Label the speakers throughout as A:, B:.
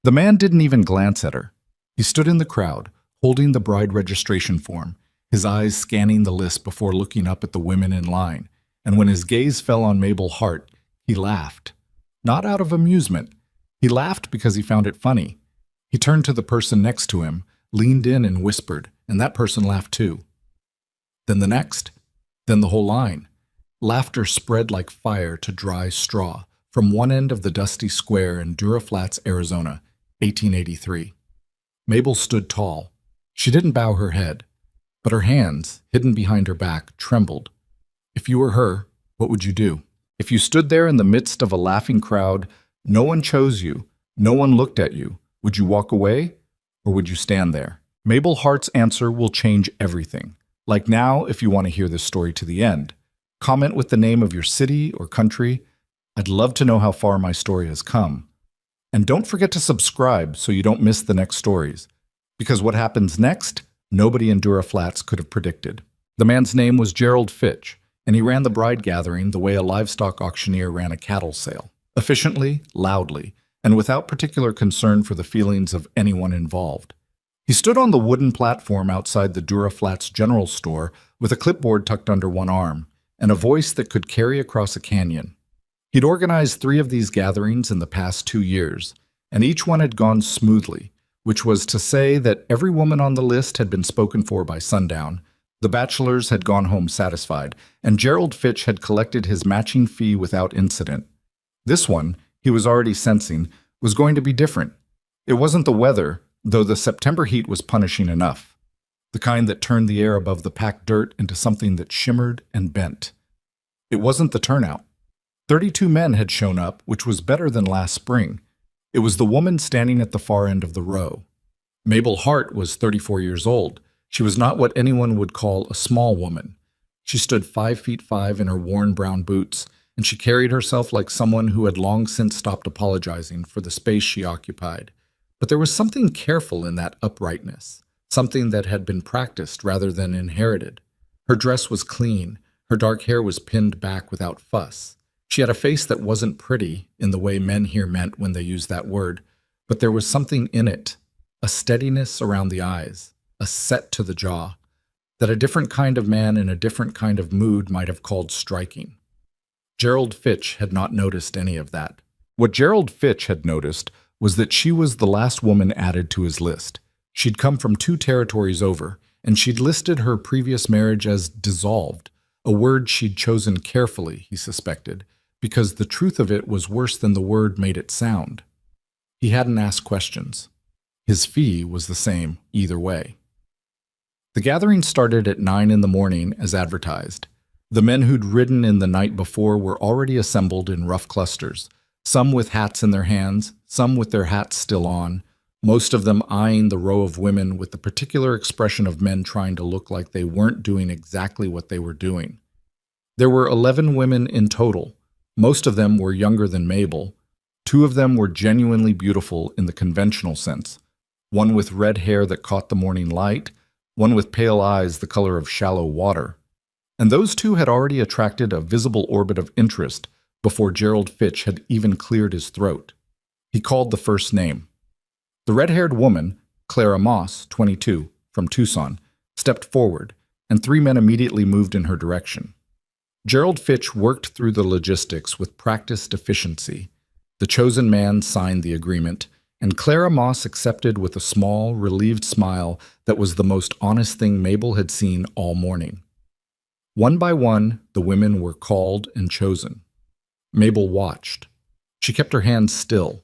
A: The man didn't even glance at her. He stood in the crowd, holding the bride registration form, his eyes scanning the list before looking up at the women in line. And when his gaze fell on Mabel Hart, he laughed. Not out of amusement. He laughed because he found it funny. He turned to the person next to him, leaned in and whispered, and that person laughed too. Then the next, then the whole line. Laughter spread like fire to dry straw from one end of the dusty square in Dura Flats, Arizona, 1883. Mabel stood tall. She didn't bow her head, but her hands, hidden behind her back, trembled. If you were her, what would you do? If you stood there in the midst of a laughing crowd, no one chose you, no one looked at you, would you walk away or would you stand there? Mabel Hart's answer will change everything. Like now, if you want to hear this story to the end, comment with the name of your city or country. I'd love to know how far my story has come. And don't forget to subscribe so you don't miss the next stories. Because what happens next, nobody in Dura Flats could have predicted. The man's name was Gerald Fitch, and he ran the bride gathering the way a livestock auctioneer ran a cattle sale. Efficiently, loudly, and without particular concern for the feelings of anyone involved. He stood on the wooden platform outside the Dura Flats General Store with a clipboard tucked under one arm and a voice that could carry across a canyon. He'd organized 3 of these gatherings in the past 2 years, and each one had gone smoothly, which was to say that every woman on the list had been spoken for by sundown, the bachelors had gone home satisfied, and Gerald Fitch had collected his matching fee without incident. This one, he was already sensing, was going to be different. It wasn't the weather, though the September heat was punishing enough. The kind that turned the air above the packed dirt into something that shimmered and bent. It wasn't the turnout. 32 men had shown up, which was better than last spring. It was the woman standing at the far end of the row. Mabel Hart was 34 years old. She was not what anyone would call a small woman. She stood 5'5" in her worn brown boots, and she carried herself like someone who had long since stopped apologizing for the space she occupied. But there was something careful in that uprightness, something that had been practiced rather than inherited. Her dress was clean. Her dark hair was pinned back without fuss. She had a face that wasn't pretty in the way men here meant when they used that word, but there was something in it, a steadiness around the eyes, a set to the jaw, that a different kind of man in a different kind of mood might have called striking. Gerald Fitch had not noticed any of that. What Gerald Fitch had noticed was that she was the last woman added to his list. She'd come from 2 territories over, and she'd listed her previous marriage as dissolved, a word she'd chosen carefully, he suspected, because the truth of it was worse than the word made it sound. He hadn't asked questions. His fee was the same either way. The gathering started at 9 in the morning as advertised. The men who'd ridden in the night before were already assembled in rough clusters, some with hats in their hands, some with their hats still on, most of them eyeing the row of women with the particular expression of men trying to look like they weren't doing exactly what they were doing. There were 11 women in total. Most of them were younger than Mabel. 2 of them were genuinely beautiful in the conventional sense, one with red hair that caught the morning light, one with pale eyes the color of shallow water. And those 2 had already attracted a visible orbit of interest before Gerald Fitch had even cleared his throat. He called the first name. The red-haired woman, Clara Moss, 22, from Tucson, stepped forward, and 3 men immediately moved in her direction. Gerald Fitch worked through the logistics with practiced efficiency. The chosen man signed the agreement, and Clara Moss accepted with a small, relieved smile that was the most honest thing Mabel had seen all morning. One by one, the women were called and chosen. Mabel watched. She kept her hands still.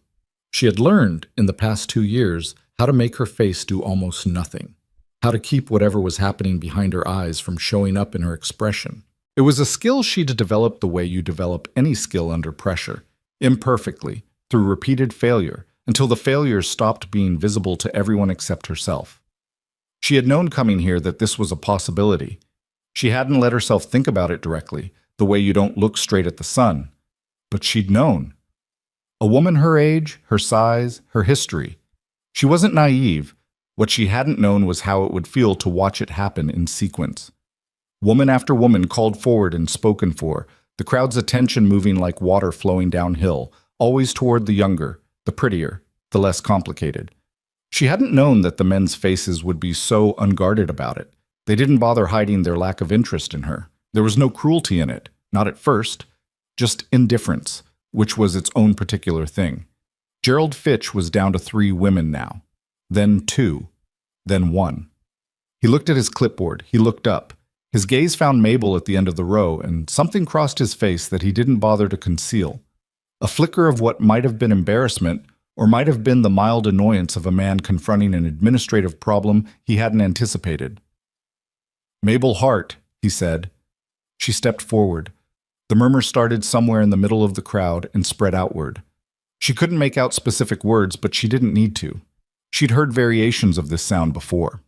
A: She had learned, in the past 2 years, how to make her face do almost nothing, how to keep whatever was happening behind her eyes from showing up in her expression. It was a skill she'd developed the way you develop any skill under pressure, imperfectly, through repeated failure, until the failures stopped being visible to everyone except herself. She had known coming here that this was a possibility. She hadn't let herself think about it directly, the way you don't look straight at the sun. But she'd known. A woman her age, her size, her history. She wasn't naive. What she hadn't known was how it would feel to watch it happen in sequence. Woman after woman called forward and spoken for, the crowd's attention moving like water flowing downhill, always toward the younger, the prettier, the less complicated. She hadn't known that the men's faces would be so unguarded about it. They didn't bother hiding their lack of interest in her. There was no cruelty in it, not at first, just indifference, which was its own particular thing. Gerald Fitch was down to 3 women now, then 2, then 1. He looked at his clipboard, he looked up. His gaze found Mabel at the end of the row, and something crossed his face that he didn't bother to conceal. A flicker of what might have been embarrassment, or might have been the mild annoyance of a man confronting an administrative problem he hadn't anticipated. "Mabel Hart," he said. She stepped forward. The murmur started somewhere in the middle of the crowd and spread outward. She couldn't make out specific words, but she didn't need to. She'd heard variations of this sound before.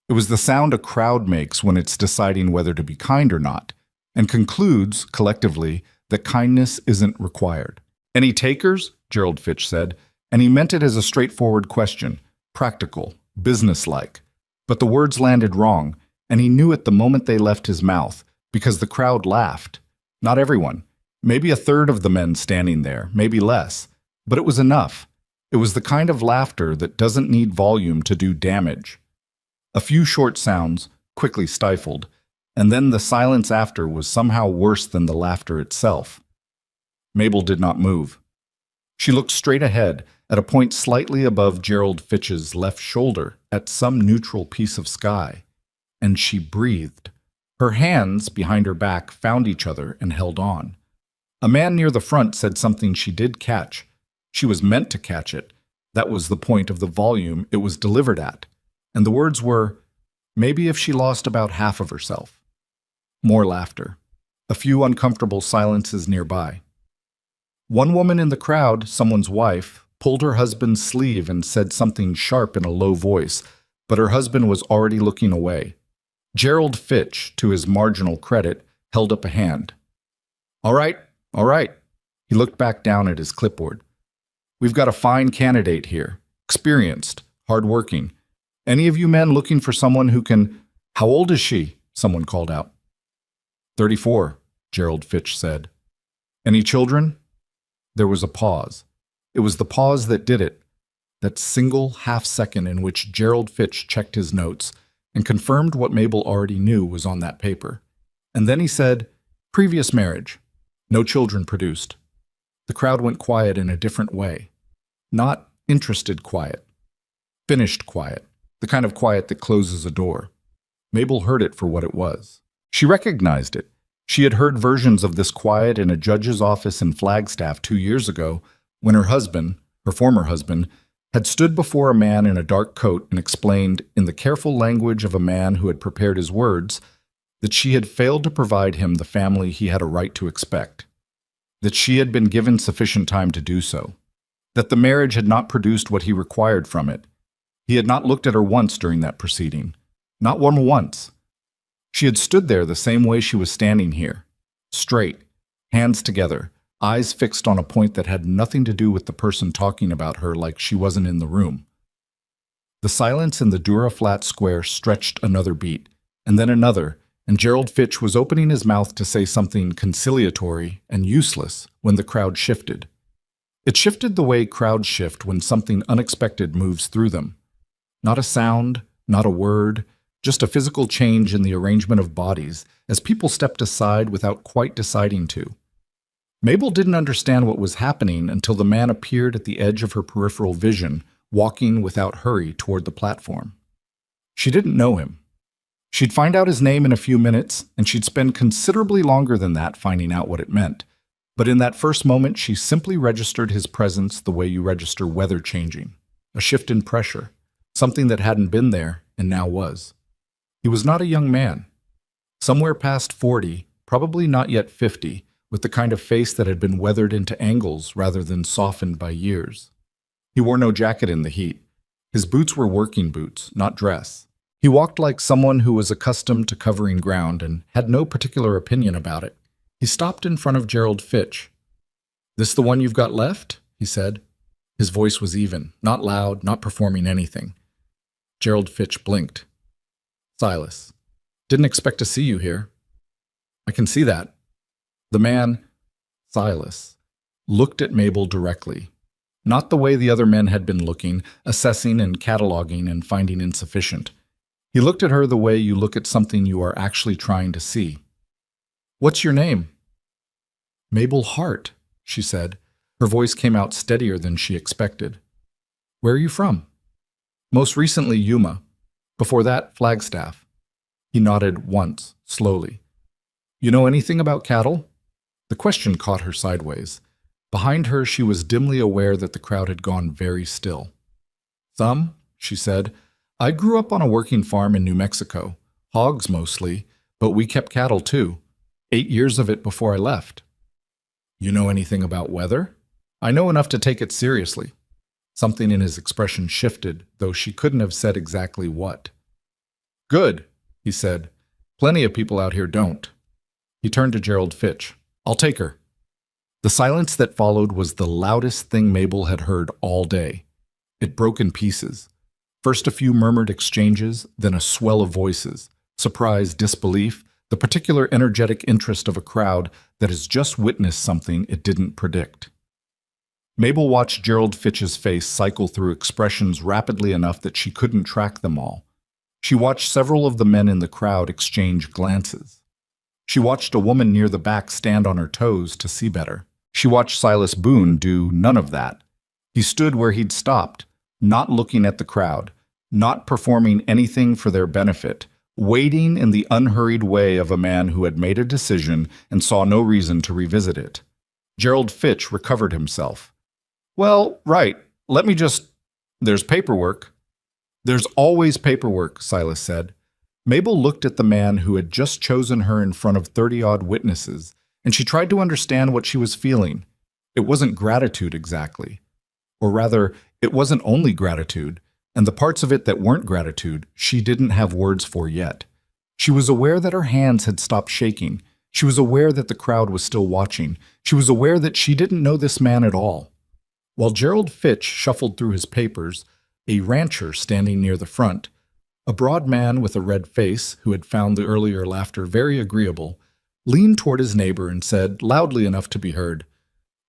A: It was the sound a crowd makes when it's deciding whether to be kind or not, and concludes, collectively, that kindness isn't required. "Any takers?" Gerald Fitch said, and he meant it as a straightforward question, practical, businesslike. But the words landed wrong, and he knew it the moment they left his mouth, because the crowd laughed. Not everyone. Maybe a third of the men standing there, maybe less. But it was enough. It was the kind of laughter that doesn't need volume to do damage. A few short sounds, quickly stifled, and then the silence after was somehow worse than the laughter itself. Mabel did not move. She looked straight ahead, at a point slightly above Gerald Fitch's left shoulder, at some neutral piece of sky. And she breathed. Her hands, behind her back, found each other and held on. A man near the front said something she did catch. She was meant to catch it. That was the point of the volume it was delivered at. And the words were, maybe if she lost about half of herself. More laughter. A few uncomfortable silences nearby. One woman in the crowd, someone's wife, pulled her husband's sleeve and said something sharp in a low voice, but her husband was already looking away. Gerald Fitch, to his marginal credit, held up a hand. All right. He looked back down at his clipboard. We've got a fine candidate here. Experienced, hardworking. Any of you men looking for someone who can... How old is she? Someone called out. 34, Gerald Fitch said. Any children? There was a pause. It was the pause that did it. That single half-second in which Gerald Fitch checked his notes and confirmed what Mabel already knew was on that paper. And then he said, previous marriage. No children produced. The crowd went quiet in a different way. Not interested quiet. Finished quiet. The kind of quiet that closes a door. Mabel heard it for what it was. She recognized it. She had heard versions of this quiet in a judge's office in Flagstaff 2 years ago when her husband, her former husband, had stood before a man in a dark coat and explained, in the careful language of a man who had prepared his words, that she had failed to provide him the family he had a right to expect, that she had been given sufficient time to do so, that the marriage had not produced what he required from it. He had not looked at her once during that proceeding, not one once. She had stood there the same way she was standing here, straight, hands together, eyes fixed on a point that had nothing to do with the person talking about her, like she wasn't in the room. The silence in the Dura flat square stretched another beat, and then another, and Gerald Fitch was opening his mouth to say something conciliatory and useless when the crowd shifted. It shifted the way crowds shift when something unexpected moves through them. Not a sound, not a word, just a physical change in the arrangement of bodies as people stepped aside without quite deciding to. Mabel didn't understand what was happening until the man appeared at the edge of her peripheral vision, walking without hurry toward the platform. She didn't know him. She'd find out his name in a few minutes, and she'd spend considerably longer than that finding out what it meant. But in that first moment, she simply registered his presence the way you register weather changing, a shift in pressure, something that hadn't been there and now was. He was not a young man. Somewhere past 40, probably not yet 50, with the kind of face that had been weathered into angles rather than softened by years. He wore no jacket in the heat. His boots were working boots, not dress. He walked like someone who was accustomed to covering ground and had no particular opinion about it. He stopped in front of Gerald Fitch. "This the one you've got left?" he said. His voice was even, not loud, not performing anything. Gerald Fitch blinked. "Silas, didn't expect to see you here." "I can see that." The man, Silas, looked at Mabel directly. Not the way the other men had been looking, assessing and cataloging and finding insufficient. He looked at her the way you look at something you are actually trying to see. "What's your name?" "Mabel Hart," she said. Her voice came out steadier than she expected. "Where are you from?" "Most recently, Yuma. Before that, Flagstaff." He nodded once, slowly. "You know anything about cattle?" The question caught her sideways. Behind her, she was dimly aware that the crowd had gone very still. "Some," she said. "I grew up on a working farm in New Mexico. Hogs mostly, but we kept cattle too. 8 years of it before I left." "You know anything about weather?" "I know enough to take it seriously." Something in his expression shifted, though she couldn't have said exactly what. "Good," he said. "Plenty of people out here don't." He turned to Gerald Fitch. "I'll take her." The silence that followed was the loudest thing Mabel had heard all day. It broke in pieces. First a few murmured exchanges, then a swell of voices, surprise, disbelief, the particular energetic interest of a crowd that has just witnessed something it didn't predict. Mabel watched Gerald Fitch's face cycle through expressions rapidly enough that she couldn't track them all. She watched several of the men in the crowd exchange glances. She watched a woman near the back stand on her toes to see better. She watched Silas Boone do none of that. He stood where he'd stopped, not looking at the crowd, not performing anything for their benefit, waiting in the unhurried way of a man who had made a decision and saw no reason to revisit it. Gerald Fitch recovered himself. "Well, right. There's paperwork." "There's always paperwork," Silas said. Mabel looked at the man who had just chosen her in front of 30-odd witnesses, and she tried to understand what she was feeling. It wasn't gratitude exactly. Or rather, it wasn't only gratitude, and the parts of it that weren't gratitude she didn't have words for yet. She was aware that her hands had stopped shaking. She was aware that the crowd was still watching. She was aware that she didn't know this man at all. While Gerald Fitch shuffled through his papers, a rancher standing near the front, a broad man with a red face who had found the earlier laughter very agreeable, leaned toward his neighbor and said, loudly enough to be heard,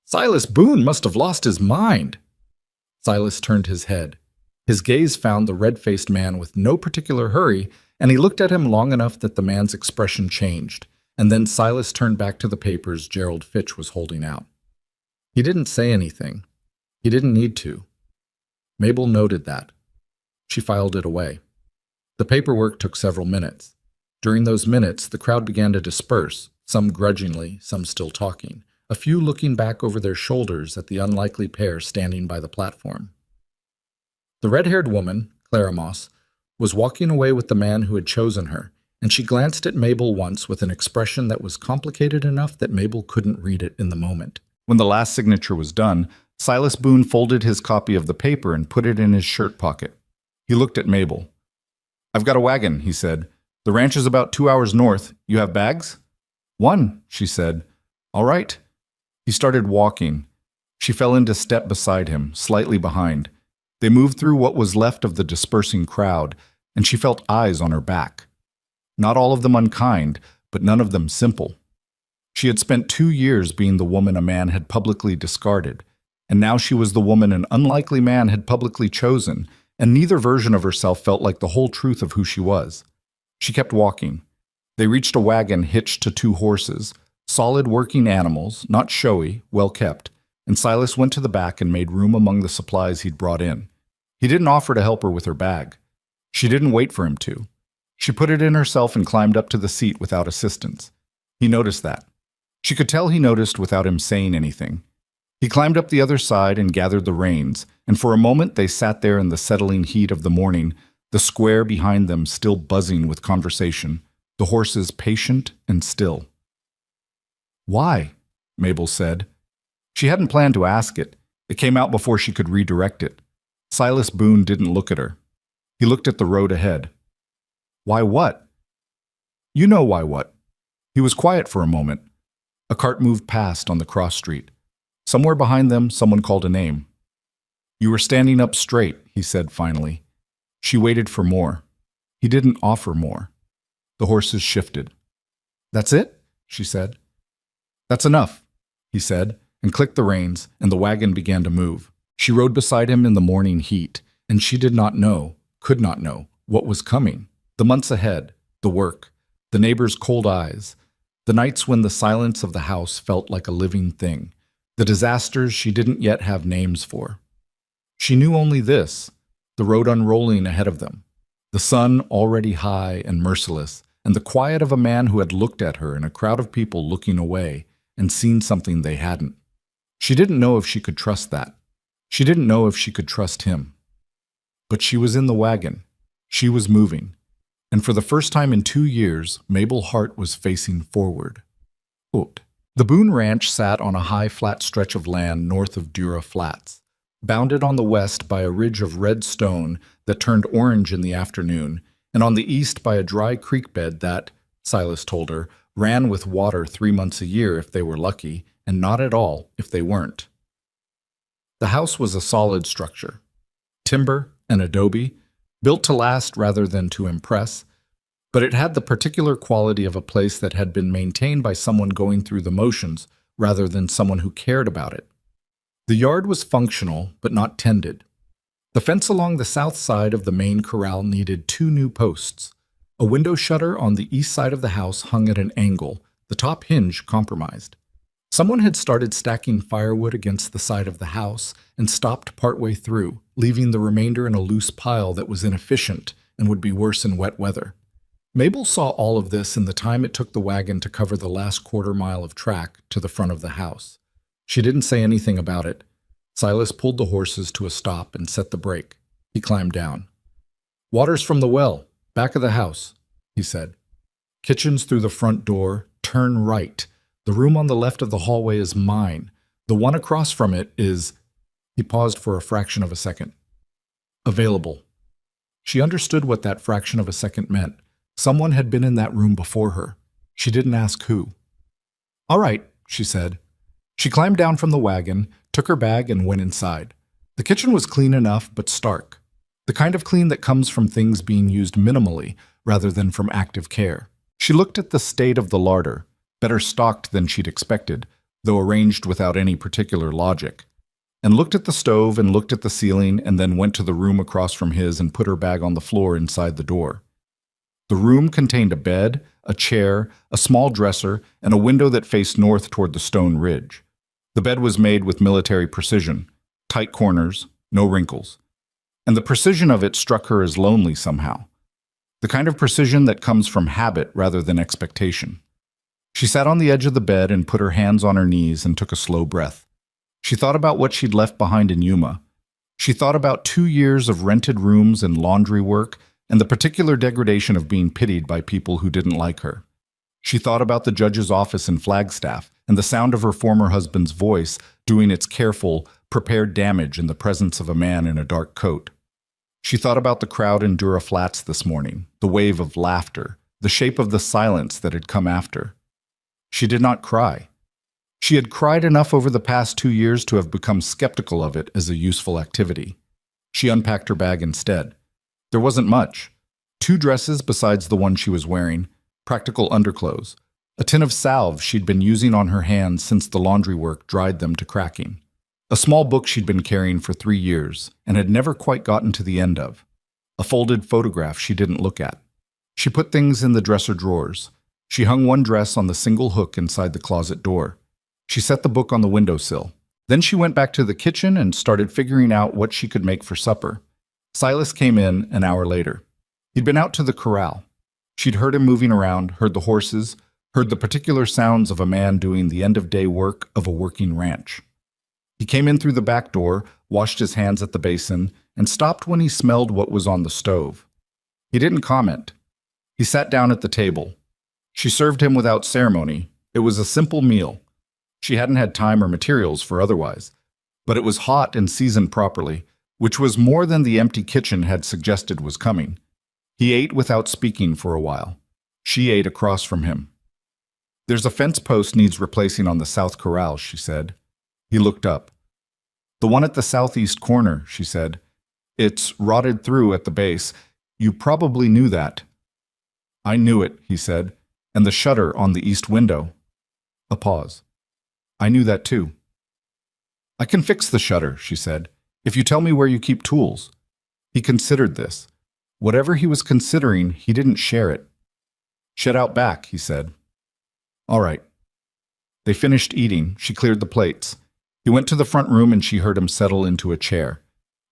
A: "Silas Boone must have lost his mind." Silas turned his head. His gaze found the red-faced man with no particular hurry, and he looked at him long enough that the man's expression changed, and then Silas turned back to the papers Gerald Fitch was holding out. He didn't say anything. He didn't need to. Mabel noted that. She filed it away. The paperwork took several minutes. During those minutes, the crowd began to disperse, some grudgingly, some still talking, a few looking back over their shoulders at the unlikely pair standing by the platform. The red-haired woman, Clara Moss, was walking away with the man who had chosen her, and she glanced at Mabel once with an expression that was complicated enough that Mabel couldn't read it in the moment. When the last signature was done, Silas Boone folded his copy of the paper and put it in his shirt pocket. He looked at Mabel. "I've got a wagon," he said. "The ranch is about 2 hours north. You have bags?" "One," she said. "All right." He started walking. She fell into step beside him, slightly behind. They moved through what was left of the dispersing crowd, and she felt eyes on her back. Not all of them unkind, but none of them simple. She had spent 2 years being the woman a man had publicly discarded, and now she was the woman an unlikely man had publicly chosen, and neither version of herself felt like the whole truth of who she was. She kept walking. They reached a wagon hitched to 2 horses, solid working animals, not showy, well kept, and Silas went to the back and made room among the supplies he'd brought in. He didn't offer to help her with her bag. She didn't wait for him to. She put it in herself and climbed up to the seat without assistance. He noticed that. She could tell he noticed without him saying anything. He climbed up the other side and gathered the reins, and for a moment they sat there in the settling heat of the morning, the square behind them still buzzing with conversation, the horses patient and still. "Why?" Mabel said. She hadn't planned to ask it. It came out before she could redirect it. Silas Boone didn't look at her. He looked at the road ahead. "Why what?" "You know why what." He was quiet for a moment. A cart moved past on the cross street. Somewhere behind them, someone called a name. "You were standing up straight," he said finally. She waited for more. He didn't offer more. The horses shifted. "That's it?" she said. "That's enough," he said, and clicked the reins, and the wagon began to move. She rode beside him in the morning heat, and she did not know, could not know, what was coming. The months ahead, the work, the neighbors' cold eyes, the nights when the silence of the house felt like a living thing, the disasters she didn't yet have names for. She knew only this, the road unrolling ahead of them, the sun already high and merciless, and the quiet of a man who had looked at her in a crowd of people looking away and seen something they hadn't. She didn't know if she could trust that. She didn't know if she could trust him. But she was in the wagon. She was moving. And for the first time in 2 years, Mabel Hart was facing forward. Quote, the Boone Ranch sat on a high, flat stretch of land north of Dura Flats, bounded on the west by a ridge of red stone that turned orange in the afternoon, and on the east by a dry creek bed that, Silas told her, ran with water 3 months a year if they were lucky, and not at all if they weren't. The house was a solid structure. Timber and adobe, built to last rather than to impress, but it had the particular quality of a place that had been maintained by someone going through the motions rather than someone who cared about it. The yard was functional, but not tended. The fence along the south side of the main corral needed 2 new posts. A window shutter on the east side of the house hung at an angle, the top hinge compromised. Someone had started stacking firewood against the side of the house and stopped partway through, leaving the remainder in a loose pile that was inefficient and would be worse in wet weather. Mabel saw all of this in the time it took the wagon to cover the last quarter-mile of track to the front of the house. She didn't say anything about it. Silas pulled the horses to a stop and set the brake. He climbed down. Water's from the well, back of the house, he said. Kitchen's through the front door, turn right. The room on the left of the hallway is mine. The one across from it is... He paused for a fraction of a second. Available. She understood what that fraction of a second meant. Someone had been in that room before her. She didn't ask who. All right, she said. She climbed down from the wagon, took her bag, and went inside. The kitchen was clean enough, but stark. The kind of clean that comes from things being used minimally rather than from active care. She looked at the state of the larder, better stocked than she'd expected, though arranged without any particular logic, and looked at the stove and looked at the ceiling and then went to the room across from his and put her bag on the floor inside the door. The room contained a bed, a chair, a small dresser, and a window that faced north toward the stone ridge. The bed was made with military precision, tight corners, no wrinkles. And the precision of it struck her as lonely somehow. The kind of precision that comes from habit rather than expectation. She sat on the edge of the bed and put her hands on her knees and took a slow breath. She thought about what she'd left behind in Yuma. She thought about 2 years of rented rooms and laundry work and the particular degradation of being pitied by people who didn't like her. She thought about the judge's office in Flagstaff and the sound of her former husband's voice doing its careful, prepared damage in the presence of a man in a dark coat. She thought about the crowd in Dura Flats this morning, the wave of laughter, the shape of the silence that had come after. She did not cry. She had cried enough over the past 2 years to have become skeptical of it as a useful activity. She unpacked her bag instead. There wasn't much. 2 dresses besides the one she was wearing, practical underclothes, a tin of salve she'd been using on her hands since the laundry work dried them to cracking, a small book she'd been carrying for 3 years and had never quite gotten to the end of, a folded photograph she didn't look at. She put things in the dresser drawers. She hung one dress on the single hook inside the closet door. She set the book on the windowsill. Then she went back to the kitchen and started figuring out what she could make for supper. Silas came in an hour later. He'd been out to the corral. She'd heard him moving around, heard the horses, heard the particular sounds of a man doing the end-of-day work of a working ranch. He came in through the back door, washed his hands at the basin, and stopped when he smelled what was on the stove. He didn't comment. He sat down at the table. She served him without ceremony. It was a simple meal. She hadn't had time or materials for otherwise. But it was hot and seasoned properly, which was more than the empty kitchen had suggested was coming. He ate without speaking for a while. She ate across from him. There's a fence post needs replacing on the south corral, she said. He looked up. The one at the southeast corner, she said. It's rotted through at the base. You probably knew that. I knew it, he said. And the shutter on the east window. A pause. I knew that too. I can fix the shutter, she said. If you tell me where you keep tools. He considered this. Whatever he was considering, he didn't share it. Shed out back, he said. All right. They finished eating. She cleared the plates. He went to the front room and she heard him settle into a chair.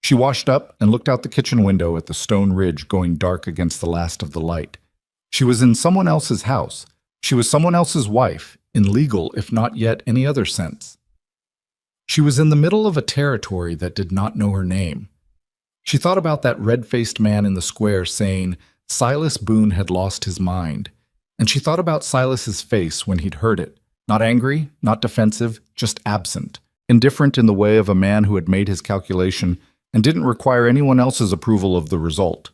A: She washed up and looked out the kitchen window at the stone ridge going dark against the last of the light. She was in someone else's house. She was someone else's wife, in legal, if not yet any other sense. She was in the middle of a territory that did not know her name. She thought about that red-faced man in the square saying Silas Boone had lost his mind, and she thought about Silas's face when he'd heard it, not angry, not defensive, just absent, indifferent in the way of a man who had made his calculation and didn't require anyone else's approval of the result.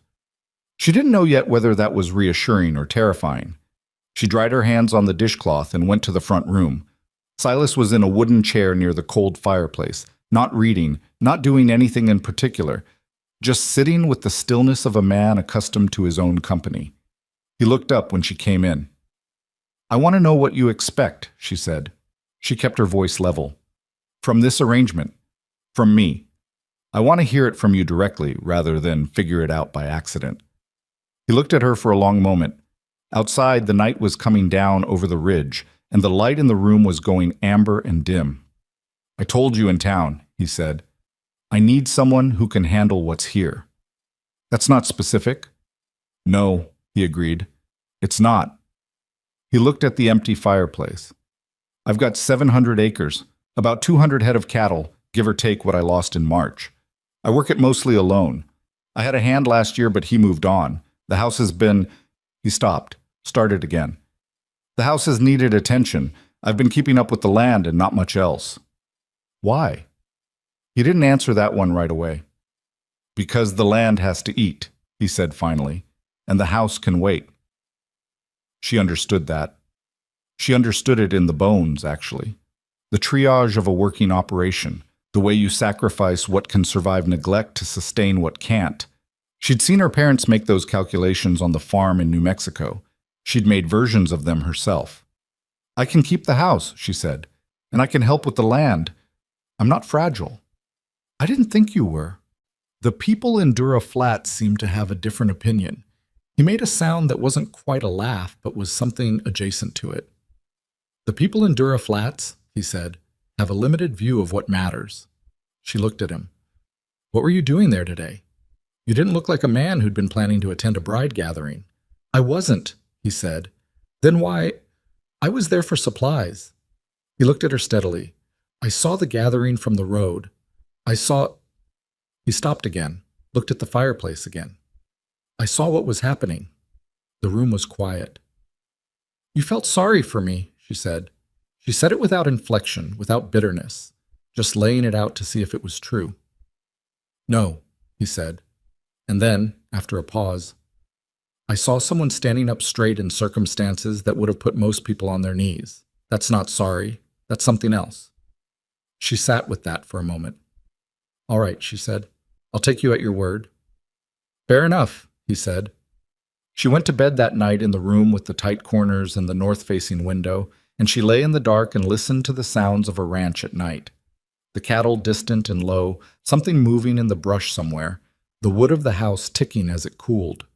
A: She didn't know yet whether that was reassuring or terrifying. She dried her hands on the dishcloth and went to the front room. Silas was in a wooden chair near the cold fireplace, not reading, not doing anything in particular, just sitting with the stillness of a man accustomed to his own company. He looked up when she came in. I want to know what you expect, she said. She kept her voice level. From this arrangement. From me. I want to hear it from you directly rather than figure it out by accident. He looked at her for a long moment. Outside, the night was coming down over the ridge, and the light in the room was going amber and dim. I told you in town, he said. I need someone who can handle what's here. That's not specific? No, he agreed. It's not. He looked at the empty fireplace. I've got 700 acres, about 200 head of cattle, give or take what I lost in March. I work it mostly alone. I had a hand last year, but he moved on. The house has been... He stopped, started again. The house has needed attention. I've been keeping up with the land and not much else. Why? He didn't answer that one right away. Because the land has to eat, he said finally, and the house can wait. She understood that. She understood it in the bones, actually. The triage of a working operation, the way you sacrifice what can survive neglect to sustain what can't. She'd seen her parents make those calculations on the farm in New Mexico. She'd made versions of them herself. I can keep the house, she said, and I can help with the land. I'm not fragile. I didn't think you were. The people in Dura Flats seemed to have a different opinion. He made a sound that wasn't quite a laugh, but was something adjacent to it. The people in Dura Flats, he said, have a limited view of what matters. She looked at him. What were you doing there today? You didn't look like a man who'd been planning to attend a bride gathering. I wasn't, he said. Then why? I was there for supplies. He looked at her steadily. I saw the gathering from the road. I saw... He stopped again, looked at the fireplace again. I saw what was happening. The room was quiet. You felt sorry for me, she said. She said it without inflection, without bitterness, just laying it out to see if it was true. No, he said. And then, after a pause, I saw someone standing up straight in circumstances that would have put most people on their knees. That's not sorry. That's something else. She sat with that for a moment. All right, she said. I'll take you at your word. Fair enough, he said. She went to bed that night in the room with the tight corners and the north-facing window, and she lay in the dark and listened to the sounds of a ranch at night. The cattle distant and low, something moving in the brush somewhere, the wood of the house ticking as it cooled.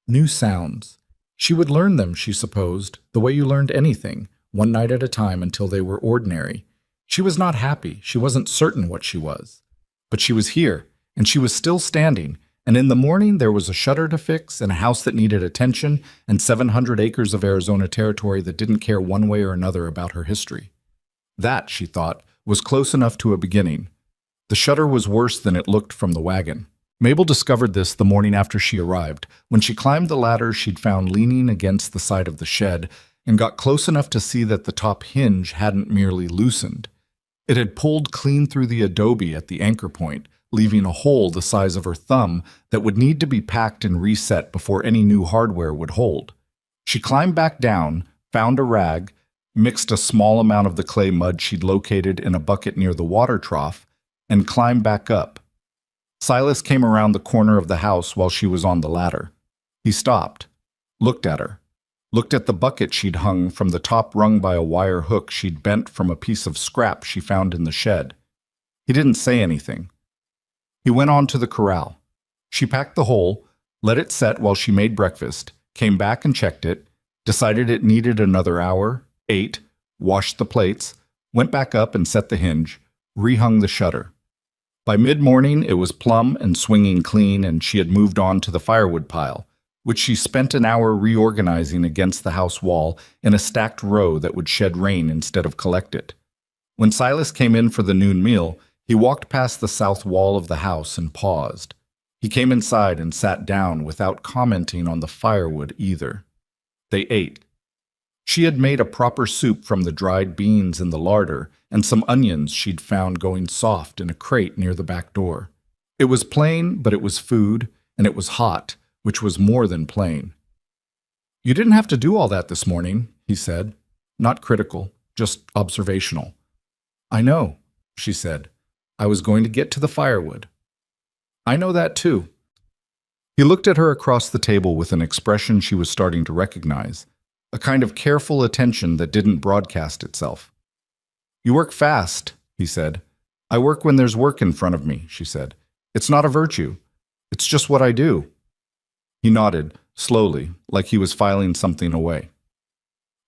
A: New sounds. She would learn them, she supposed, the way you learned anything, one night at a time until they were ordinary. She was not happy. She wasn't certain what she was. But she was here, and she was still standing, and in the morning there was a shutter to fix and a house that needed attention and 700 acres of Arizona territory that didn't care one way or another about her history. That, she thought, was close enough to a beginning. The shutter was worse than it looked from the wagon. Mabel discovered this the morning after she arrived. When she climbed the ladder she'd found leaning against the side of the shed and got close enough to see that the top hinge hadn't merely loosened. It had pulled clean through the adobe at the anchor point, leaving a hole the size of her thumb that would need to be packed and reset before any new hardware would hold. She climbed back down, found a rag, mixed a small amount of the clay mud she'd located in a bucket near the water trough, and climbed back up. Silas came around the corner of the house while she was on the ladder. He stopped, looked at her, looked at the bucket she'd hung from the top rung by a wire hook she'd bent from a piece of scrap she found in the shed. He didn't say anything. He went on to the corral. She packed the hole, let it set while she made breakfast, came back and checked it, decided it needed another hour, ate, washed the plates, went back up and set the hinge, rehung the shutter. By mid-morning, it was plumb and swinging clean, and she had moved on to the firewood pile, which she spent an hour reorganizing against the house wall in a stacked row that would shed rain instead of collect it. When Silas came in for the noon meal, he walked past the south wall of the house and paused. He came inside and sat down without commenting on the firewood either. They ate. She had made a proper soup from the dried beans in the larder and some onions she'd found going soft in a crate near the back door. It was plain, but it was food, and it was hot, which was more than plain. "You didn't have to do all that this morning," he said. Not critical, just observational. "I know," she said. "I was going to get to the firewood." "I know that too." He looked at her across the table with an expression she was starting to recognize, a kind of careful attention that didn't broadcast itself. "You work fast," he said. "I work when there's work in front of me," she said. "It's not a virtue. It's just what I do." He nodded, slowly, like he was filing something away.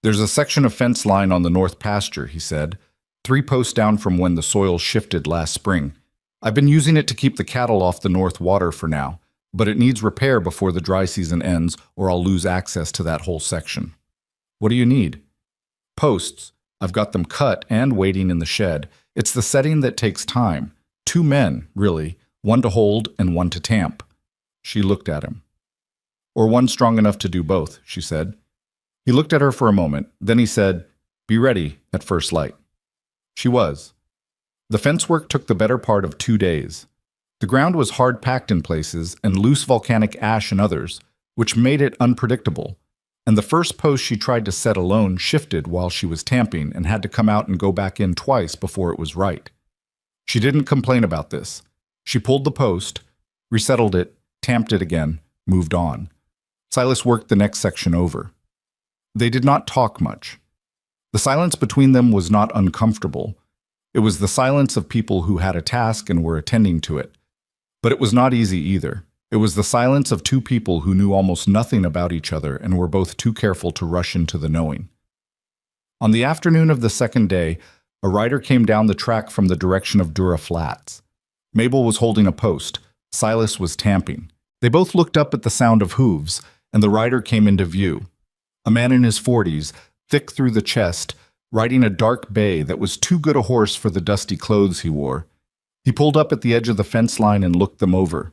A: "There's a section of fence line on the north pasture," he said, 3 posts down from when the soil shifted last spring. "I've been using it to keep the cattle off the north water for now, but it needs repair before the dry season ends, or I'll lose access to that whole section." "What do you need?" "Posts. I've got them cut and waiting in the shed. It's the setting that takes time. 2 men, really, one to hold and one to tamp." She looked at him. "Or one strong enough to do both," she said. He looked at her for a moment, then he said, "Be ready at first light." She was. The fence work took the better part of 2 days. The ground was hard-packed in places and loose volcanic ash in others, which made it unpredictable, and the first post she tried to set alone shifted while she was tamping and had to come out and go back in twice before it was right. She didn't complain about this. She pulled the post, resettled it, tamped it again, moved on. Silas worked the next section over. They did not talk much. The silence between them was not uncomfortable. It was the silence of people who had a task and were attending to it. But it was not easy either. It was the silence of 2 people who knew almost nothing about each other and were both too careful to rush into the knowing. On the afternoon of the second day, a rider came down the track from the direction of Dura Flats. Mabel was holding a post. Silas was tamping. They both looked up at the sound of hooves, and the rider came into view. A man in his 40s, thick through the chest, riding a dark bay that was too good a horse for the dusty clothes he wore. He pulled up at the edge of the fence line and looked them over.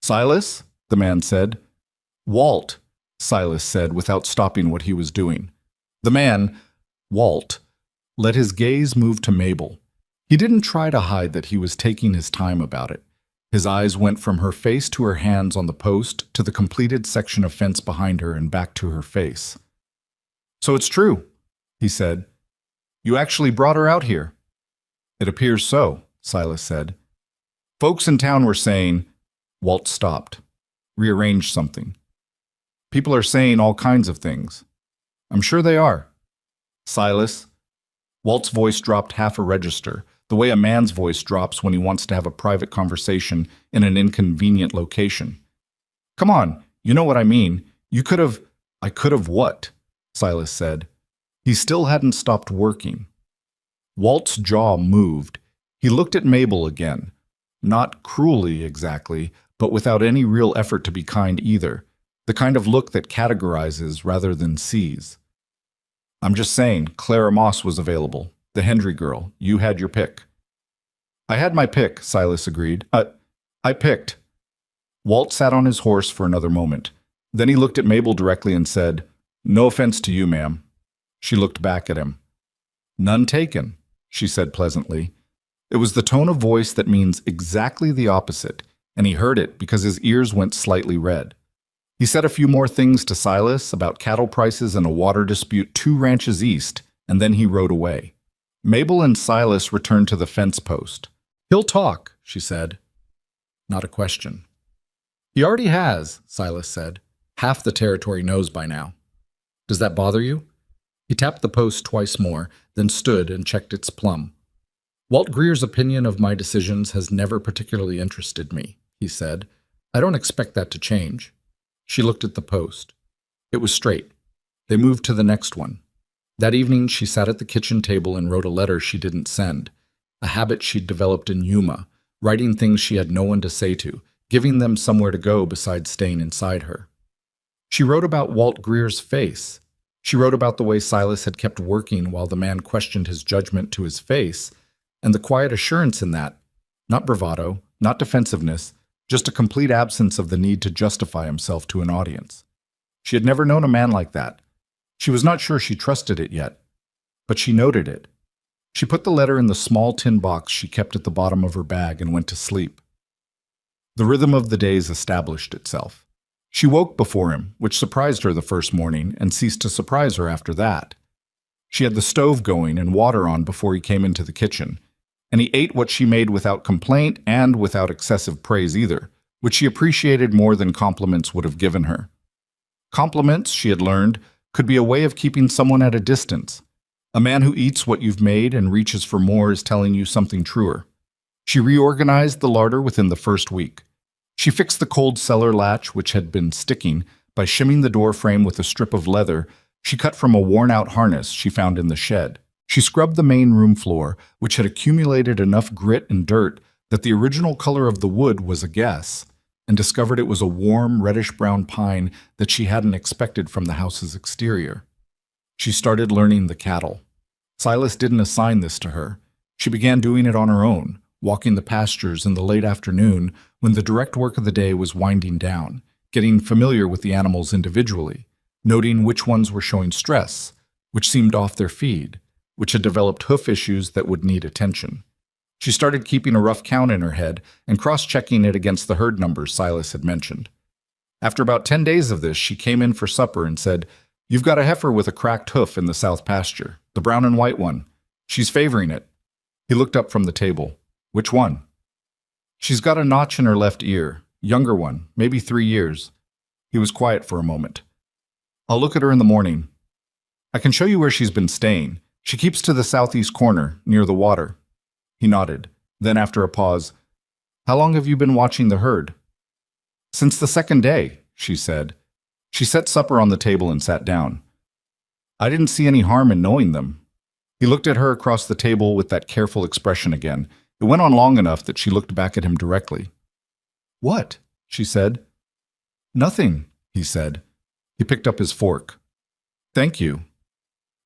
A: "Silas?" the man said. "Walt," Silas said without stopping what he was doing. The man, Walt, let his gaze move to Mabel. He didn't try to hide that he was taking his time about it. His eyes went from her face to her hands on the post to the completed section of fence behind her and back to her face. "So it's true," he said. "You actually brought her out here." "It appears so," Silas said. "Folks in town were saying—" Walt stopped, rearranged something. "People are saying all kinds of things." "I'm sure they are." "Silas." Walt's voice dropped half a register, the way a man's voice drops when he wants to have a private conversation in an inconvenient location. "Come on, you know what I mean. You could have—" "I could have what?" Silas said. He still hadn't stopped working. Walt's jaw moved. He looked at Mabel again. Not cruelly exactly, but without any real effort to be kind either. The kind of look that categorizes rather than sees. "I'm just saying, Clara Moss was available. The Hendry girl. You had your pick." "I had my pick," Silas agreed. I picked." Walt sat on his horse for another moment. Then he looked at Mabel directly and said, "No offense to you, ma'am." She looked back at him. "None taken," she said pleasantly. It was the tone of voice that means exactly the opposite, and he heard it because his ears went slightly red. He said a few more things to Silas about cattle prices and a water dispute 2 ranches east, and then he rode away. Mabel and Silas returned to the fence post. "He'll talk," she said. Not a question. "He already has," Silas said. "Half the territory knows by now." "Does that bother you?" He tapped the post twice more, then stood and checked its plumb. Walt Greer's opinion of my decisions has never particularly interested me, he said. I don't expect that to change. She looked at the post. It was straight. They moved to the next one. That evening, she sat at the kitchen table and wrote a letter she didn't send, a habit she'd developed in Yuma, writing things she had no one to say to, giving them somewhere to go besides staying inside her. She wrote about Walt Greer's face. She wrote about the way Silas had kept working while the man questioned his judgment to his face, and the quiet assurance in that, not bravado, not defensiveness, just a complete absence of the need to justify himself to an audience. She had never known a man like that. She was not sure she trusted it yet, but she noted it. She put the letter in the small tin box she kept at the bottom of her bag and went to sleep. The rhythm of the days established itself. She woke before him, which surprised her the first morning and ceased to surprise her after that. She had the stove going and water on before he came into the kitchen, and he ate what she made without complaint and without excessive praise either, which she appreciated more than compliments would have given her. Compliments, she had learned, could be a way of keeping someone at a distance. A man who eats what you've made and reaches for more is telling you something truer. She reorganized the larder within the first week. She fixed the cold cellar latch, which had been sticking, by shimming the door frame with a strip of leather she cut from a worn-out harness she found in the shed. She scrubbed the main room floor, which had accumulated enough grit and dirt that the original color of the wood was a guess, and discovered it was a warm, reddish-brown pine that she hadn't expected from the house's exterior. She started learning the cattle. Silas didn't assign this to her. She began doing it on her own, walking the pastures in the late afternoon when the direct work of the day was winding down, getting familiar with the animals individually, noting which ones were showing stress, which seemed off their feed, which had developed hoof issues that would need attention. She started keeping a rough count in her head and cross-checking it against the herd numbers Silas had mentioned. After about 10 days of this, she came in for supper and said, "You've got a heifer with a cracked hoof in the south pasture, the brown and white one. She's favoring it." He looked up from the table. "Which one?" "She's got a notch in her left ear, younger one, maybe 3 years." He was quiet for a moment. "I'll look at her in the morning. I can show you where she's been staying. She keeps to the southeast corner, near the water." He nodded. Then, after a pause, "How long have you been watching the herd?" "Since the second day," she said. She set supper on the table and sat down. "I didn't see any harm in knowing them." He looked at her across the table with that careful expression again. It went on long enough that she looked back at him directly. "What?" she said. "Nothing," he said. He picked up his fork. "Thank you."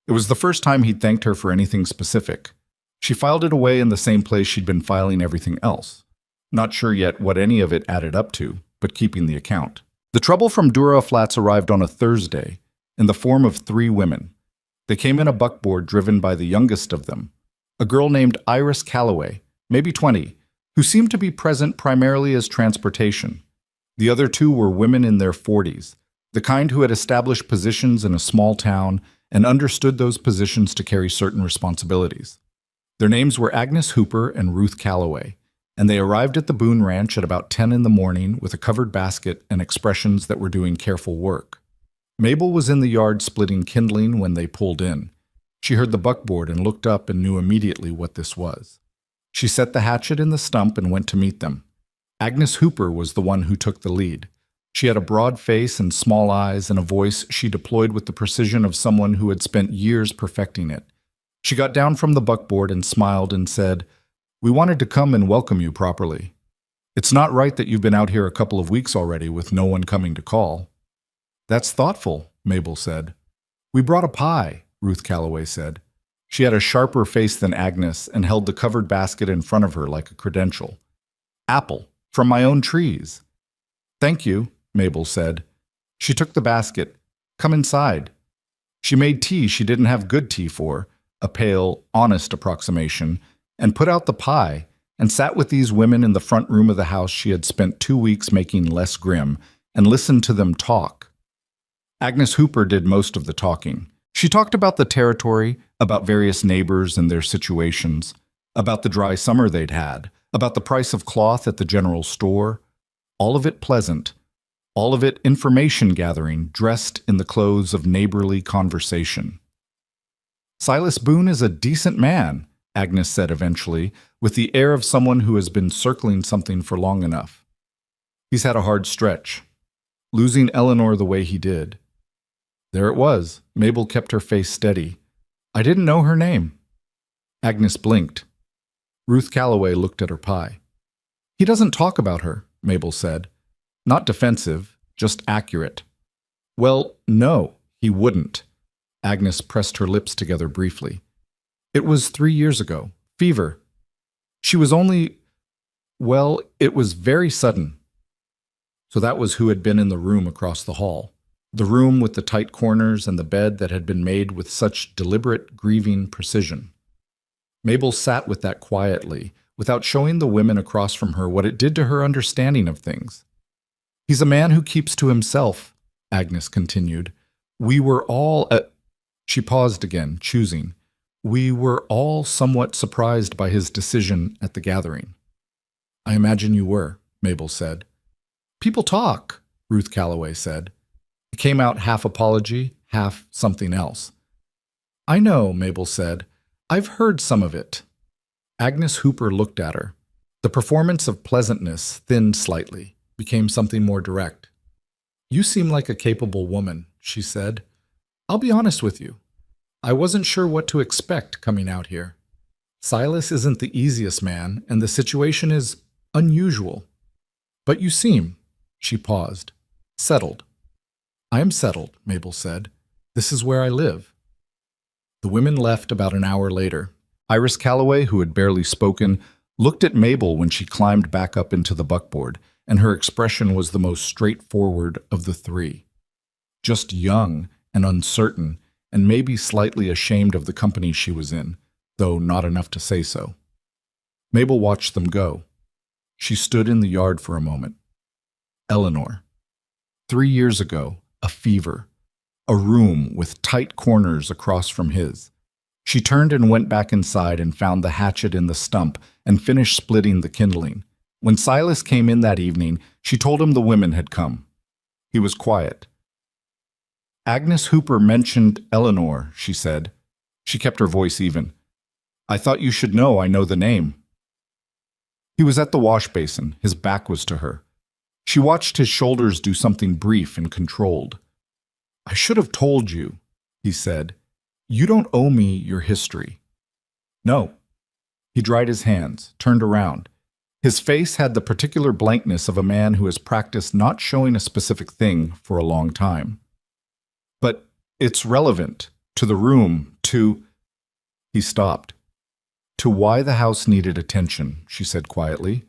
A: It was the first time he'd thanked her for anything specific. She filed it away in the same place she'd been filing everything else. Not sure yet what any of it added up to, but keeping the account. The trouble from Dura Flats arrived on a Thursday, in the form of 3 women. They came in a buckboard driven by the youngest of them, a girl named Iris Calloway, maybe 20, who seemed to be present primarily as transportation. The other 2 were women in their 40s, the kind who had established positions in a small town and understood those positions to carry certain responsibilities. Their names were Agnes Hooper and Ruth Calloway, and they arrived at the Boone Ranch at about 10 in the morning with a covered basket and expressions that were doing careful work. Mabel was in the yard splitting kindling when they pulled in. She heard the buckboard and looked up and knew immediately what this was. She set the hatchet in the stump and went to meet them. Agnes Hooper was the one who took the lead. She had a broad face and small eyes and a voice she deployed with the precision of someone who had spent years perfecting it. She got down from the buckboard and smiled and said, "We wanted to come and welcome you properly. It's not right that you've been out here a couple of weeks already with no one coming to call." "That's thoughtful," Mabel said. "We brought a pie," Ruth Calloway said. She had a sharper face than Agnes and held the covered basket in front of her like a credential. "Apple, from my own trees." "Thank you," Mabel said. She took the basket. "Come inside." She made tea she didn't have good tea for, a pale, honest approximation, and put out the pie, and sat with these women in the front room of the house she had spent 2 weeks making less grim, and listened to them talk. Agnes Hooper did most of the talking. She talked about the territory, about various neighbors and their situations, about the dry summer they'd had, about the price of cloth at the general store. All of it pleasant, all of it information gathering dressed in the clothes of neighborly conversation. "Silas Boone is a decent man," Agnes said eventually, with the air of someone who has been circling something for long enough. He's had a hard stretch. Losing Eleanor the way he did. There it was. Mabel kept her face steady. I didn't know her name. Agnes blinked. Ruth Calloway looked at her pie. He doesn't talk about her, Mabel said. Not defensive, just accurate. Well, no, he wouldn't. Agnes pressed her lips together briefly. It was 3 years ago. Fever. She was only... Well, it was very sudden. So that was who had been in the room across the hall. The room with the tight corners and the bed that had been made with such deliberate, grieving precision. Mabel sat with that quietly, without showing the women across from her what it did to her understanding of things. He's a man who keeps to himself, Agnes continued. We were all... She paused again, choosing. We were all somewhat surprised by his decision at the gathering. I imagine you were, Mabel said. People talk, Ruth Calloway said. It came out half apology, half something else. I know, Mabel said. I've heard some of it. Agnes Hooper looked at her. The performance of pleasantness thinned slightly, became something more direct. You seem like a capable woman, she said. I'll be honest with you. I wasn't sure what to expect coming out here. Silas isn't the easiest man, and the situation is unusual. But you seem, she paused, settled. I am settled, Mabel said. This is where I live. The women left about an hour later. Iris Calloway, who had barely spoken, looked at Mabel when she climbed back up into the buckboard, and her expression was the most straightforward of the three. Just young and uncertain, and maybe slightly ashamed of the company she was in, though not enough to say so. Mabel watched them go. She stood in the yard for a moment. Eleanor. 3 years ago, a fever. A room with tight corners across from his. She turned and went back inside and found the hatchet in the stump and finished splitting the kindling. When Silas came in that evening, she told him the women had come. He was quiet. Agnes Hooper mentioned Eleanor, she said. She kept her voice even. I thought you should know I know the name. He was at the wash basin. His back was to her. She watched his shoulders do something brief and controlled. I should have told you, he said. You don't owe me your history. No. He dried his hands, turned around. His face had the particular blankness of a man who has practiced not showing a specific thing for a long time. But it's relevant to the room, to... He stopped. To why the house needed attention, she said quietly.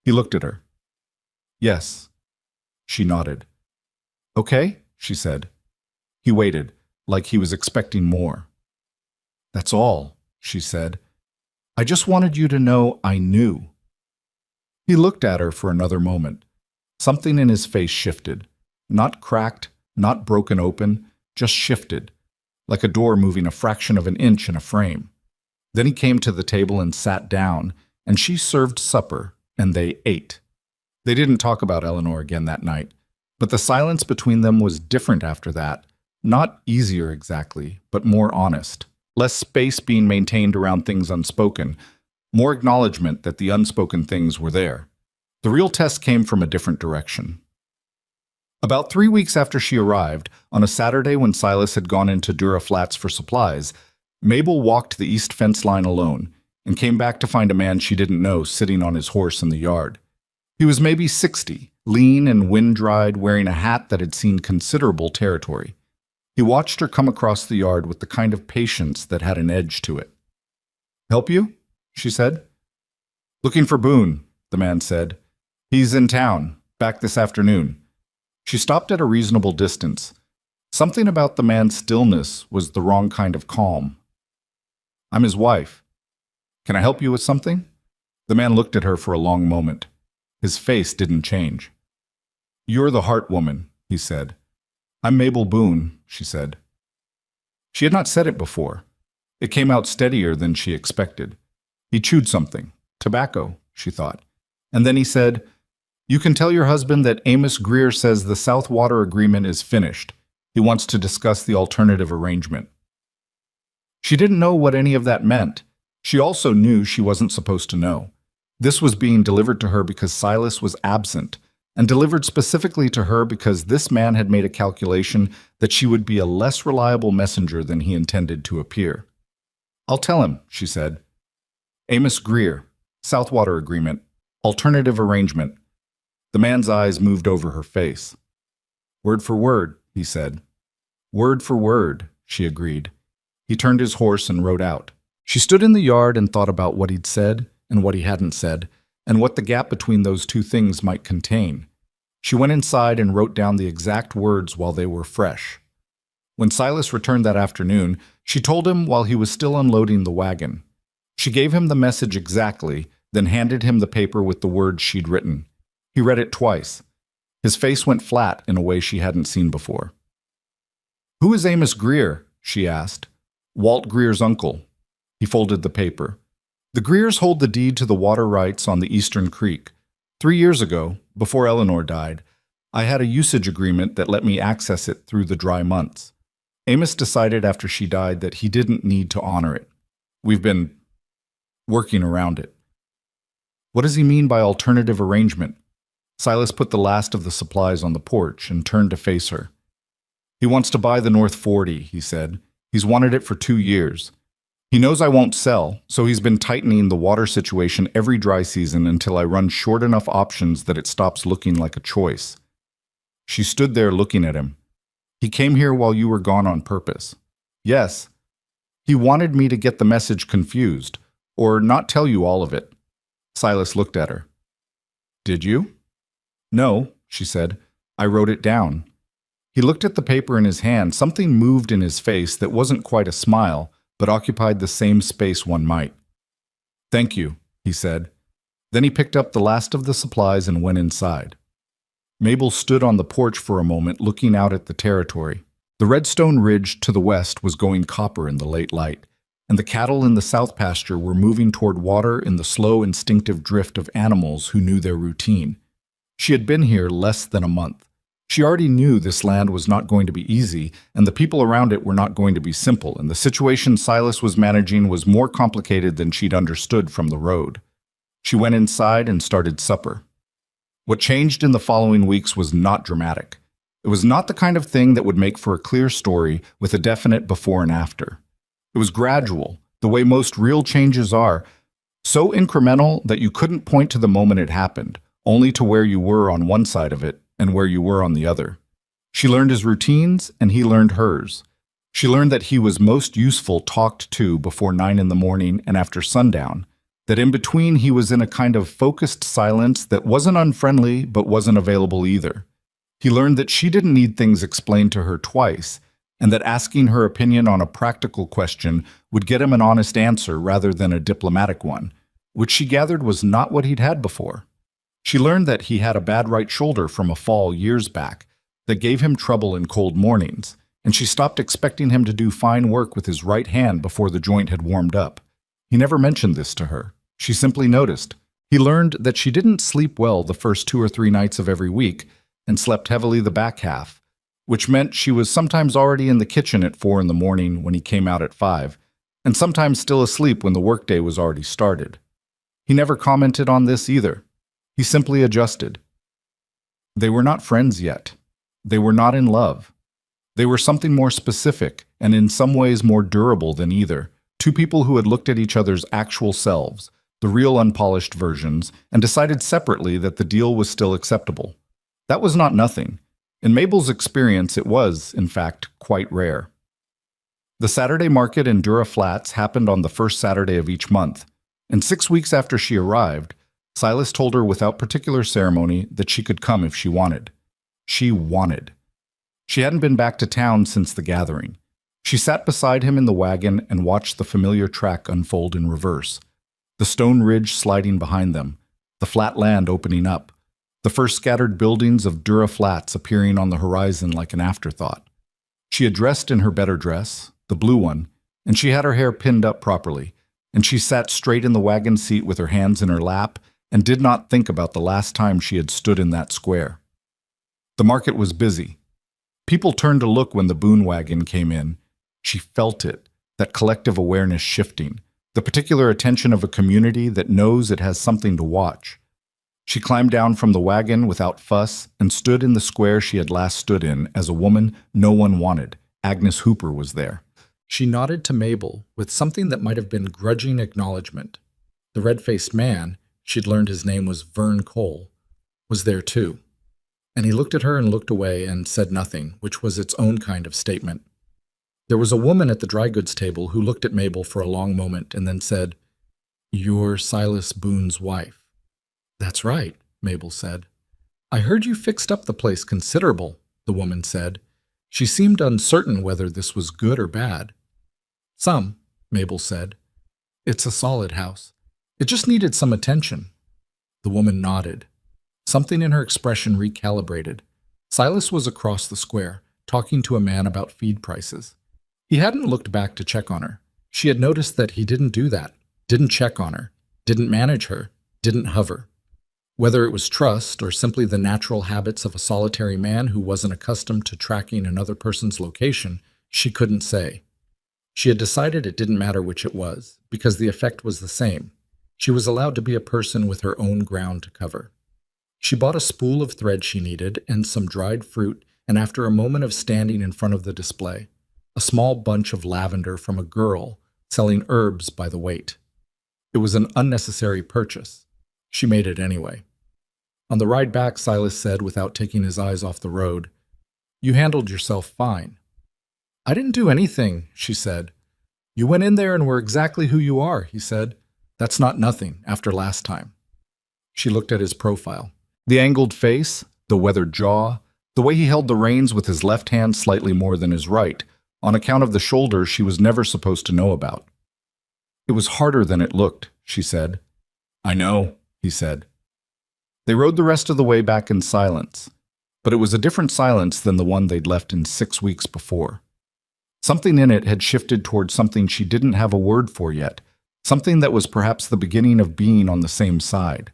A: He looked at her. Yes. She nodded. Okay, she said. He waited, like he was expecting more. That's all, she said. I just wanted you to know I knew. He looked at her for another moment. Something in his face shifted. Not cracked, not broken open, just shifted, like a door moving a fraction of an inch in a frame. Then he came to the table and sat down, and she served supper, and they ate. They didn't talk about Eleanor again that night, but the silence between them was different after that. Not easier exactly, but more honest. Less space being maintained around things unspoken. More acknowledgement that the unspoken things were there. The real test came from a different direction. About 3 weeks after she arrived, on a Saturday when Silas had gone into Dura Flats for supplies, Mabel walked the east fence line alone and came back to find a man she didn't know sitting on his horse in the yard. He was maybe 60, lean and wind-dried, wearing a hat that had seen considerable territory. He watched her come across the yard with the kind of patience that had an edge to it. Help you? She said. Looking for Boone, the man said. He's in town, back this afternoon. She stopped at a reasonable distance. Something about the man's stillness was the wrong kind of calm. I'm his wife. Can I help you with something? The man looked at her for a long moment. His face didn't change. You're the Hart woman, he said. I'm Mabel Boone, she said. She had not said it before. It came out steadier than she expected. He chewed something. Tobacco, she thought. And then he said, You can tell your husband that Amos Greer says the South Water Agreement is finished. He wants to discuss the alternative arrangement. She didn't know what any of that meant. She also knew she wasn't supposed to know. This was being delivered to her because Silas was absent, and delivered specifically to her because this man had made a calculation that she would be a less reliable messenger than he intended to appear. "I'll tell him," she said. "Amos Greer, Southwater Agreement, Alternative Arrangement." The man's eyes moved over her face. "Word for word," he said. "Word for word," she agreed. He turned his horse and rode out. She stood in the yard and thought about what he'd said and what he hadn't said, and what the gap between those two things might contain. She went inside and wrote down the exact words while they were fresh. When Silas returned that afternoon, she told him while he was still unloading the wagon. She gave him the message exactly, then handed him the paper with the words she'd written. He read it twice. His face went flat in a way she hadn't seen before. "Who is Amos Greer?" she asked. "Walt Greer's uncle." He folded the paper. "The Greers hold the deed to the water rights on the Eastern Creek. 3 years ago, before Eleanor died, I had a usage agreement that let me access it through the dry months. Amos decided after she died that he didn't need to honor it. We've been working around it." "What does he mean by alternative arrangement?" Silas put the last of the supplies on the porch and turned to face her. "He wants to buy the North 40, he said. He's wanted it for 2 years. He knows I won't sell, so he's been tightening the water situation every dry season until I run short enough options that it stops looking like a choice." She stood there looking at him. "He came here while you were gone on purpose." "Yes. He wanted me to get the message confused, or not tell you all of it." Silas looked at her. "Did you?" "No," she said. "I wrote it down." He looked at the paper in his hand. Something moved in his face that wasn't quite a smile, but occupied the same space one might. "Thank you," he said. Then he picked up the last of the supplies and went inside. Mabel stood on the porch for a moment, looking out at the territory. The Redstone Ridge to the west was going copper in the late light, and the cattle in the south pasture were moving toward water in the slow, instinctive drift of animals who knew their routine. She had been here less than a month. She already knew this land was not going to be easy, and the people around it were not going to be simple, and the situation Silas was managing was more complicated than she'd understood from the road. She went inside and started supper. What changed in the following weeks was not dramatic. It was not the kind of thing that would make for a clear story with a definite before and after. It was gradual, the way most real changes are, so incremental that you couldn't point to the moment it happened, only to where you were on one side of it and where you were on the other. She learned his routines, and he learned hers. She learned that he was most useful talked to before 9 in the morning and after sundown, that in between he was in a kind of focused silence that wasn't unfriendly but wasn't available either. He learned that she didn't need things explained to her twice, and that asking her opinion on a practical question would get him an honest answer rather than a diplomatic one, which she gathered was not what he'd had before. She learned that he had a bad right shoulder from a fall years back that gave him trouble in cold mornings, and she stopped expecting him to do fine work with his right hand before the joint had warmed up. He never mentioned this to her. She simply noticed. He learned that she didn't sleep well the first 2 or 3 nights of every week and slept heavily the back half, which meant she was sometimes already in the kitchen at 4 in the morning when he came out at 5, and sometimes still asleep when the workday was already started. He never commented on this either. He simply adjusted. They were not friends yet. They were not in love. They were something more specific and in some ways more durable than either. 2 people who had looked at each other's actual selves, the real unpolished versions, and decided separately that the deal was still acceptable. That was not nothing. In Mabel's experience, it was, in fact, quite rare. The Saturday market in Dura Flats happened on the first Saturday of each month, and 6 weeks after she arrived, Silas told her without particular ceremony that she could come if she wanted. She wanted. She hadn't been back to town since the gathering. She sat beside him in the wagon and watched the familiar track unfold in reverse, the stone ridge sliding behind them, the flat land opening up, the first scattered buildings of Dura Flats appearing on the horizon like an afterthought. She had dressed in her better dress, the blue one, and she had her hair pinned up properly, and she sat straight in the wagon seat with her hands in her lap and did not think about the last time she had stood in that square. The market was busy. People turned to look when the Boone wagon came in. She felt it, that collective awareness shifting. the particular attention of a community that knows it has something to watch. She climbed down from the wagon without fuss and stood in the square she had last stood in as a woman no one wanted. Agnes Hooper was there. She nodded to Mabel with something that might have been grudging acknowledgement. The red-faced man, she'd learned his name was Vern Cole, was there too. And he looked at her and looked away and said nothing, which was its own kind of statement. There was a woman at the dry goods table who looked at Mabel for a long moment and then said, "You're Silas Boone's wife." "That's right," Mabel said. "I heard you fixed up the place considerable," the woman said. She seemed uncertain whether this was good or bad. "Some," Mabel said. "It's a solid house. It just needed some attention." The woman nodded. Something in her expression recalibrated. Silas was across the square, talking to a man about feed prices. He hadn't looked back to check on her. She had noticed that he didn't do that, didn't check on her, didn't manage her, didn't hover. Whether it was trust or simply the natural habits of a solitary man who wasn't accustomed to tracking another person's location, she couldn't say. She had decided it didn't matter which it was, because the effect was the same. She was allowed to be a person with her own ground to cover. She bought a spool of thread she needed and some dried fruit, and after a moment of standing in front of the display, a small bunch of lavender from a girl selling herbs by the weight. It was an unnecessary purchase. She made it anyway. On the ride back, Silas said, without taking his eyes off the road, "You handled yourself fine." "I didn't do anything," she said. "You went in there and were exactly who you are," he said. "That's not nothing, after last time." She looked at his profile. The angled face, the weathered jaw, the way he held the reins with his left hand slightly more than his right, on account of the shoulder she was never supposed to know about. "It was harder than it looked," she said. "I know," he said. They rode the rest of the way back in silence, but it was a different silence than the one they'd left in 6 weeks before. Something in it had shifted toward something she didn't have a word for yet, something that was perhaps the beginning of being on the same side.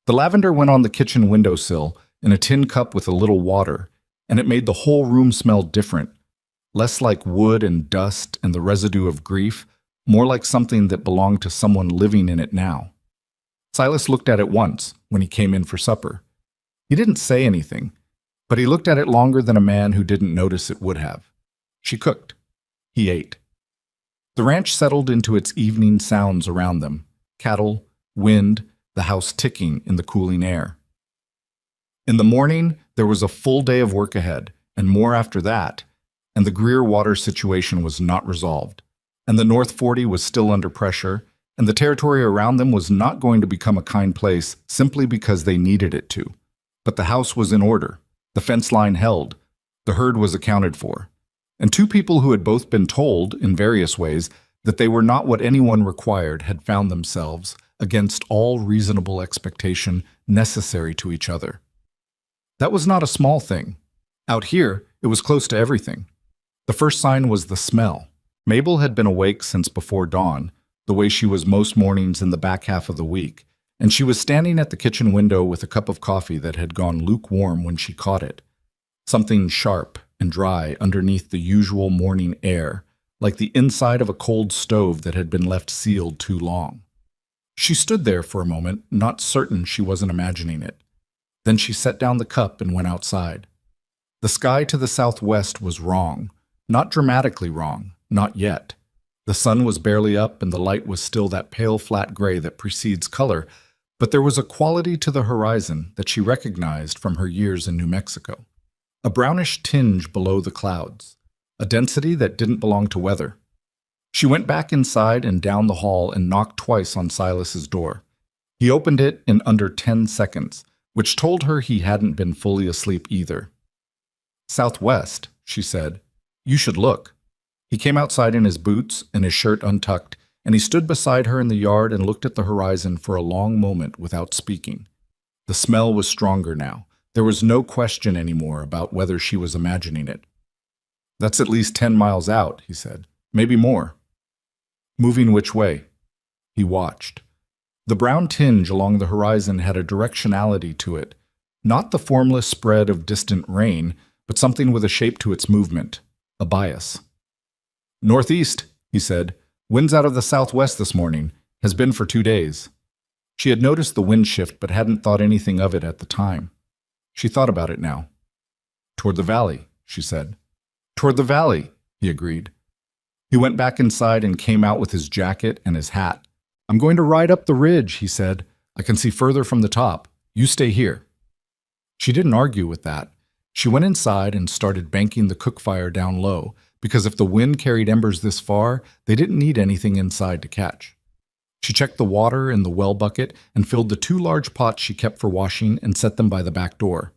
A: The lavender went on the kitchen windowsill in a tin cup with a little water, and it made the whole room smell different, less like wood and dust and the residue of grief, more like something that belonged to someone living in it now. Silas looked at it once when he came in for supper. He didn't say anything, but he looked at it longer than a man who didn't notice it would have. She cooked. He ate. The ranch settled into its evening sounds around them: cattle, wind, the house ticking in the cooling air. In the morning, there was a full day of work ahead, and more after that, and the Greer water situation was not resolved, and the North 40 was still under pressure, and the territory around them was not going to become a kind place simply because they needed it to. But the house was in order, the fence line held, the herd was accounted for, and two people who had both been told, in various ways, that they were not what anyone required had found themselves, against all reasonable expectation, necessary to each other. That was not a small thing. Out here, it was close to everything. The first sign was the smell. Mabel had been awake since before dawn, the way she was most mornings in the back half of the week, and she was standing at the kitchen window with a cup of coffee that had gone lukewarm when she caught it. Something sharp and dry underneath the usual morning air, like the inside of a cold stove that had been left sealed too long. She stood there for a moment, not certain she wasn't imagining it. Then she set down the cup and went outside. The sky to the southwest was wrong, not dramatically wrong, not yet. The sun was barely up and the light was still that pale flat gray that precedes color, but there was a quality to the horizon that she recognized from her years in New Mexico. A brownish tinge below the clouds, a density that didn't belong to weather. She went back inside and down the hall and knocked twice on Silas's door. He opened it in under 10 seconds, which told her he hadn't been fully asleep either. "Southwest," she said. "You should look." He came outside in his boots and his shirt untucked, and he stood beside her in the yard and looked at the horizon for a long moment without speaking. The smell was stronger now. There was no question anymore about whether she was imagining it. "That's at least 10 miles out," he said. "Maybe more." "Moving which way?" He watched. The brown tinge along the horizon had a directionality to it, not the formless spread of distant rain, but something with a shape to its movement, a bias. "Northeast," he said. Winds out of the southwest this morning. Has been for 2 days. She had noticed the wind shift but hadn't thought anything of it at the time. She thought about it now. Toward the valley, she said. Toward the valley, he agreed. He went back inside and came out with his jacket and his hat. I'm going to ride up the ridge, he said. I can see further from the top. You stay here. She didn't argue with that. She went inside and started banking the cook fire down low, because if the wind carried embers this far, they didn't need anything inside to catch. She checked the water in the well bucket and filled the 2 large pots she kept for washing and set them by the back door.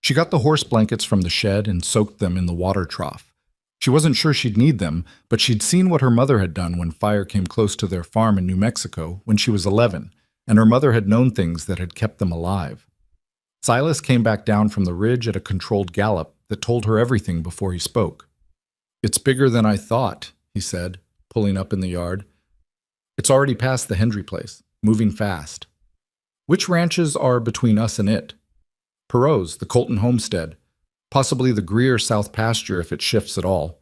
A: She got the horse blankets from the shed and soaked them in the water trough. She wasn't sure she'd need them, but she'd seen what her mother had done when fire came close to their farm in New Mexico when she was 11, and her mother had known things that had kept them alive. Silas came back down from the ridge at a controlled gallop that told her everything before he spoke. It's bigger than I thought, he said, pulling up in the yard. It's already past the Hendry place, moving fast. Which ranches are between us and it? Perot's, the Colton homestead, possibly the Greer South pasture if it shifts at all.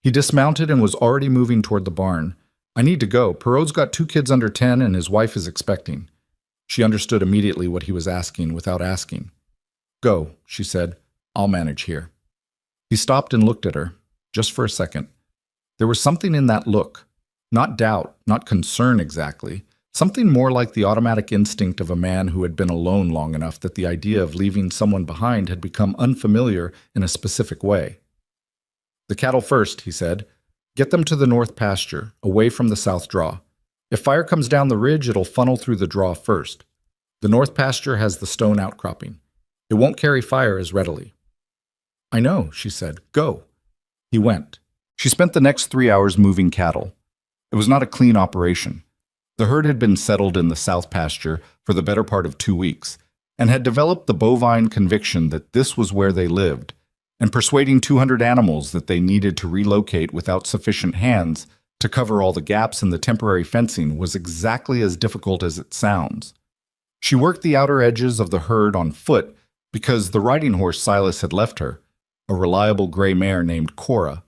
A: He dismounted and was already moving toward the barn. I need to go. Perot's got 2 kids under 10 and his wife is expecting. She understood immediately what he was asking without asking. Go, she said. I'll manage here. He stopped and looked at her, just for a second. There was something in that look. Not doubt, not concern exactly. Something more like the automatic instinct of a man who had been alone long enough that the idea of leaving someone behind had become unfamiliar in a specific way. The cattle first, he said. Get them to the north pasture, away from the south draw. If fire comes down the ridge, it'll funnel through the draw first. The north pasture has the stone outcropping. It won't carry fire as readily. I know, she said. Go. He went. She spent the next 3 hours moving cattle. It was not a clean operation. The herd had been settled in the south pasture for the better part of 2 weeks, and had developed the bovine conviction that this was where they lived, and persuading 200 animals that they needed to relocate without sufficient hands to cover all the gaps in the temporary fencing was exactly as difficult as it sounds. She worked the outer edges of the herd on foot because the riding horse Silas had left her, a reliable gray mare named Cora,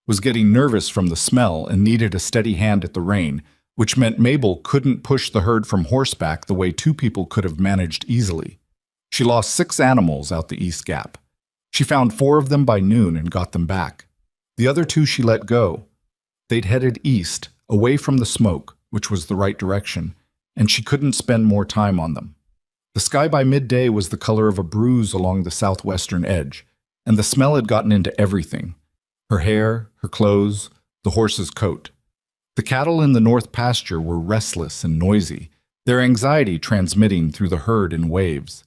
A: was getting nervous from the smell and needed a steady hand at the rein, which meant Mabel couldn't push the herd from horseback the way 2 people could have managed easily. She lost 6 animals out the East Gap. She found 4 of them by noon and got them back. The other 2 she let go. They'd headed east, away from the smoke, which was the right direction, and she couldn't spend more time on them. The sky by midday was the color of a bruise along the southwestern edge, and the smell had gotten into everything. Her hair, her clothes, the horse's coat. The cattle in the north pasture were restless and noisy, their anxiety transmitting through the herd in waves.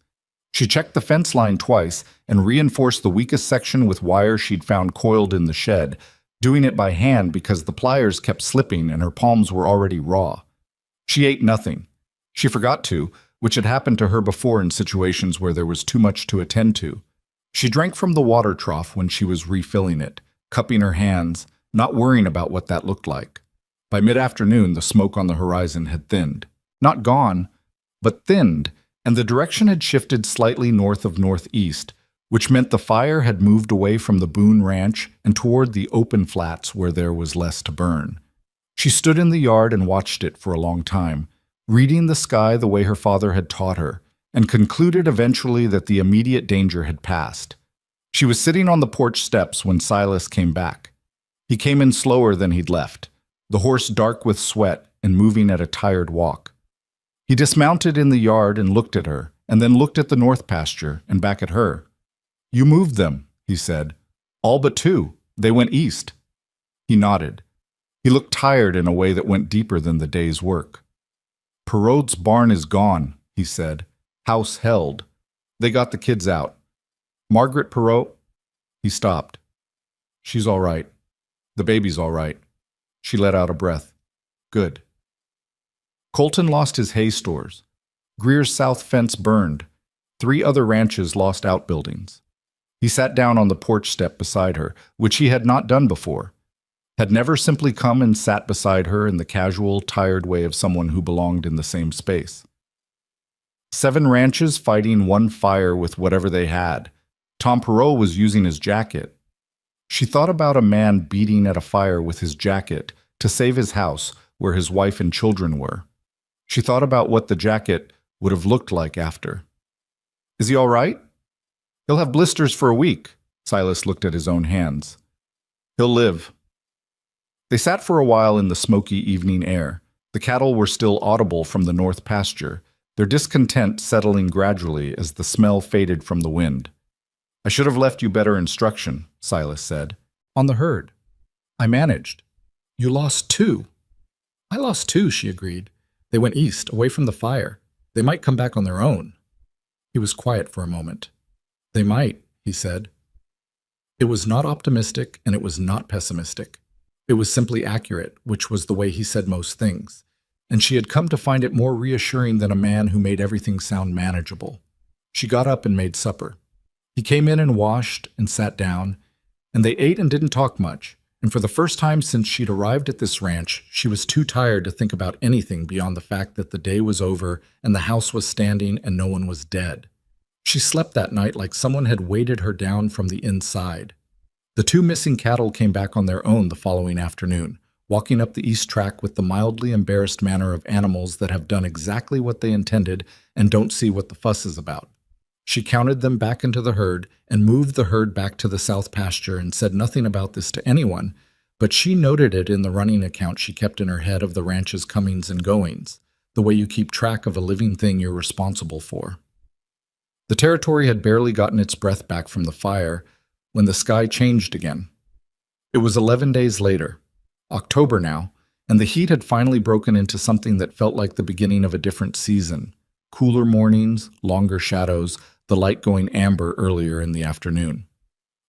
A: She checked the fence line twice and reinforced the weakest section with wire she'd found coiled in the shed, doing it by hand because the pliers kept slipping and her palms were already raw. She ate nothing. She forgot to, which had happened to her before in situations where there was too much to attend to. She drank from the water trough when she was refilling it, cupping her hands, not worrying about what that looked like. By mid-afternoon, the smoke on the horizon had thinned. Not gone, but thinned, and the direction had shifted slightly north of northeast, which meant the fire had moved away from the Boone Ranch and toward the open flats where there was less to burn. She stood in the yard and watched it for a long time, reading the sky the way her father had taught her, and concluded eventually that the immediate danger had passed. She was sitting on the porch steps when Silas came back. He came in slower than he'd left, the horse dark with sweat and moving at a tired walk. He dismounted in the yard and looked at her, and then looked at the north pasture and back at her. You moved them, he said. All but 2. They went east. He nodded. He looked tired in a way that went deeper than the day's work. Perot's barn is gone, he said. House held. They got the kids out. Margaret Perot? He stopped. She's all right. The baby's all right. She let out a breath. Good. Colton lost his hay stores. Greer's south fence burned. 3 other ranches lost outbuildings. He sat down on the porch step beside her, which he had not done before. Had never simply come and sat beside her in the casual, tired way of someone who belonged in the same space. 7 ranches fighting one fire with whatever they had. Tom Perot was using his jacket. She thought about a man beating at a fire with his jacket to save his house where his wife and children were. She thought about what the jacket would have looked like after. Is he all right? He'll have blisters for a week. Silas looked at his own hands. He'll live. They sat for a while in the smoky evening air. The cattle were still audible from the north pasture, their discontent settling gradually as the smell faded from the wind. I should have left you better instruction, Silas said. On the herd. I managed. You lost 2. I lost 2, she agreed. They went east, away from the fire. They might come back on their own. He was quiet for a moment. They might, he said. It was not optimistic and it was not pessimistic. It was simply accurate, which was the way he said most things, and she had come to find it more reassuring than a man who made everything sound manageable. She got up and made supper. He came in and washed and sat down, and they ate and didn't talk much, and for the first time since she'd arrived at this ranch, she was too tired to think about anything beyond the fact that the day was over and the house was standing and no one was dead. She slept that night like someone had weighted her down from the inside. The 2 missing cattle came back on their own the following afternoon, walking up the east track with the mildly embarrassed manner of animals that have done exactly what they intended and don't see what the fuss is about. She counted them back into the herd and moved the herd back to the south pasture and said nothing about this to anyone, but she noted it in the running account she kept in her head of the ranch's comings and goings, the way you keep track of a living thing you're responsible for. The territory had barely gotten its breath back from the fire when the sky changed again. It was 11 days later, October now, and the heat had finally broken into something that felt like the beginning of a different season. Cooler mornings, longer shadows, the light going amber earlier in the afternoon.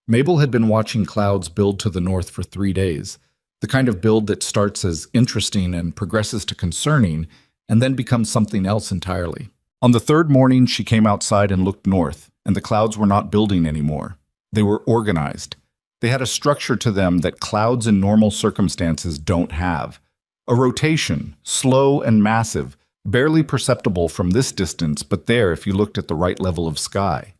A: Mabel had been watching clouds build to the north for 3 days, the kind of build that starts as interesting and progresses to concerning and then becomes something else entirely. On the 3rd morning, she came outside and looked north, and the clouds were not building anymore. They were organized. They had a structure to them that clouds in normal circumstances don't have. A rotation, slow and massive, barely perceptible from this distance, but there if you looked at the right level of sky.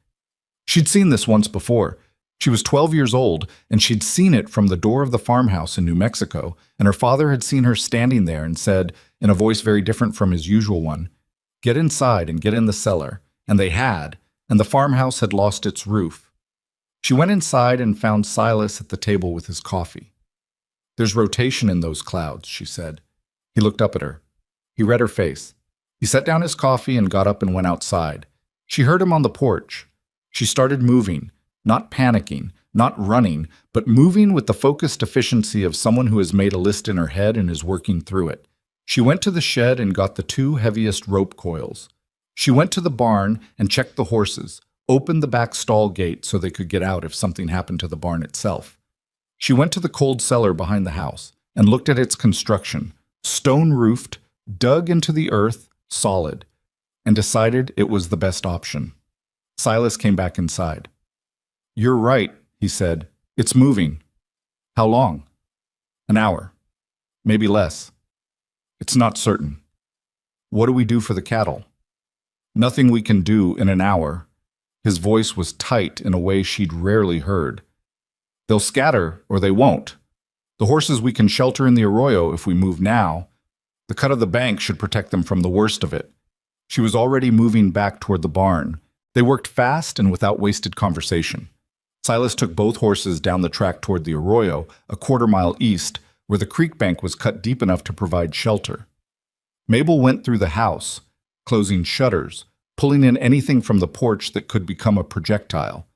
A: She'd seen this once before. She was 12 years old, and she'd seen it from the door of the farmhouse in New Mexico, and her father had seen her standing there and said, in a voice very different from his usual one, "Get inside and get in the cellar." And they had, and the farmhouse had lost its roof. She went inside and found Silas at the table with his coffee. "There's rotation in those clouds," she said. He looked up at her. He read her face. He set down his coffee and got up and went outside. She heard him on the porch. She started moving, not panicking, not running, but moving with the focused efficiency of someone who has made a list in her head and is working through it. She went to the shed and got the 2 heaviest rope coils. She went to the barn and checked the horses, opened the back stall gate so they could get out if something happened to the barn itself. She went to the cold cellar behind the house and looked at its construction, stone-roofed, dug into the earth, solid, and decided it was the best option. Silas came back inside. "You're right," he said. "It's moving." "How long?" "An hour. Maybe less. It's not certain." "What do we do for the cattle?" "Nothing we can do in an hour." His voice was tight in a way she'd rarely heard. "They'll scatter, or they won't. The horses we can shelter in the arroyo if we move now. The cut of the bank should protect them from the worst of it." She was already moving back toward the barn. They worked fast and without wasted conversation. Silas took both horses down the track toward the arroyo, a quarter-mile east, where the creek bank was cut deep enough to provide shelter. Mabel went through the house, closing shutters, pulling in anything from the porch that could become a projectile,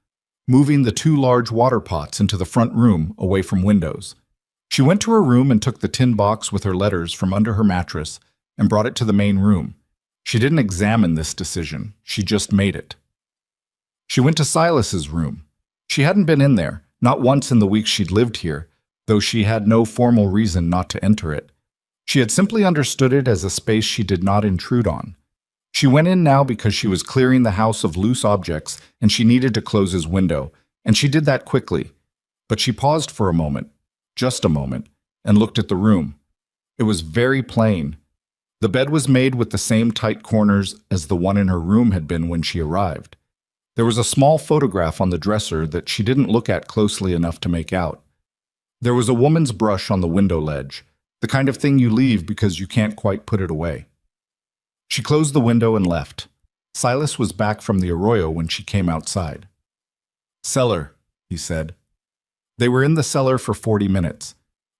A: moving the 2 large water pots into the front room away from windows. She went to her room and took the tin box with her letters from under her mattress and brought it to the main room. She didn't examine this decision, she just made it. She went to Silas's room. She hadn't been in there, not once in the weeks she'd lived here, though she had no formal reason not to enter it. She had simply understood it as a space she did not intrude on. She went in now because she was clearing the house of loose objects and she needed to close his window, and she did that quickly. But she paused for a moment, just a moment, and looked at the room. It was very plain. The bed was made with the same tight corners as the one in her room had been when she arrived. There was a small photograph on the dresser that she didn't look at closely enough to make out. There was a woman's brush on the window ledge, The kind of thing you leave because you can't quite put it away. She closed the window and left. Silas was back from the arroyo when she came outside. "Cellar," he said. They were in the cellar for 40 minutes.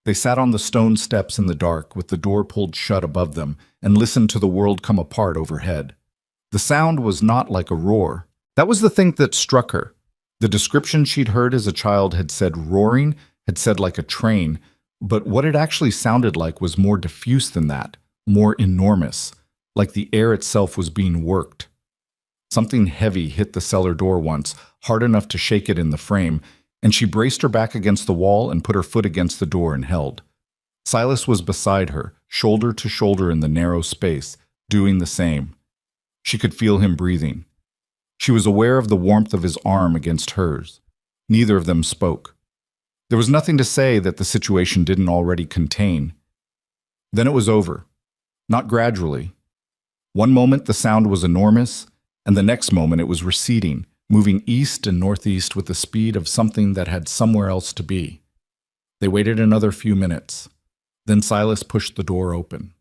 A: They sat on the stone steps in the dark with the door pulled shut above them and listened to the world come apart overhead. The sound was not like a roar. That was the thing that struck her. The description she'd heard as a child had said roaring, had said like a train, but what it actually sounded like was more diffuse than that, more enormous, like the air itself was being worked. Something heavy hit the cellar door once, hard enough to shake it in the frame, and she braced her back against the wall and put her foot against the door and held. Silas was beside her, shoulder to shoulder in the narrow space, doing the same. She could feel him breathing. She was aware of the warmth of his arm against hers. Neither of them spoke. There was nothing to say that the situation didn't already contain. Then it was over. Not gradually. One moment the sound was enormous, and the next moment it was receding, moving east and northeast with the speed of something that had somewhere else to be. They waited another few minutes. Then Silas pushed the door open.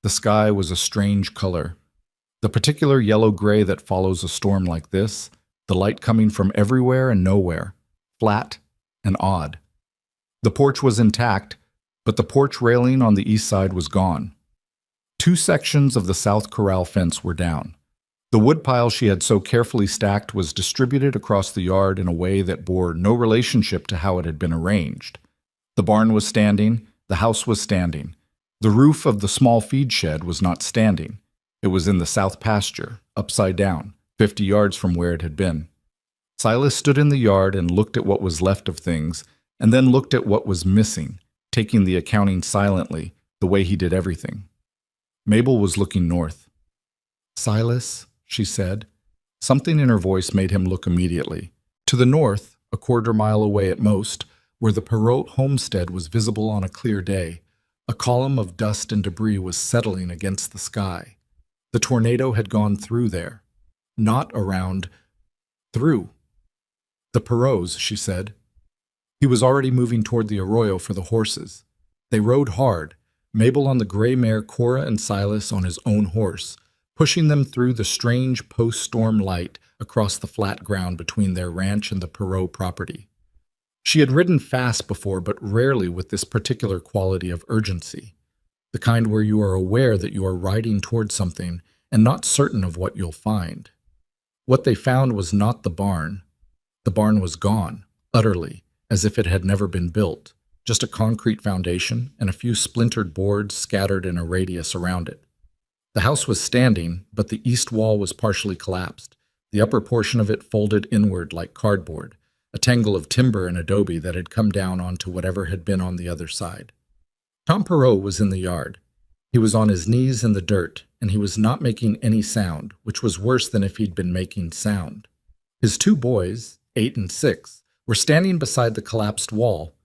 A: The sky was a strange color. The particular yellow-gray that follows a storm like this, the light coming from everywhere and nowhere, flat and odd. The porch was intact, but the porch railing on the east side was gone. 2 sections of the south corral fence were down. The woodpile she had so carefully stacked was distributed across the yard in a way that bore no relationship to how it had been arranged. The barn was standing, the house was standing. The roof of the small feed shed was not standing. It was in the south pasture, upside down, 50 yards from where it had been. Silas stood in the yard and looked at what was left of things, and then looked at what was missing, taking the accounting silently, the way he did everything. Mabel was looking north. "Silas," she said. Something in her voice made him look immediately. To the north, a quarter-mile away at most, where the Perot homestead was visible on a clear day, a column of dust and debris was settling against the sky. The tornado had gone through there. Not around, through. "The Perots," she said. He was already moving toward the arroyo for the horses. They rode hard, Mabel on the gray mare Cora and Silas on his own horse, pushing them through the strange post-storm light across the flat ground between their ranch and the Perot property. She had ridden fast before, but rarely with this particular quality of urgency, the kind where you are aware that you are riding toward something and not certain of what you'll find. What they found was not the barn. The barn was gone, utterly, as if it had never been built, just a concrete foundation and a few splintered boards scattered in a radius around it. The house was standing, but the east wall was partially collapsed, the upper portion of it folded inward like cardboard, a tangle of timber and adobe that had come down onto whatever had been on the other side. Tom Perot was in the yard. He was on his knees in the dirt, and he was not making any sound, which was worse than if he'd been making sound. His 2 boys, 8 and 6, were standing beside the collapsed wall,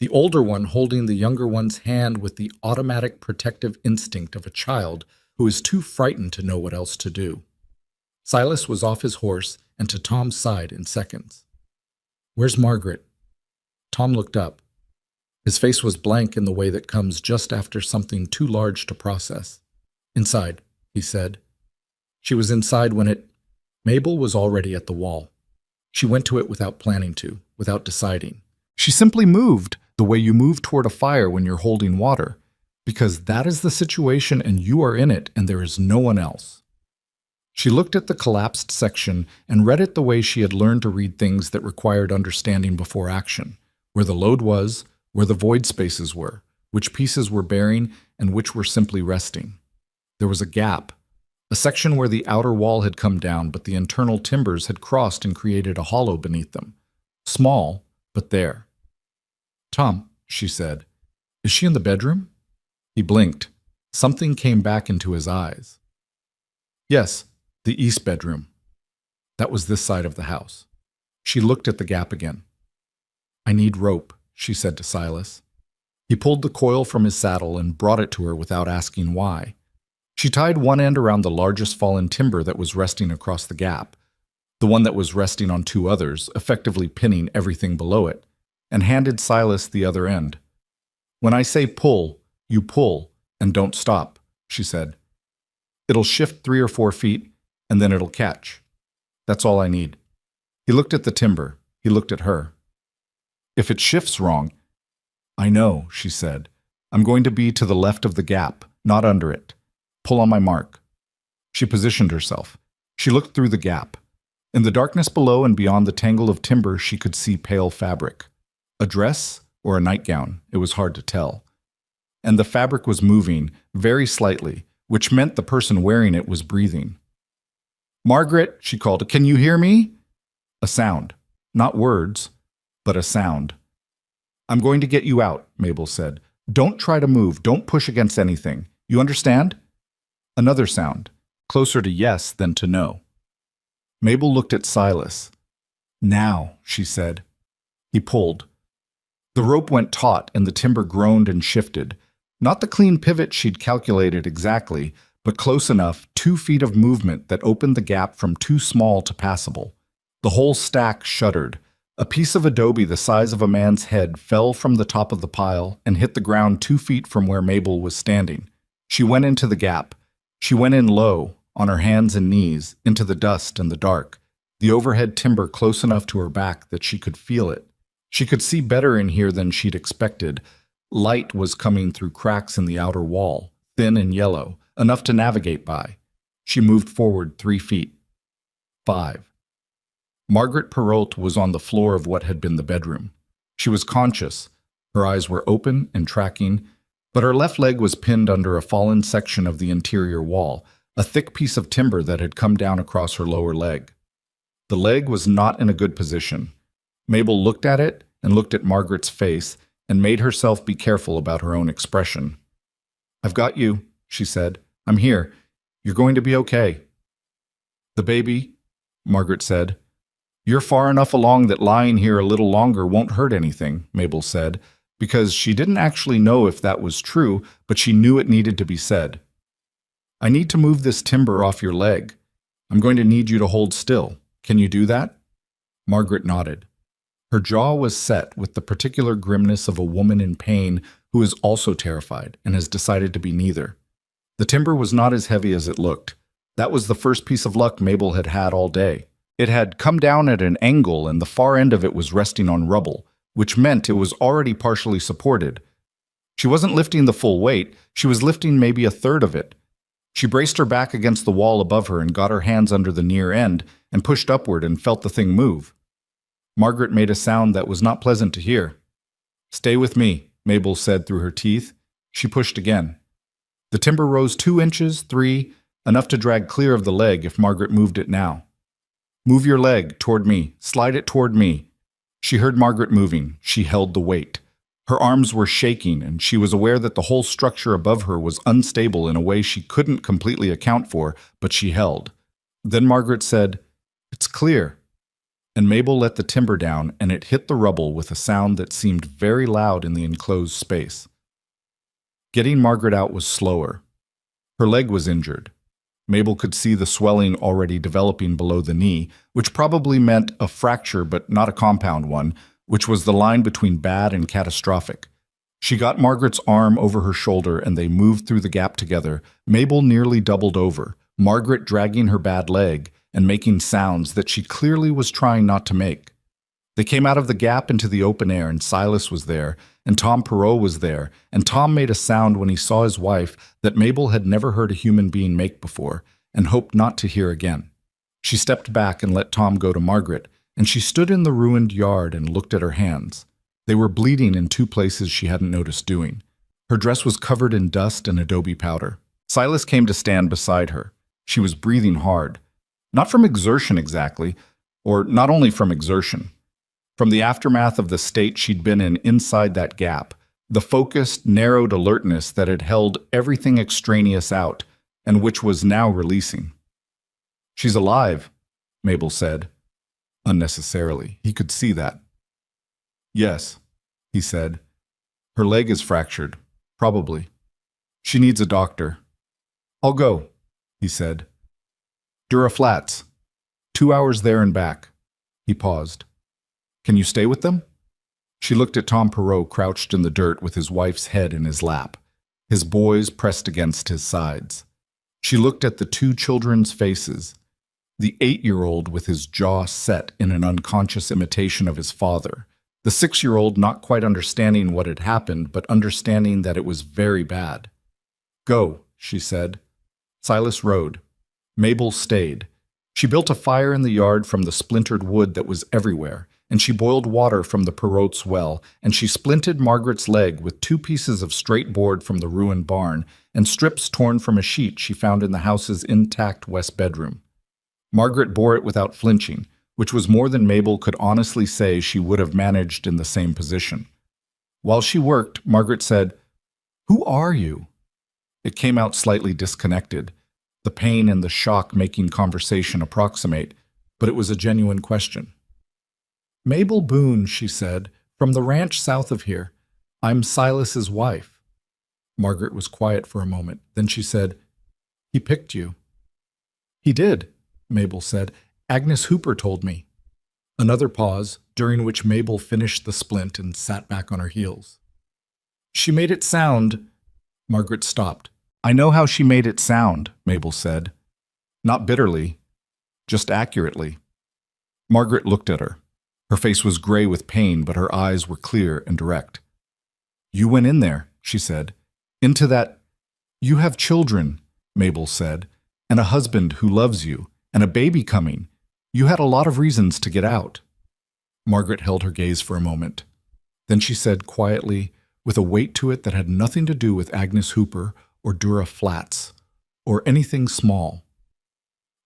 A: the older one holding the younger one's hand with the automatic protective instinct of a child who is too frightened to know what else to do. Silas was off his horse and to Tom's side in seconds. "Where's Margaret?" Tom looked up. His face was blank in the way that comes just after something too large to process. "Inside," he said. "She was inside when it—" Mabel was already at the wall. She went to it without planning to, without deciding. She simply moved, the way you move toward a fire when you're holding water, because that is the situation and you are in it and there is no one else. She looked at the collapsed section and read it the way she had learned to read things that required understanding before action, where the load was, where the void spaces were, which pieces were bearing and which were simply resting. There was a gap, a section where the outer wall had come down but the internal timbers had crossed and created a hollow beneath them. Small, but there. "Tom," she said, "is she in the bedroom?" He blinked. Something came back into his eyes. "Yes, the east bedroom." That was this side of the house. She looked at the gap again. "I need rope," she said to Silas. He pulled the coil from his saddle and brought it to her without asking why. She tied one end around the largest fallen timber that was resting across the gap, the one that was resting on 2 others, effectively pinning everything below it, and handed Silas the other end. "When I say pull, You pull, and don't stop, she said. It'll shift 3 or 4 feet, and then it'll catch. That's all I need. He looked at the timber. He looked at her. If it shifts wrong, I know, she said. I'm going to be to the left of the gap, not under it. Pull on my mark. She positioned herself. She looked through the gap. In the darkness below and beyond the tangle of timber, she could see pale fabric. A dress or a nightgown, it was hard to tell. And the fabric was moving, very slightly, which meant the person wearing it was breathing. Margaret, she called, can you hear me? A sound. Not words, but a sound. I'm going to get you out, Mabel said. Don't try to move. Don't push against anything. You understand? Another sound, closer to yes than to no. Mabel looked at Silas. Now, she said. He pulled. The rope went taut and the timber groaned and shifted. Not the clean pivot she'd calculated exactly, but close enough, 2 feet of movement that opened the gap from too small to passable. The whole stack shuddered. A piece of adobe the size of a man's head fell from the top of the pile and hit the ground 2 feet from where Mabel was standing. She went into the gap. She went in low, on her hands and knees, into the dust and the dark, the overhead timber close enough to her back that she could feel it. She could see better in here than she'd expected. Light was coming through cracks in the outer wall, thin and yellow, enough to navigate by. She moved forward 3 feet. 5. Margaret Perrault was on the floor of what had been the bedroom. She was conscious. Her eyes were open and tracking, but her left leg was pinned under a fallen section of the interior wall, a thick piece of timber that had come down across her lower leg. The leg was not in a good position. Mabel looked at it and looked at Margaret's face and made herself be careful about her own expression. I've got you, she said. I'm here. You're going to be okay. The baby, Margaret said. You're far enough along that lying here a little longer won't hurt anything, Mabel said, because she didn't actually know if that was true, but she knew it needed to be said. I need to move this timber off your leg. I'm going to need you to hold still. Can you do that? Margaret nodded. Her jaw was set with the particular grimness of a woman in pain who is also terrified and has decided to be neither. The timber was not as heavy as it looked. That was the first piece of luck Mabel had had all day. It had come down at an angle and the far end of it was resting on rubble, which meant it was already partially supported. She wasn't lifting the full weight, she was lifting maybe a third of it. She braced her back against the wall above her and got her hands under the near end and pushed upward and felt the thing move. Margaret made a sound that was not pleasant to hear. Stay with me, Mabel said through her teeth. She pushed again. The timber rose 2 inches, 3, enough to drag clear of the leg if Margaret moved it now. Move your leg toward me. Slide it toward me. She heard Margaret moving. She held the weight. Her arms were shaking, and she was aware that the whole structure above her was unstable in a way she couldn't completely account for, but she held. Then Margaret said, It's clear. And Mabel let the timber down, and it hit the rubble with a sound that seemed very loud in the enclosed space. Getting Margaret out was slower. Her leg was injured. Mabel could see the swelling already developing below the knee, which probably meant a fracture but not a compound one, which was the line between bad and catastrophic. She got Margaret's arm over her shoulder and they moved through the gap together. Mabel nearly doubled over, Margaret dragging her bad leg and making sounds that she clearly was trying not to make. They came out of the gap into the open air and Silas was there, and Tom Perrault was there, and Tom made a sound when he saw his wife that Mabel had never heard a human being make before, and hoped not to hear again. She stepped back and let Tom go to Margaret, and she stood in the ruined yard and looked at her hands. They were bleeding in 2 places she hadn't noticed doing. Her dress was covered in dust and adobe powder. Silas came to stand beside her. She was breathing hard. Not from exertion exactly, or not only from exertion. From the aftermath of the state she'd been in inside that gap, the focused, narrowed alertness that had held everything extraneous out, and which was now releasing. She's alive, Mabel said. Unnecessarily. He could see that. Yes, he said. Her leg is fractured. Probably. She needs a doctor. I'll go, he said. Dura Flats. 2 hours there and back. He paused. Can you stay with them? She looked at Tom Perrault crouched in the dirt with his wife's head in his lap. his boys pressed against his sides. She looked at the two children's faces, the 8-year-old with his jaw set in an unconscious imitation of his father, the 6-year-old not quite understanding what had happened, but understanding that it was very bad. "Go," she said. Silas rode. Mabel stayed. She built a fire in the yard from the splintered wood that was everywhere, and she boiled water from the Perrault's well, and she splinted Margaret's leg with 2 pieces of straight board from the ruined barn and strips torn from a sheet she found in the house's intact west bedroom. Margaret bore it without flinching, which was more than Mabel could honestly say she would have managed in the same position. While she worked, Margaret said, "Who are you?" It came out slightly disconnected, the pain and the shock making conversation approximate, but it was a genuine question. "Mabel Boone," she said, "from the ranch south of here. I'm Silas's wife." Margaret was quiet for a moment. Then she said, "He picked you." "He did," Mabel said. "Agnes Hooper told me." Another pause, during which Mabel finished the splint and sat back on her heels. "She made it sound—" Margaret stopped. "I know how she made it sound," Mabel said. "Not bitterly, just accurately." Margaret looked at her. Her face was gray with pain, but her eyes were clear and direct. "You went in there," she said. "Into that—" "You have children," Mabel said, "and a husband who loves you, and a baby coming. You had a lot of reasons to get out." Margaret held her gaze for a moment. Then she said quietly, with a weight to it that had nothing to do with Agnes Hooper or Dura Flats, or anything small,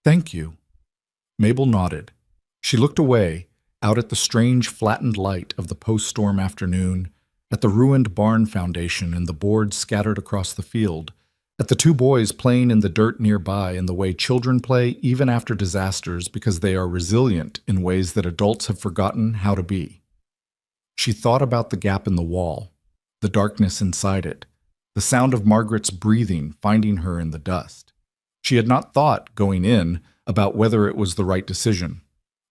A: "Thank you." Mabel nodded. She looked away, out at the strange flattened light of the post-storm afternoon, at the ruined barn foundation and the boards scattered across the field, at the 2 boys playing in the dirt nearby in the way children play even after disasters because they are resilient in ways that adults have forgotten how to be. She thought about the gap in the wall, the darkness inside it, the sound of Margaret's breathing finding her in the dust. She had not thought, going in, about whether it was the right decision.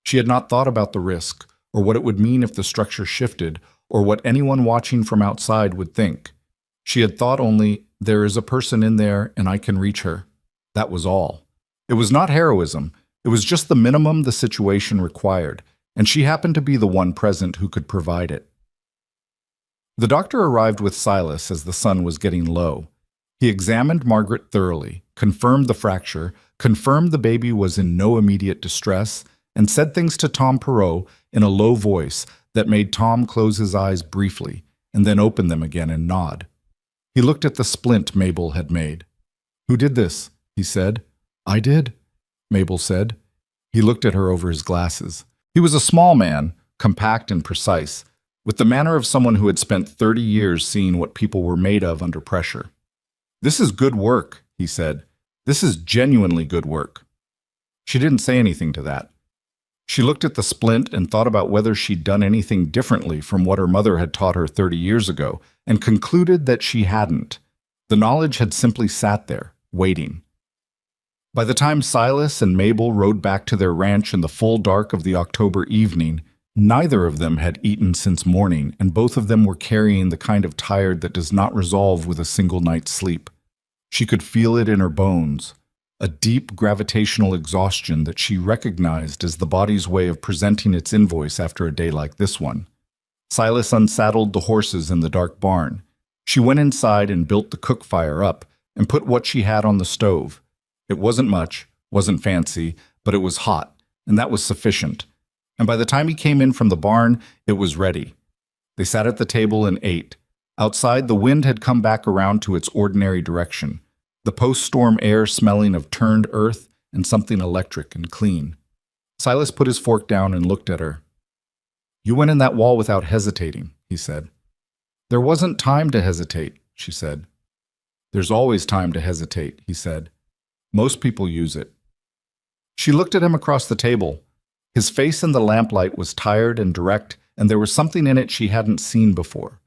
A: She had not thought about the risk, or what it would mean if the structure shifted, or what anyone watching from outside would think. She had thought only, "There is a person in there and I can reach her." That was all. It was not heroism. It was just the minimum the situation required, and she happened to be the one present who could provide it. The doctor arrived with Silas as the sun was getting low. He examined Margaret thoroughly, confirmed the fracture, confirmed the baby was in no immediate distress, and said things to Tom Perrault in a low voice that made Tom close his eyes briefly and then open them again and nod. He looked at the splint Mabel had made. "Who did this?" he said. "I did," Mabel said. He looked at her over his glasses. He was a small man, compact and precise, with the manner of someone who had spent 30 years seeing what people were made of under pressure. "This is good work," he said. "This is genuinely good work." She didn't say anything to that. She looked at the splint and thought about whether she'd done anything differently from what her mother had taught her 30 years ago, and concluded that she hadn't. The knowledge had simply sat there, waiting. By the time Silas and Mabel rode back to their ranch in the full dark of the October evening, neither of them had eaten since morning, and both of them were carrying the kind of tired that does not resolve with a single night's sleep. She could feel it in her bones, a deep gravitational exhaustion that she recognized as the body's way of presenting its invoice after a day like this one. Silas unsaddled the horses in the dark barn. She went inside and built the cook fire up and put what she had on the stove. It wasn't much, wasn't fancy, but it was hot, and that was sufficient. And by the time he came in from the barn, it was ready. They sat at the table and ate. Outside, the wind had come back around to its ordinary direction, the post-storm air smelling of turned earth and something electric and clean. Silas put his fork down and looked at her. "You went in that wall without hesitating," he said. "There wasn't time to hesitate," she said. "There's always time to hesitate," he said. "Most people use it." She looked at him across the table. His face in the lamplight was tired and direct, and there was something in it she hadn't seen before.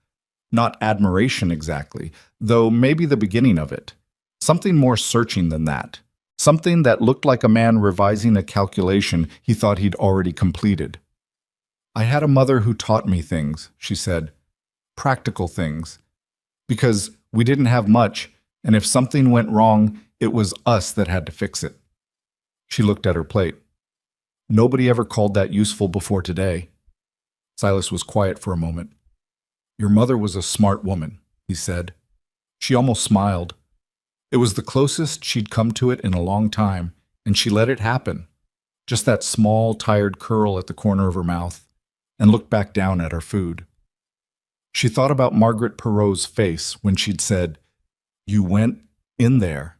A: Not admiration exactly, though maybe the beginning of it. Something more searching than that. Something that looked like a man revising a calculation he thought he'd already completed. "I had a mother who taught me things," she said. "Practical things. Because We didn't have much, and if something went wrong, it was us that had to fix it. She looked at her plate. Nobody ever called that useful before today. Silas was quiet for a moment. Your mother was a smart woman, he said. She almost smiled. It was the closest she'd come to it in a long time, and she let it happen. Just that small, tired curl at the corner of her mouth, and looked back down at her food. She thought about Margaret Perot's face when she'd said, "You went in there."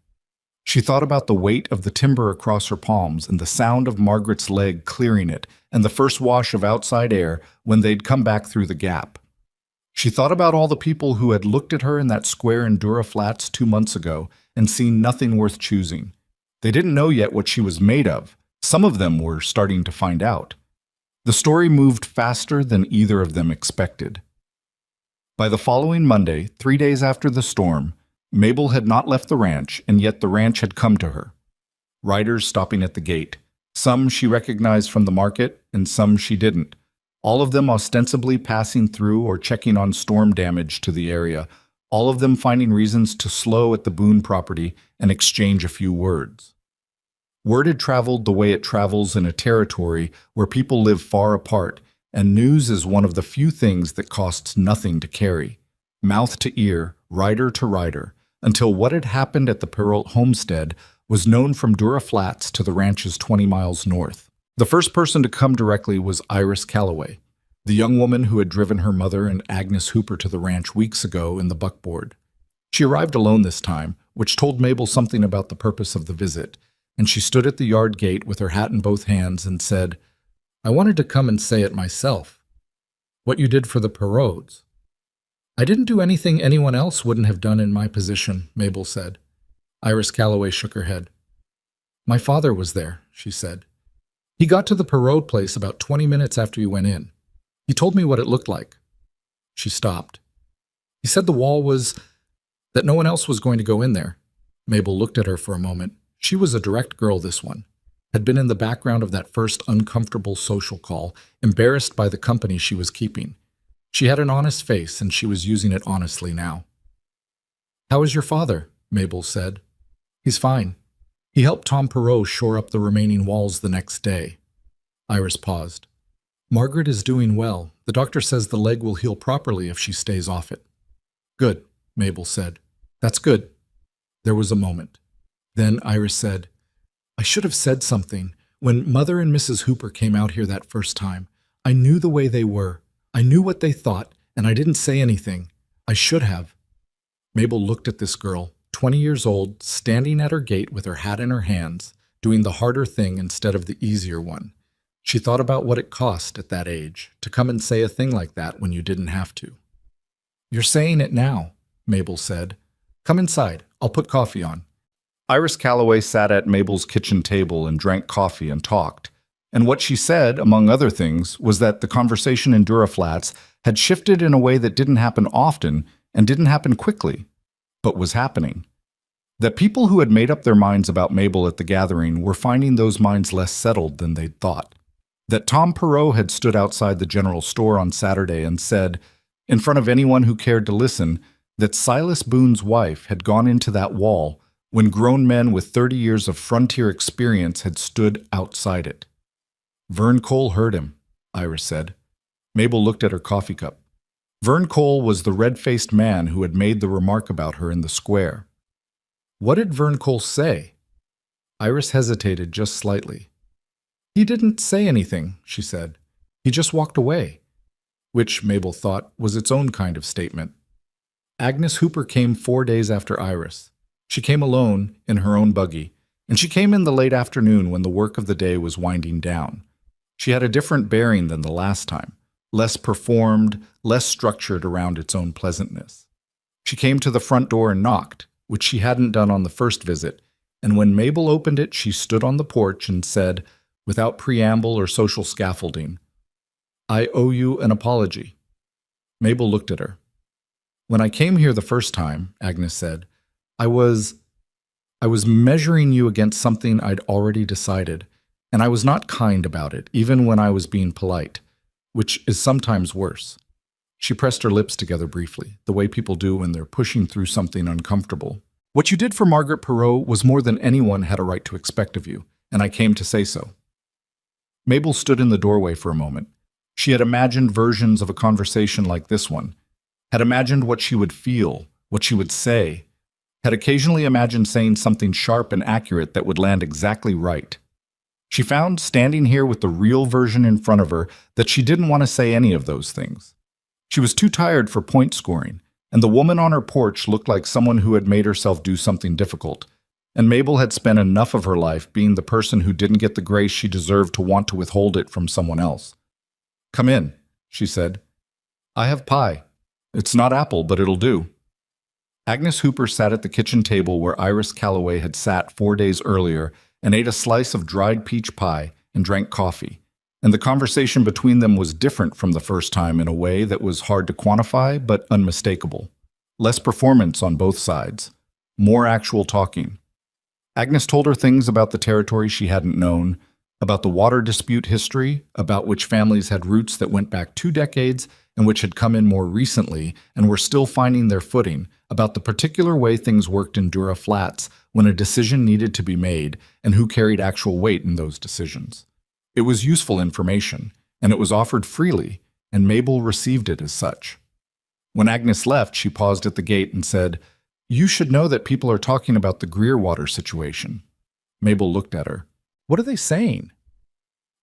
A: She thought about the weight of the timber across her palms and the sound of Margaret's leg clearing it and the first wash of outside air when they'd come back through the gap. She thought about all the people who had looked at her in that square in Dura Flats 2 months ago and seen nothing worth choosing. They didn't know yet what she was made of. Some of them were starting to find out. The story moved faster than either of them expected. By the following Monday, 3 days after the storm, Mabel had not left the ranch, and yet the ranch had come to her. Riders stopping at the gate. Some she recognized from the market, and some she didn't. All of them ostensibly passing through or checking on storm damage to the area. All of them finding reasons to slow at the Boone property and exchange a few words. Word had traveled the way it travels in a territory where people live far apart, and news is one of the few things that costs nothing to carry. Mouth to ear, rider to rider, until what had happened at the Perot homestead was known from Dura Flats to the ranches 20 miles north. The first person to come directly was Iris Calloway, the young woman who had driven her mother and Agnes Hooper to the ranch weeks ago in the buckboard. She arrived alone this time, which told Mabel something about the purpose of the visit, and she stood at the yard gate with her hat in both hands and said, "I wanted to come and say it myself. What you did for the Perots." "I didn't do anything anyone else wouldn't have done in my position," Mabel said. Iris Calloway shook her head. "My father was there," she said. "He got to the Perot place about 20 minutes after you went in. He told me what it looked like." She stopped. "He said the wall was that no one else was going to go in there." Mabel looked at her for a moment. She was a direct girl, this one. Had been in the background of that first uncomfortable social call, embarrassed by the company she was keeping. She had an honest face, and she was using it honestly now. "How is your father?" Mabel said. "He's fine. He helped Tom Perot shore up the remaining walls the next day." Iris paused. "Margaret is doing well. The doctor says the leg will heal properly if she stays off it." "Good," Mabel said. "That's good." There was a moment. Then Iris said, "I should have said something. When Mother and Mrs. Hooper came out here that first time, I knew the way they were. I knew what they thought, and I didn't say anything. I should have." Mabel looked at this girl, 20 years old, standing at her gate with her hat in her hands, doing the harder thing instead of the easier one. She thought about what it cost at that age to come and say a thing like that when you didn't have to. "You're saying it now," Mabel said. "Come inside. I'll put coffee on." Iris Calloway sat at Mabel's kitchen table and drank coffee and talked. And what she said, among other things, was that the conversation in Dura Flats had shifted in a way that didn't happen often and didn't happen quickly, but was happening. That people who had made up their minds about Mabel at the gathering were finding those minds less settled than they'd thought. That Tom Perot had stood outside the general store on Saturday and said, in front of anyone who cared to listen, that Silas Boone's wife had gone into that wall when grown men with 30 years of frontier experience had stood outside it. Vern Cole heard him, Iris said. Mabel looked at her coffee cup. Vern Cole was the red-faced man who had made the remark about her in the square. What did Vern Cole say? Iris hesitated just slightly. He didn't say anything, she said. He just walked away, which Mabel thought was its own kind of statement. Agnes Hooper came 4 days after Iris. She came alone in her own buggy, and she came in the late afternoon when the work of the day was winding down. She had a different bearing than the last time, less performed, less structured around its own pleasantness. She came to the front door and knocked, which she hadn't done on the first visit, and when Mabel opened it, she stood on the porch and said, without preamble or social scaffolding, "I owe you an apology." Mabel looked at her. "When I came here the first time," Agnes said, I was measuring you against something I'd already decided, and I was not kind about it, even when I was being polite, which is sometimes worse. She pressed her lips together briefly, the way people do when they're pushing through something uncomfortable. What you did for Margaret Perot was more than anyone had a right to expect of you, and I came to say so. Mabel stood in the doorway for a moment. She had imagined versions of a conversation like this one, had imagined what she would feel, what she would say, had occasionally imagined saying something sharp and accurate that would land exactly right. She found, standing here with the real version in front of her, that she didn't want to say any of those things. She was too tired for point scoring, and the woman on her porch looked like someone who had made herself do something difficult, and Mabel had spent enough of her life being the person who didn't get the grace she deserved to want to withhold it from someone else. "Come in," she said. "I have pie. It's not apple, but it'll do." Agnes Hooper sat at the kitchen table where Iris Calloway had sat 4 days earlier and ate a slice of dried peach pie and drank coffee, and the conversation between them was different from the first time in a way that was hard to quantify but unmistakable. Less performance on both sides. More actual talking. Agnes told her things about the territory she hadn't known, about the water dispute history, about which families had roots that went back 2 decades and which had come in more recently and were still finding their footing, about the particular way things worked in Dura Flats when a decision needed to be made and who carried actual weight in those decisions. It was useful information, and it was offered freely, and Mabel received it as such. When Agnes left, she paused at the gate and said, "You should know that people are talking about the Greer water situation." Mabel looked at her. "What are they saying?"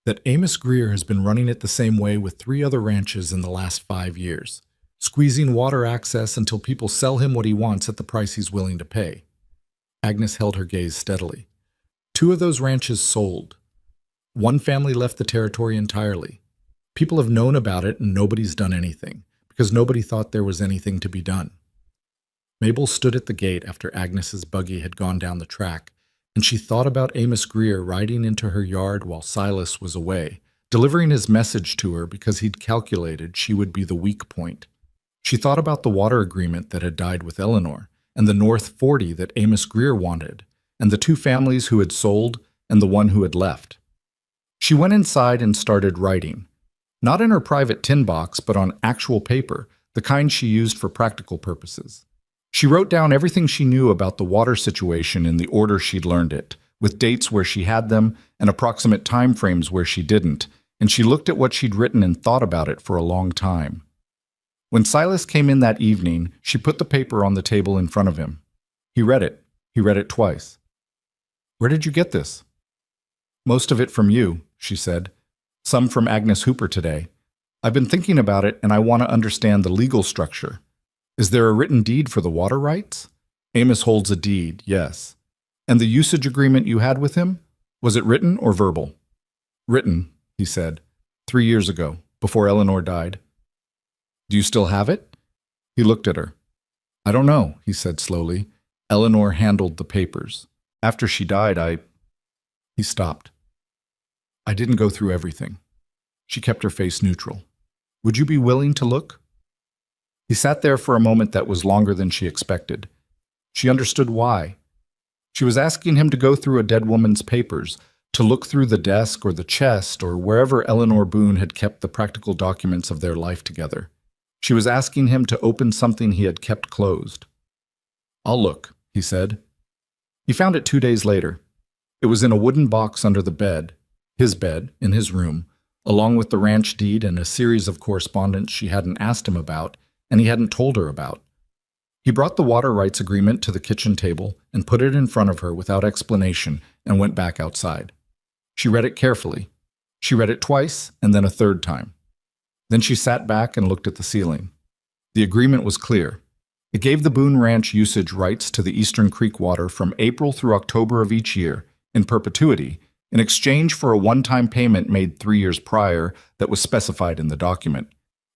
A: "That Amos Greer has been running it the same way with 3 other ranches in the last 5 years, squeezing water access until people sell him what he wants at the price he's willing to pay." Agnes held her gaze steadily. 2 of those ranches sold. 1 family left the territory entirely. People have known about it and nobody's done anything, because nobody thought there was anything to be done. Mabel stood at the gate after Agnes's buggy had gone down the track, and she thought about Amos Greer riding into her yard while Silas was away, delivering his message to her because he'd calculated she would be the weak point. She thought about the water agreement that had died with Eleanor, and the North 40 that Amos Greer wanted, and the 2 families who had sold and the one who had left. She went inside and started writing, not in her private tin box, but on actual paper, the kind she used for practical purposes. She wrote down everything she knew about the water situation in the order she'd learned it, with dates where she had them and approximate time frames where she didn't, and she looked at what she'd written and thought about it for a long time. When Silas came in that evening, she put the paper on the table in front of him. He read it. He read it twice. "Where did you get this?" "Most of it from you," she said. "Some from Agnes Hooper today. I've been thinking about it and I want to understand the legal structure. Is there a written deed for the water rights?" "Amos holds a deed, yes." "And the usage agreement you had with him? Was it written or verbal?" "Written," he said, 3 years ago, before Eleanor died." "Do you still have it?" He looked at her. "I don't know," he said slowly. "Eleanor handled the papers. After she died, He stopped. "I didn't go through everything." She kept her face neutral. "Would you be willing to look?" He sat there for a moment that was longer than she expected. She understood why. She was asking him to go through a dead woman's papers, to look through the desk or the chest or wherever Eleanor Boone had kept the practical documents of their life together. She was asking him to open something he had kept closed. "I'll look," he said. He found it 2 days later. It was in a wooden box under the bed, his bed, in his room, along with the ranch deed and a series of correspondence she hadn't asked him about and he hadn't told her about. He brought the water rights agreement to the kitchen table and put it in front of her without explanation and went back outside. She read it carefully. She read it twice and then a 3rd time. Then she sat back and looked at the ceiling. The agreement was clear. It gave the Boone Ranch usage rights to the Eastern Creek water from April through October of each year, in perpetuity, in exchange for a one-time payment made 3 years prior that was specified in the document.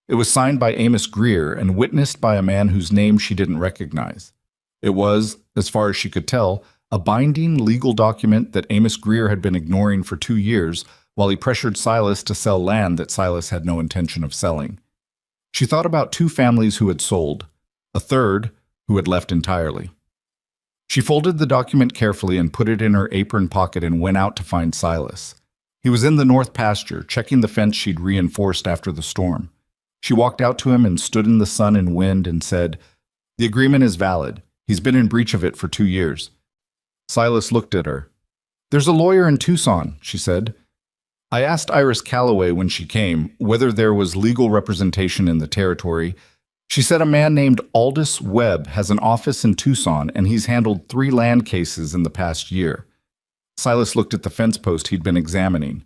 A: It was signed by Amos Greer and witnessed by a man whose name she didn't recognize. It was, as far as she could tell, a binding legal document that Amos Greer had been ignoring for 2 years while he pressured Silas to sell land that Silas had no intention of selling. She thought about 2 families who had sold, a 3rd who had left entirely. She folded the document carefully and put it in her apron pocket and went out to find Silas. He was in the north pasture, checking the fence she'd reinforced after the storm. She walked out to him and stood in the sun and wind and said, "The agreement is valid. He's been in breach of it for 2 years." Silas looked at her. "There's a lawyer in Tucson," she said. "I asked Iris Calloway when she came whether there was legal representation in the territory. She said a man named Aldous Webb has an office in Tucson and he's handled 3 land cases in the past year." Silas looked at the fence post he'd been examining.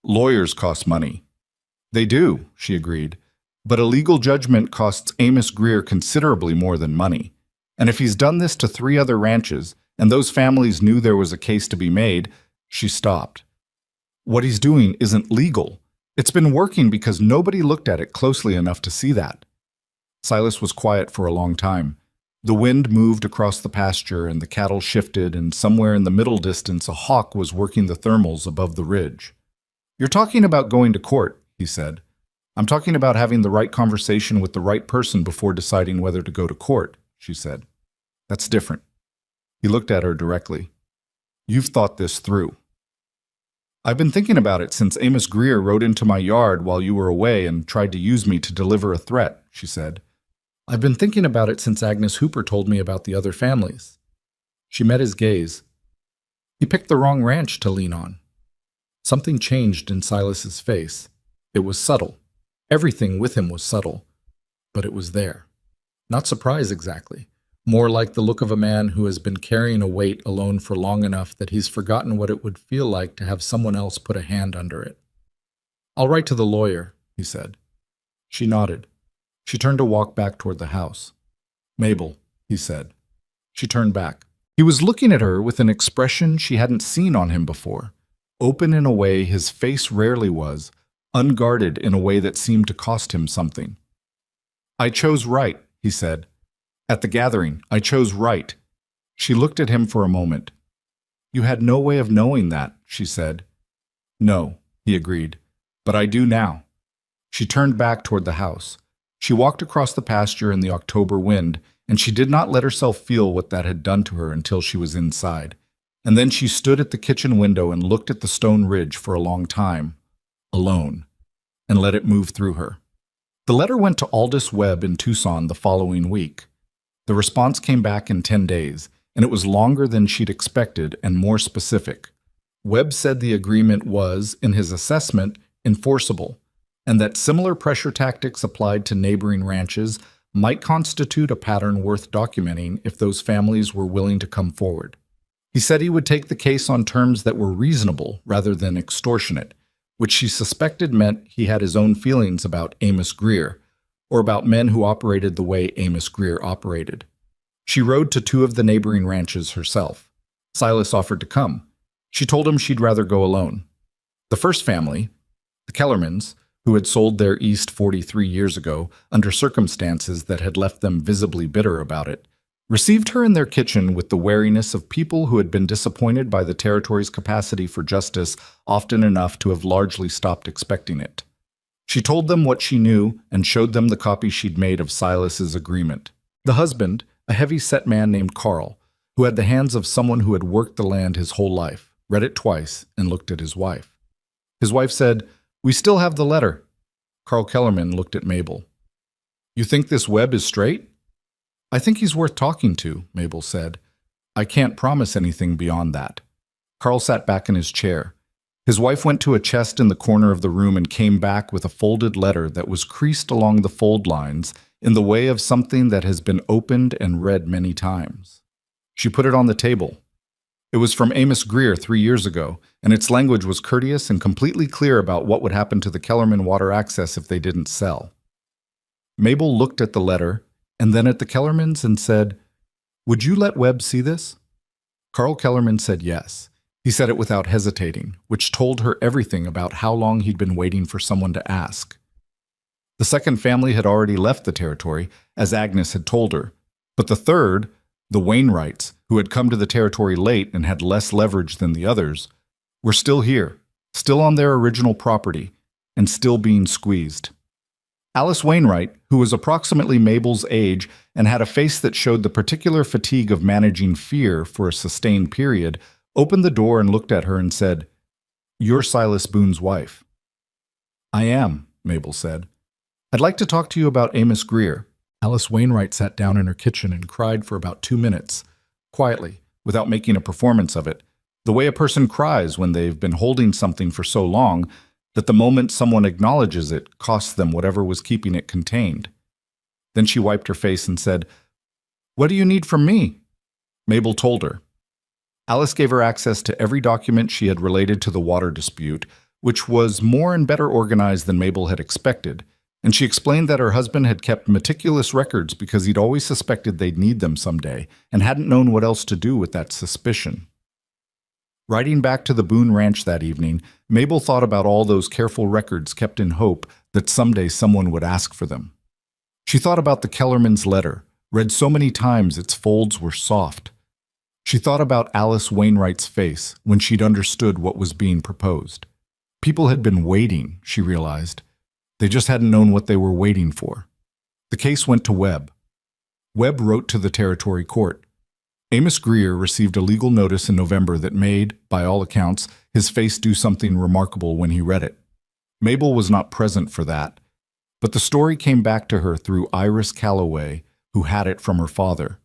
A: "Lawyers cost money." "They do," she agreed. "But a legal judgment costs Amos Greer considerably more than money. And if he's done this to 3 other ranches, and those families knew there was a case to be made," she stopped. "What he's doing isn't legal. It's been working because nobody looked at it closely enough to see that." Silas was quiet for a long time. The wind moved across the pasture and the cattle shifted, and somewhere in the middle distance a hawk was working the thermals above the ridge. "You're talking about going to court," he said. "I'm talking about having the right conversation with the right person before deciding whether to go to court," she said. "That's different." He looked at her directly. "You've thought this through." "I've been thinking about it since Amos Greer rode into my yard while you were away and tried to use me to deliver a threat," she said. "I've been thinking about it since Agnes Hooper told me about the other families." She met his gaze. He picked the wrong ranch to lean on. Something changed in Silas's face. It was subtle. Everything with him was subtle. But it was there. Not surprise exactly. More like the look of a man who has been carrying a weight alone for long enough that he's forgotten what it would feel like to have someone else put a hand under it. "I'll write to the lawyer," he said. She nodded. She turned to walk back toward the house. "Mabel," he said. She turned back. He was looking at her with an expression she hadn't seen on him before. Open in a way his face rarely was, unguarded in a way that seemed to cost him something. "I chose right," he said. "At the gathering, I chose right." She looked at him for a moment. "You had no way of knowing that," she said. "No," he agreed, "but I do now." She turned back toward the house. She walked across the pasture in the October wind, and she did not let herself feel what that had done to her until she was inside. And then she stood at the kitchen window and looked at the stone ridge for a long time, alone, and let it move through her. The letter went to Aldous Webb in Tucson the following week. The response came back in 10 days, and it was longer than she'd expected and more specific. Webb said the agreement was, in his assessment, enforceable, and that similar pressure tactics applied to neighboring ranches might constitute a pattern worth documenting if those families were willing to come forward. He said he would take the case on terms that were reasonable rather than extortionate, which she suspected meant he had his own feelings about Amos Greer, or about men who operated the way Amos Greer operated. She rode to 2 of the neighboring ranches herself. Silas offered to come. She told him she'd rather go alone. The first family, the Kellermans, who had sold their east 43 years ago under circumstances that had left them visibly bitter about it, received her in their kitchen with the wariness of people who had been disappointed by the territory's capacity for justice often enough to have largely stopped expecting it. She told them what she knew and showed them the copy she'd made of Silas's agreement. The husband, a heavy-set man named Carl, who had the hands of someone who had worked the land his whole life, read it twice and looked at his wife. His wife said, "We still have the letter." Carl Kellerman looked at Mabel. "You think this Webb is straight?" "I think he's worth talking to," Mabel said. "I can't promise anything beyond that." Carl sat back in his chair. His wife went to a chest in the corner of the room and came back with a folded letter that was creased along the fold lines in the way of something that has been opened and read many times. She put it on the table. It was from Amos Greer 3 years ago, and its language was courteous and completely clear about what would happen to the Kellerman water access if they didn't sell. Mabel looked at the letter and then at the Kellermans and said, "Would you let Webb see this?" Carl Kellerman said yes. He said it without hesitating, which told her everything about how long he'd been waiting for someone to ask. The second family had already left the territory, as Agnes had told her, but the third, the Wainwrights, who had come to the territory late and had less leverage than the others, were still here, still on their original property, and still being squeezed. Alice Wainwright, who was approximately Mabel's age and had a face that showed the particular fatigue of managing fear for a sustained period, opened the door and looked at her and said, "You're Silas Boone's wife." "I am," Mabel said. I'd like to talk to you about Amos Greer. Alice Wainwright sat down in her kitchen and cried for about 2 minutes, quietly, without making a performance of it, the way a person cries when they've been holding something for so long that the moment someone acknowledges it costs them whatever was keeping it contained. Then she wiped her face and said, "What do you need from me?" Mabel told her. Alice gave her access to every document she had related to the water dispute, which was more and better organized than Mabel had expected, and she explained that her husband had kept meticulous records because he'd always suspected they'd need them someday and hadn't known what else to do with that suspicion. Riding back to the Boone Ranch that evening, Mabel thought about all those careful records kept in hope that someday someone would ask for them. She thought about the Kellerman's letter, read so many times its folds were soft. She thought about Alice Wainwright's face when she'd understood what was being proposed. People had been waiting, she realized. They just hadn't known what they were waiting for. The case went to Webb. Webb wrote to the Territory Court. Amos Greer received a legal notice in November that made, by all accounts, his face do something remarkable when he read it. Mabel was not present for that, but the story came back to her through Iris Calloway, who had it from her father,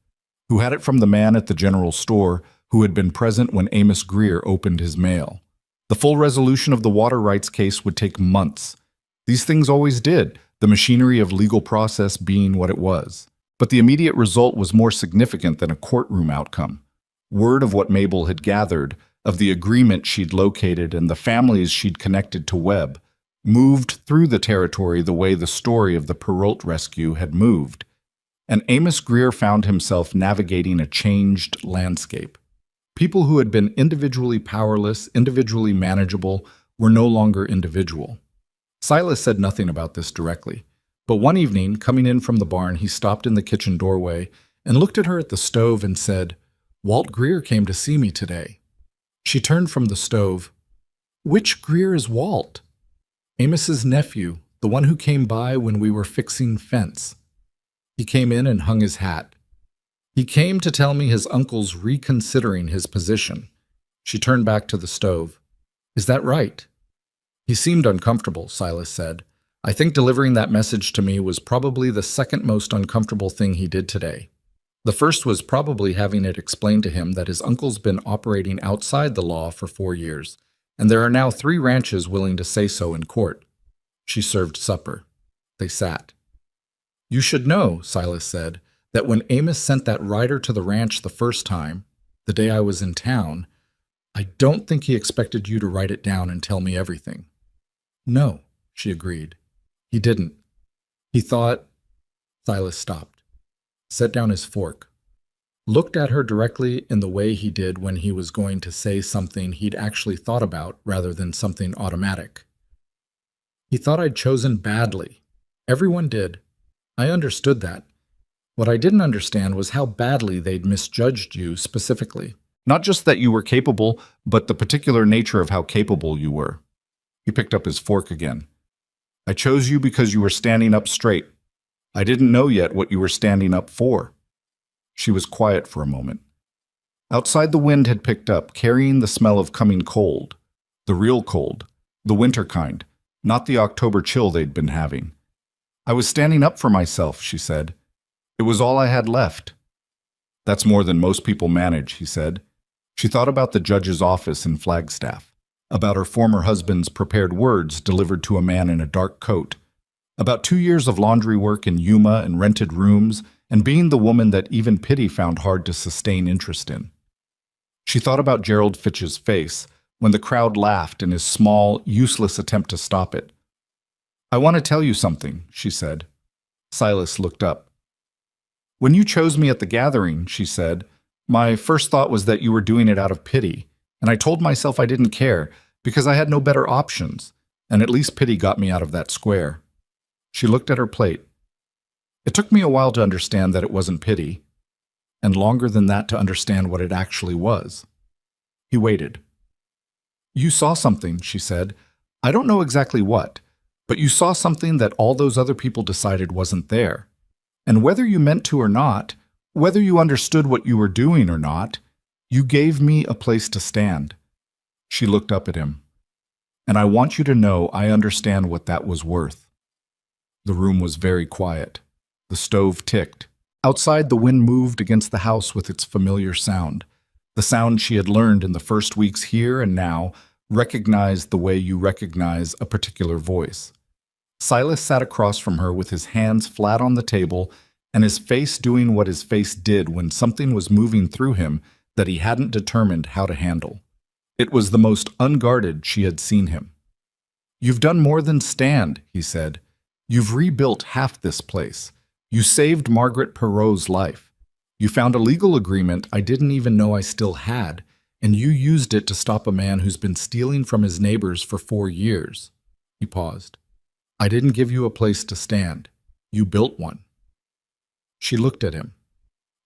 A: who had it from the man at the general store who had been present when Amos Greer opened his mail. The full resolution of the water rights case would take months. These things always did, the machinery of legal process being what it was. But the immediate result was more significant than a courtroom outcome. Word of what Mabel had gathered, of the agreement she'd located and the families she'd connected to Webb, moved through the territory the way the story of the Perrault rescue had moved. And Amos Greer found himself navigating a changed landscape. People who had been individually powerless, individually manageable, were no longer individual. Silas said nothing about this directly. But one evening, coming in from the barn, he stopped in the kitchen doorway and looked at her at the stove and said, "Walt Greer came to see me today." She turned from the stove. "Which Greer is Walt?" "Amos's nephew, the one who came by when we were fixing fence. He came in and hung his hat. He came to tell me his uncle's reconsidering his position." She turned back to the stove. "Is that right?" "He seemed uncomfortable," Silas said. "I think delivering that message to me was probably the second most uncomfortable thing he did today. The first was probably having it explained to him that his uncle's been operating outside the law for 4 years, and there are now 3 ranches willing to say so in court." She served supper. They sat. "You should know," Silas said, "that when Amos sent that rider to the ranch the first time, the day I was in town, I don't think he expected you to write it down and tell me everything." "No," she agreed. "He didn't. He thought—" Silas stopped, set down his fork, looked at her directly in the way he did when he was going to say something he'd actually thought about rather than something automatic. "He thought I'd chosen badly. Everyone did. I understood that. What I didn't understand was how badly they'd misjudged you specifically. Not just that you were capable, but the particular nature of how capable you were." He picked up his fork again. "I chose you because you were standing up straight. I didn't know yet what you were standing up for." She was quiet for a moment. Outside the wind had picked up, carrying the smell of coming cold. The real cold. The winter kind. Not the October chill they'd been having. "I was standing up for myself," she said. "It was all I had left." "That's more than most people manage," he said. She thought about the judge's office in Flagstaff, about her former husband's prepared words delivered to a man in a dark coat, about 2 years of laundry work in Yuma and rented rooms, and being the woman that even pity found hard to sustain interest in. She thought about Gerald Fitch's face when the crowd laughed in his small, useless attempt to stop it. "I want to tell you something," she said. Silas looked up. "When you chose me at the gathering," she said, "my first thought was that you were doing it out of pity, and I told myself I didn't care because I had no better options, and at least pity got me out of that square." She looked at her plate. "It took me a while to understand that it wasn't pity, and longer than that to understand what it actually was." He waited. "You saw something," she said. "I don't know exactly what, but you saw something that all those other people decided wasn't there. And whether you meant to or not, whether you understood what you were doing or not, you gave me a place to stand." She looked up at him. "And I want you to know I understand what that was worth." The room was very quiet. The stove ticked. Outside, the wind moved against the house with its familiar sound. The sound she had learned in the first weeks here and now, recognized the way you recognize a particular voice. Silas sat across from her with his hands flat on the table and his face doing what his face did when something was moving through him that he hadn't determined how to handle. It was the most unguarded she had seen him. "You've done more than stand," he said. "You've rebuilt half this place. You saved Margaret Perot's life. You found a legal agreement I didn't even know I still had, and you used it to stop a man who's been stealing from his neighbors for 4 years." He paused. "I didn't give you a place to stand. You built one." She looked at him.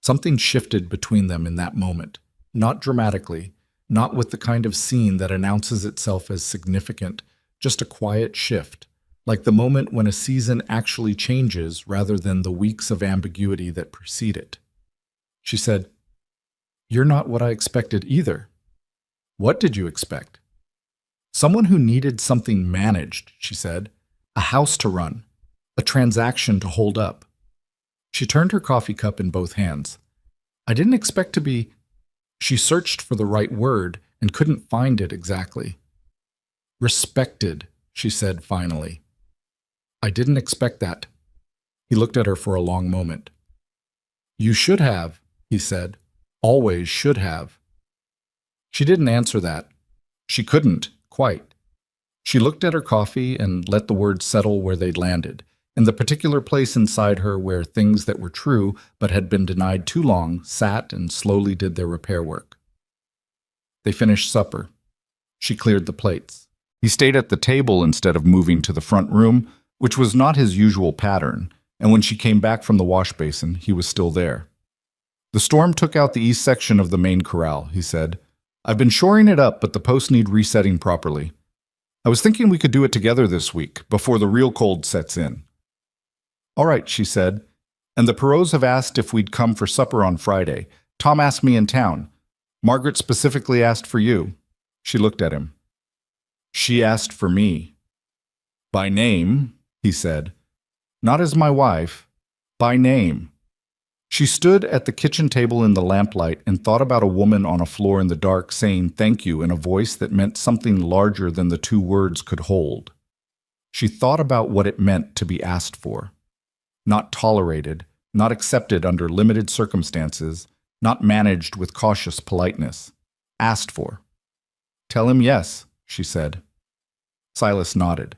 A: Something shifted between them in that moment, not dramatically, not with the kind of scene that announces itself as significant, just a quiet shift, like the moment when a season actually changes rather than the weeks of ambiguity that precede it. She said, "You're not what I expected either." "What did you expect?" "Someone who needed something managed," she said. "A house to run, a transaction to hold up." She turned her coffee cup in both hands. "I didn't expect to be—" She searched for the right word and couldn't find it exactly. "Respected," she said finally. "I didn't expect that." He looked at her for a long moment. "You should have," he said. "Always should have." She didn't answer that. She couldn't, quite. She looked at her coffee and let the words settle where they'd landed, in the particular place inside her where things that were true but had been denied too long sat and slowly did their repair work. They finished supper. She cleared the plates. He stayed at the table instead of moving to the front room, which was not his usual pattern, and when she came back from the wash basin, he was still there. "The storm took out the east section of the main corral," he said. "I've been shoring it up, but the posts need resetting properly. I was thinking we could do it together this week, before the real cold sets in." "All right," she said. "And the Perots have asked if we'd come for supper on Friday. Tom asked me in town. Margaret specifically asked for you." She looked at him. "She asked for me." "By name," he said. "Not as my wife. By name." She stood at the kitchen table in the lamplight and thought about a woman on a floor in the dark saying thank you in a voice that meant something larger than the 2 words could hold. She thought about what it meant to be asked for. Not tolerated, not accepted under limited circumstances, not managed with cautious politeness. Asked for. "Tell him yes," she said. Silas nodded.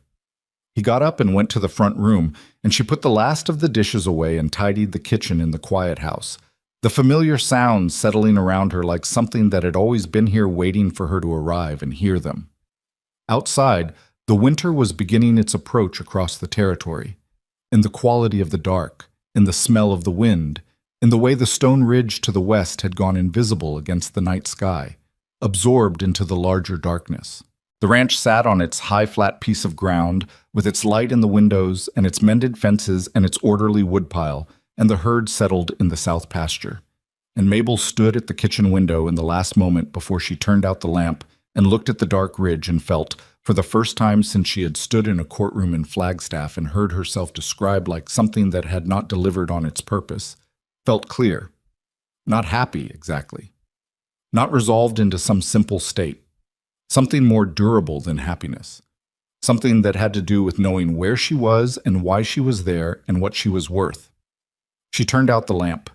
A: He got up and went to the front room, and she put the last of the dishes away and tidied the kitchen in the quiet house, the familiar sounds settling around her like something that had always been here waiting for her to arrive and hear them. Outside, the winter was beginning its approach across the territory. In the quality of the dark, in the smell of the wind, in the way the stone ridge to the west had gone invisible against the night sky, absorbed into the larger darkness. The ranch sat on its high flat piece of ground, with its light in the windows and its mended fences and its orderly woodpile, and the herd settled in the south pasture. And Mabel stood at the kitchen window in the last moment before she turned out the lamp and looked at the dark ridge and felt, for the first time since she had stood in a courtroom in Flagstaff and heard herself described like something that had not delivered on its purpose, felt clear. Not happy, exactly. Not resolved into some simple state. Something more durable than happiness. Something that had to do with knowing where she was and why she was there and what she was worth. She turned out the lamp.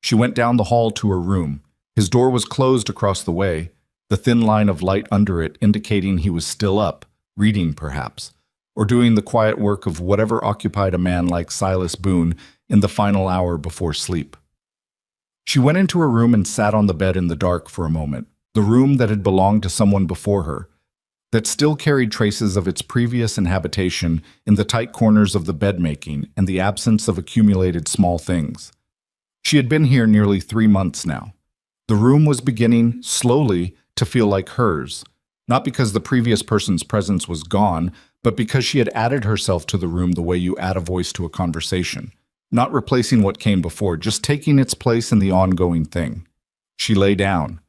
A: She went down the hall to her room. His door was closed across the way, the thin line of light under it indicating he was still up, reading perhaps, or doing the quiet work of whatever occupied a man like Silas Boone in the final hour before sleep. She went into her room and sat on the bed in the dark for a moment. The room that had belonged to someone before her, that still carried traces of its previous inhabitation in the tight corners of the bed-making and the absence of accumulated small things. She had been here nearly 3 months now. The room was beginning, slowly, to feel like hers, not because the previous person's presence was gone, but because she had added herself to the room the way you add a voice to a conversation, not replacing what came before, just taking its place in the ongoing thing. She lay down.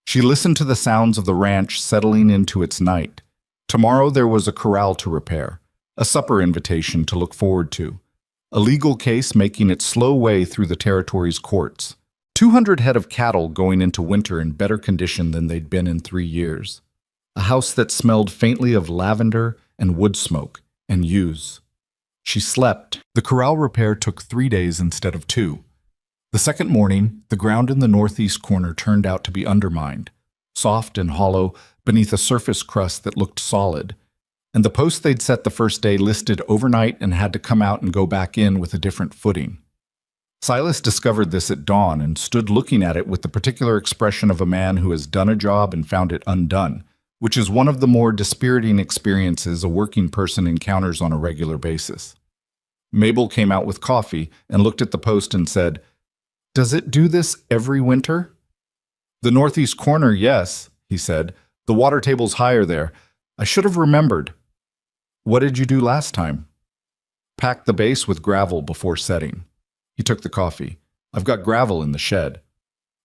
A: She listened to the sounds of the ranch settling into its night. Tomorrow there was a corral to repair, a supper invitation to look forward to, a legal case making its slow way through the territory's courts, 200 head of cattle going into winter in better condition than they'd been in 3 years, a house that smelled faintly of lavender and wood smoke and yews. She slept. The corral repair took 3 days instead of 2. The second morning, the ground in the northeast corner turned out to be undermined, soft and hollow beneath a surface crust that looked solid, and the post they'd set the first day listed overnight and had to come out and go back in with a different footing. Silas discovered this at dawn and stood looking at it with the particular expression of a man who has done a job and found it undone, which is one of the more dispiriting experiences a working person encounters on a regular basis. Mabel came out with coffee and looked at the post and said, "Does it do this every winter?" "The northeast corner, yes," he said. "The water table's higher there. I should have remembered." "What did you do last time?" "Packed the base with gravel before setting." He took the coffee. "I've got gravel in the shed."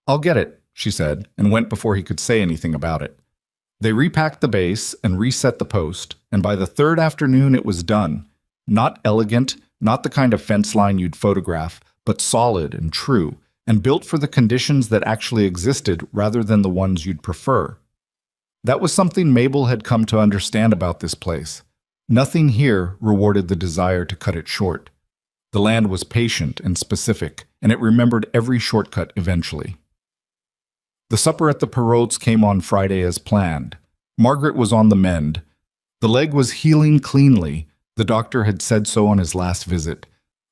A: "I'll get it," she said, and went before he could say anything about it. They repacked the base and reset the post, and by the third afternoon it was done. Not elegant, not the kind of fence line you'd photograph, but solid and true, and built for the conditions that actually existed rather than the ones you'd prefer. That was something Mabel had come to understand about this place. Nothing here rewarded the desire to cut it short. The land was patient and specific, and it remembered every shortcut eventually. The supper at the Perraults came on Friday as planned. Margaret was on the mend. The leg was healing cleanly. The doctor had said so on his last visit.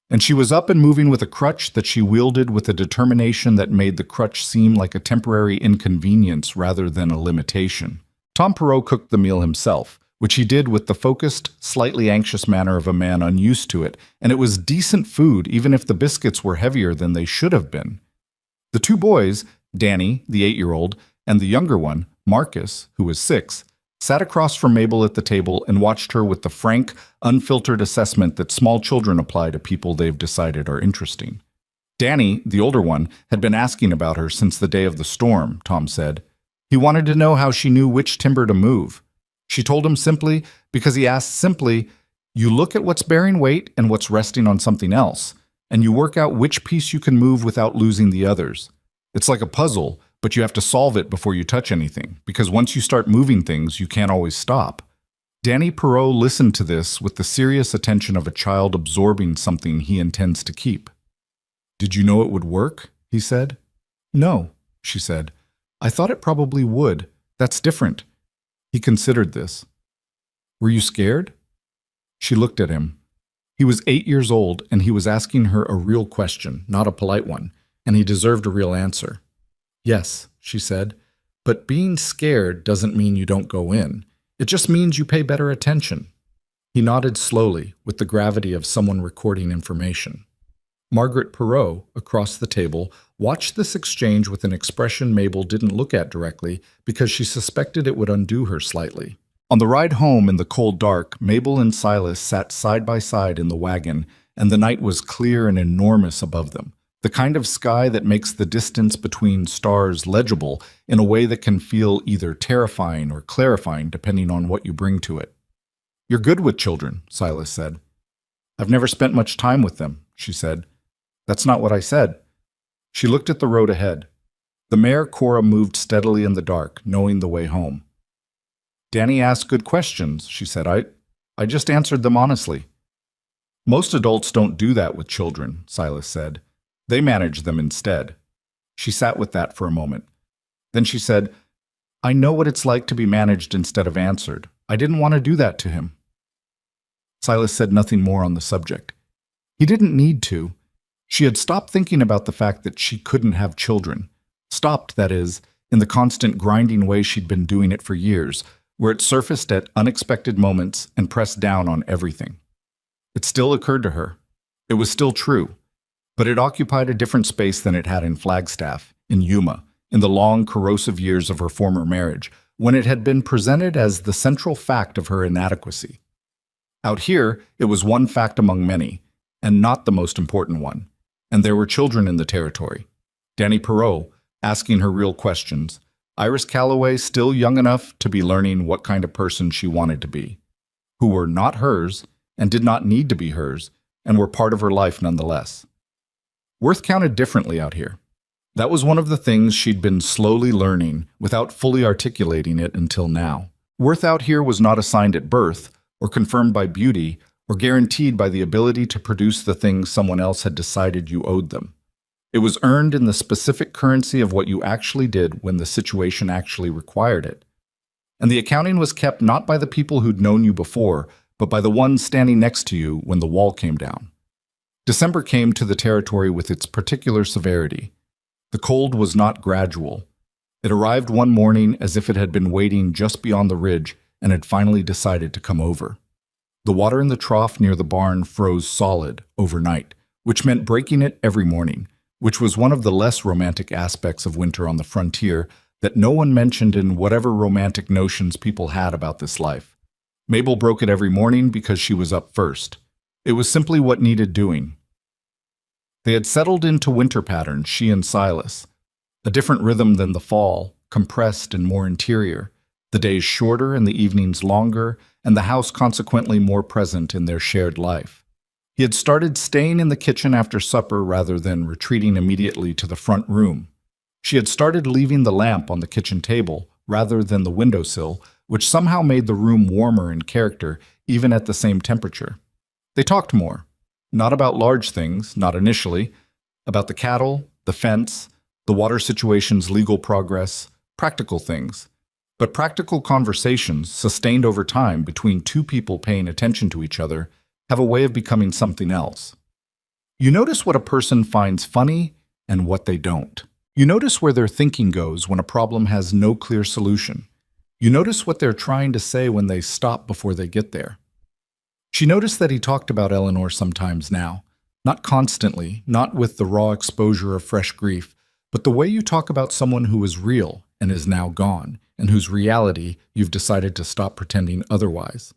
A: And she was up and moving with a crutch that she wielded with a determination that made the crutch seem like a temporary inconvenience rather than a limitation. Tom Perrault cooked the meal himself, which he did with the focused, slightly anxious manner of a man unused to it, and it was decent food even if the biscuits were heavier than they should have been. The two boys, Danny, the 8-year-old, and the younger one, Marcus, who was 6, sat across from Mabel at the table and watched her with the frank, unfiltered assessment that small children apply to people they've decided are interesting. Danny, the older one, had been asking about her since the day of the storm, Tom said. He wanted to know how she knew which timber to move. She told him simply, because he asked simply, you look at what's bearing weight and what's resting on something else, and you work out which piece you can move without losing the others. It's like a puzzle, but you have to solve it before you touch anything, because once you start moving things, you can't always stop. Danny Perrault listened to this with the serious attention of a child absorbing something he intends to keep. "Did you know it would work?" he said. "No," she said. "I thought it probably would. That's different." He considered this. "Were you scared?" She looked at him. He was 8 years old, and he was asking her a real question, not a polite one, and he deserved a real answer. "Yes," she said, "but being scared doesn't mean you don't go in. It just means you pay better attention." He nodded slowly, with the gravity of someone recording information. Margaret Perrault, across the table, watched this exchange with an expression Mabel didn't look at directly because she suspected it would undo her slightly. On the ride home in the cold dark, Mabel and Silas sat side by side in the wagon, and the night was clear and enormous above them, the kind of sky that makes the distance between stars legible in a way that can feel either terrifying or clarifying depending on what you bring to it. "You're good with children," Silas said. "I've never spent much time with them," she said. "That's not what I said." She looked at the road ahead. The mare Cora moved steadily in the dark, knowing the way home. "Danny asked good questions," she said. I just answered them honestly." "Most adults don't do that with children," Silas said. "They manage them instead." She sat with that for a moment. Then she said, "I know what it's like to be managed instead of answered. I didn't want to do that to him." Silas said nothing more on the subject. He didn't need to. She had stopped thinking about the fact that she couldn't have children. Stopped, that is, in the constant grinding way she'd been doing it for years, where it surfaced at unexpected moments and pressed down on everything. It still occurred to her. It was still true. But it occupied a different space than it had in Flagstaff, in Yuma, in the long, corrosive years of her former marriage, when it had been presented as the central fact of her inadequacy. Out here, it was one fact among many, and not the most important one. And there were children in the territory. Danny Perrault, asking her real questions. Iris Calloway, still young enough to be learning what kind of person she wanted to be. Who were not hers, and did not need to be hers, and were part of her life nonetheless. Worth counted differently out here. That was one of the things she'd been slowly learning without fully articulating it until now. Worth out here was not assigned at birth, or confirmed by beauty, or guaranteed by the ability to produce the things someone else had decided you owed them. It was earned in the specific currency of what you actually did when the situation actually required it. And the accounting was kept not by the people who'd known you before, but by the ones standing next to you when the wall came down. December came to the territory with its particular severity. The cold was not gradual. It arrived one morning as if it had been waiting just beyond the ridge and had finally decided to come over. The water in the trough near the barn froze solid overnight, which meant breaking it every morning, which was one of the less romantic aspects of winter on the frontier that no one mentioned in whatever romantic notions people had about this life. Mabel broke it every morning because she was up first. It was simply what needed doing. They had settled into winter patterns, she and Silas. A different rhythm than the fall, compressed and more interior, the days shorter and the evenings longer, and the house consequently more present in their shared life. He had started staying in the kitchen after supper rather than retreating immediately to the front room. She had started leaving the lamp on the kitchen table rather than the windowsill, which somehow made the room warmer in character, even at the same temperature. They talked more. Not about large things, not initially, about the cattle, the fence, the water situation's legal progress, practical things. But practical conversations, sustained over time between two people paying attention to each other, have a way of becoming something else. You notice what a person finds funny and what they don't. You notice where their thinking goes when a problem has no clear solution. You notice what they're trying to say when they stop before they get there. She noticed that he talked about Eleanor sometimes now, not constantly, not with the raw exposure of fresh grief, but the way you talk about someone who is real and is now gone, and whose reality you've decided to stop pretending otherwise.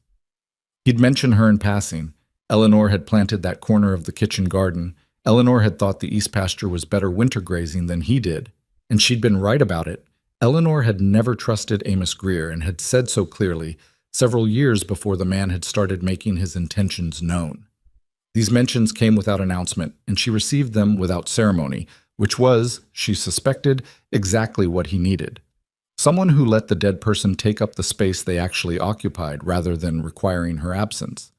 A: He'd mentioned her in passing. Eleanor had planted that corner of the kitchen garden. Eleanor had thought the east pasture was better winter grazing than he did, and she'd been right about it. Eleanor had never trusted Amos Greer and had said so clearly several years before the man had started making his intentions known. These mentions came without announcement, and she received them without ceremony, which was, she suspected, exactly what he needed. Someone who let the dead person take up the space they actually occupied rather than requiring her absence.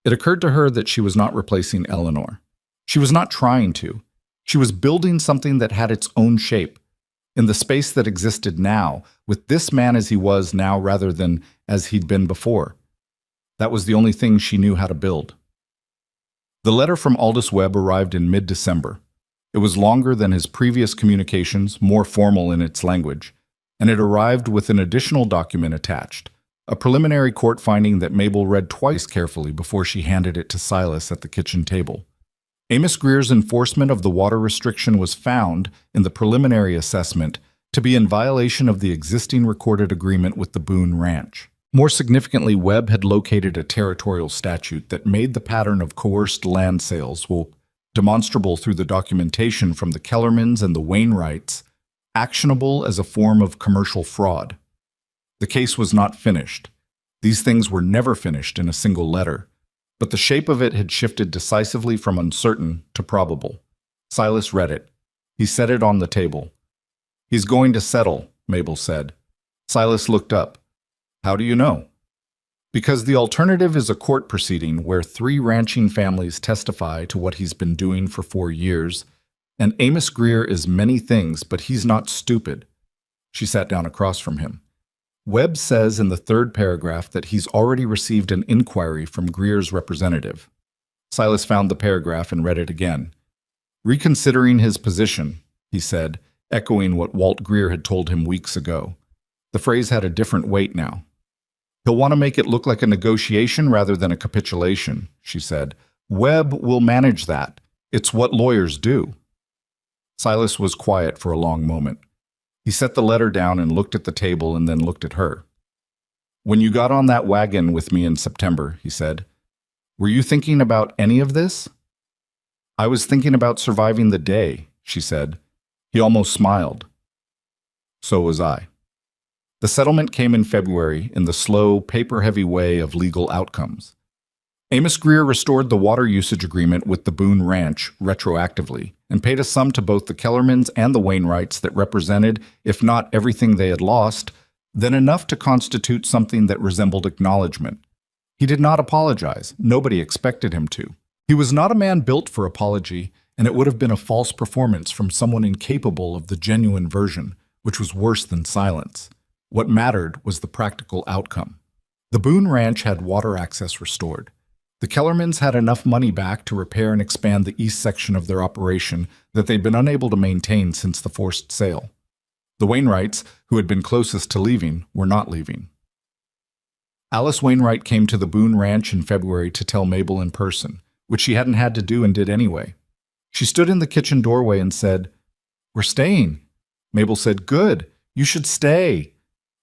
A: It occurred to her that she was not replacing Eleanor. She was not trying to. She was building something that had its own shape, in the space that existed now, with this man as he was now rather than as he'd been before. That was the only thing she knew how to build. The letter from Aldous Webb arrived in mid-December. It was longer than his previous communications, more formal in its language, and it arrived with an additional document attached, a preliminary court finding that Mabel read twice carefully before she handed it to Silas at the kitchen table. Amos Greer's enforcement of the water restriction was found, in the preliminary assessment, to be in violation of the existing recorded agreement with the Boone Ranch. More significantly, Webb had located a territorial statute that made the pattern of coerced land sales, demonstrable through the documentation from the Kellermans and the Wainwrights, actionable as a form of commercial fraud. The case was not finished. These things were never finished in a single letter, but the shape of it had shifted decisively from uncertain to probable. Silas read it. He set it on the table. "He's going to settle," Mabel said. Silas looked up. "How do you know?" "Because the alternative is a court proceeding where 3 ranching families testify to what he's been doing for 4 years, and Amos Greer is many things, but he's not stupid." She sat down across from him. "Webb says in the 3rd paragraph that he's already received an inquiry from Greer's representative." Silas found the paragraph and read it again. "Reconsidering his position," he said, echoing what Walt Greer had told him weeks ago. The phrase had a different weight now. "He'll want to make it look like a negotiation rather than a capitulation," she said. "Webb will manage that. It's what lawyers do." Silas was quiet for a long moment. He set the letter down and looked at the table and then looked at her. "When you got on that wagon with me in September," he said, "were you thinking about any of this?" "I was thinking about surviving the day," she said. He almost smiled. "So was I." The settlement came in February in the slow, paper-heavy way of legal outcomes. Amos Greer restored the water usage agreement with the Boone Ranch retroactively and paid a sum to both the Kellermans and the Wainwrights that represented, if not everything they had lost, then enough to constitute something that resembled acknowledgement. He did not apologize. Nobody expected him to. He was not a man built for apology, and it would have been a false performance from someone incapable of the genuine version, which was worse than silence. What mattered was the practical outcome. The Boone Ranch had water access restored. The Kellermans had enough money back to repair and expand the east section of their operation that they'd been unable to maintain since the forced sale. The Wainwrights, who had been closest to leaving, were not leaving. Alice Wainwright came to the Boone Ranch in February to tell Mabel in person, which she hadn't had to do and did anyway. She stood in the kitchen doorway and said, "We're staying." Mabel said, "Good, you should stay."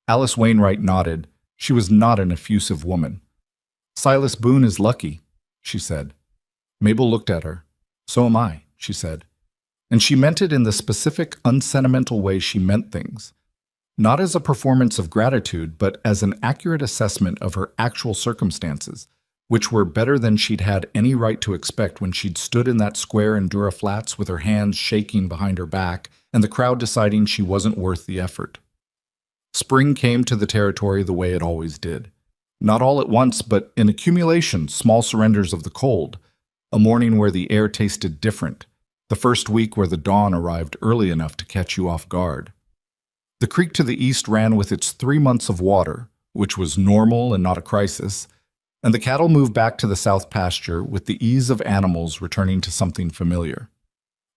A: Alice Wainwright nodded. She was not an effusive woman. "Silas Boone is lucky," she said. Mabel looked at her. "So am I," she said. And she meant it in the specific, unsentimental way she meant things. Not as a performance of gratitude, but as an accurate assessment of her actual circumstances, which were better than she'd had any right to expect when she'd stood in that square in Dura Flats with her hands shaking behind her back and the crowd deciding she wasn't worth the effort. Spring came to the territory the way it always did. Not all at once, but in accumulation, small surrenders of the cold. A morning where the air tasted different. The first week where the dawn arrived early enough to catch you off guard. The creek to the east ran with its 3 months of water, which was normal and not a crisis, and the cattle moved back to the south pasture with the ease of animals returning to something familiar.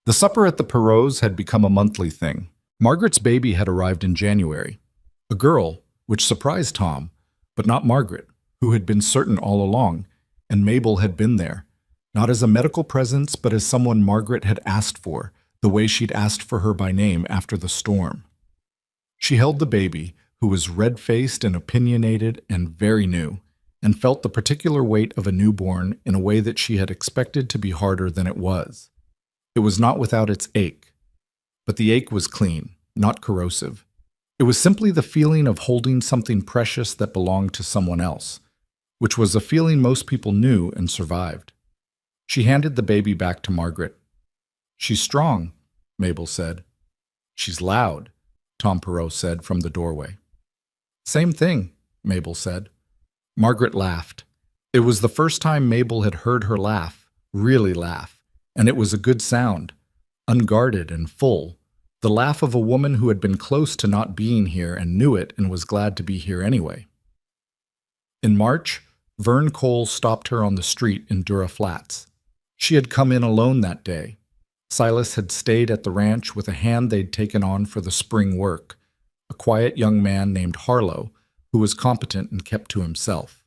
A: The supper at the Perot's had become a monthly thing. Margaret's baby had arrived in January. A girl, which surprised Tom, but not Margaret, who had been certain all along, and Mabel had been there, not as a medical presence, but as someone Margaret had asked for, the way she'd asked for her by name after the storm. She held the baby, who was red-faced and opinionated and very new, and felt the particular weight of a newborn in a way that she had expected to be harder than it was. It was not without its ache, but the ache was clean, not corrosive. It was simply the feeling of holding something precious that belonged to someone else, which was a feeling most people knew and survived. She handed the baby back to Margaret. "She's strong," Mabel said. "She's loud," Tom Perot said from the doorway. "Same thing," Mabel said. Margaret laughed. It was the first time Mabel had heard her laugh, really laugh, and it was a good sound, unguarded and full. The laugh of a woman who had been close to not being here and knew it and was glad to be here anyway. In March, Vern Cole stopped her on the street in Dura Flats. She had come in alone that day. Silas had stayed at the ranch with a hand they'd taken on for the spring work, a quiet young man named Harlow, who was competent and kept to himself.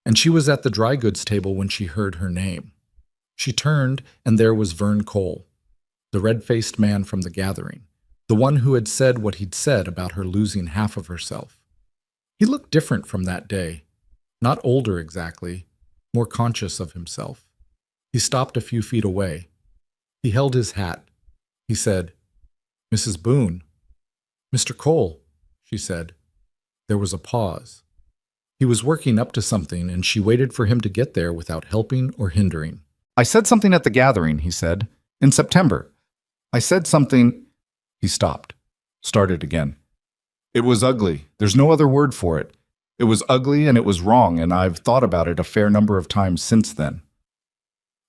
A: And she was at the dry goods table when she heard her name. She turned, and there was Vern Cole, the red-faced man from the gathering, the one who had said what he'd said about her losing half of herself. He looked different from that day, not older exactly, more conscious of himself. He stopped a few feet away. He held his hat. He said, "Mrs. Boone." "Mr. Cole," she said. There was a pause. He was working up to something, and she waited for him to get there without helping or hindering. "I said something at the gathering," he said, "in September. I said something—" He stopped, started again. "It was ugly. There's no other word for it. It was ugly and it was wrong, and I've thought about it a fair number of times since then."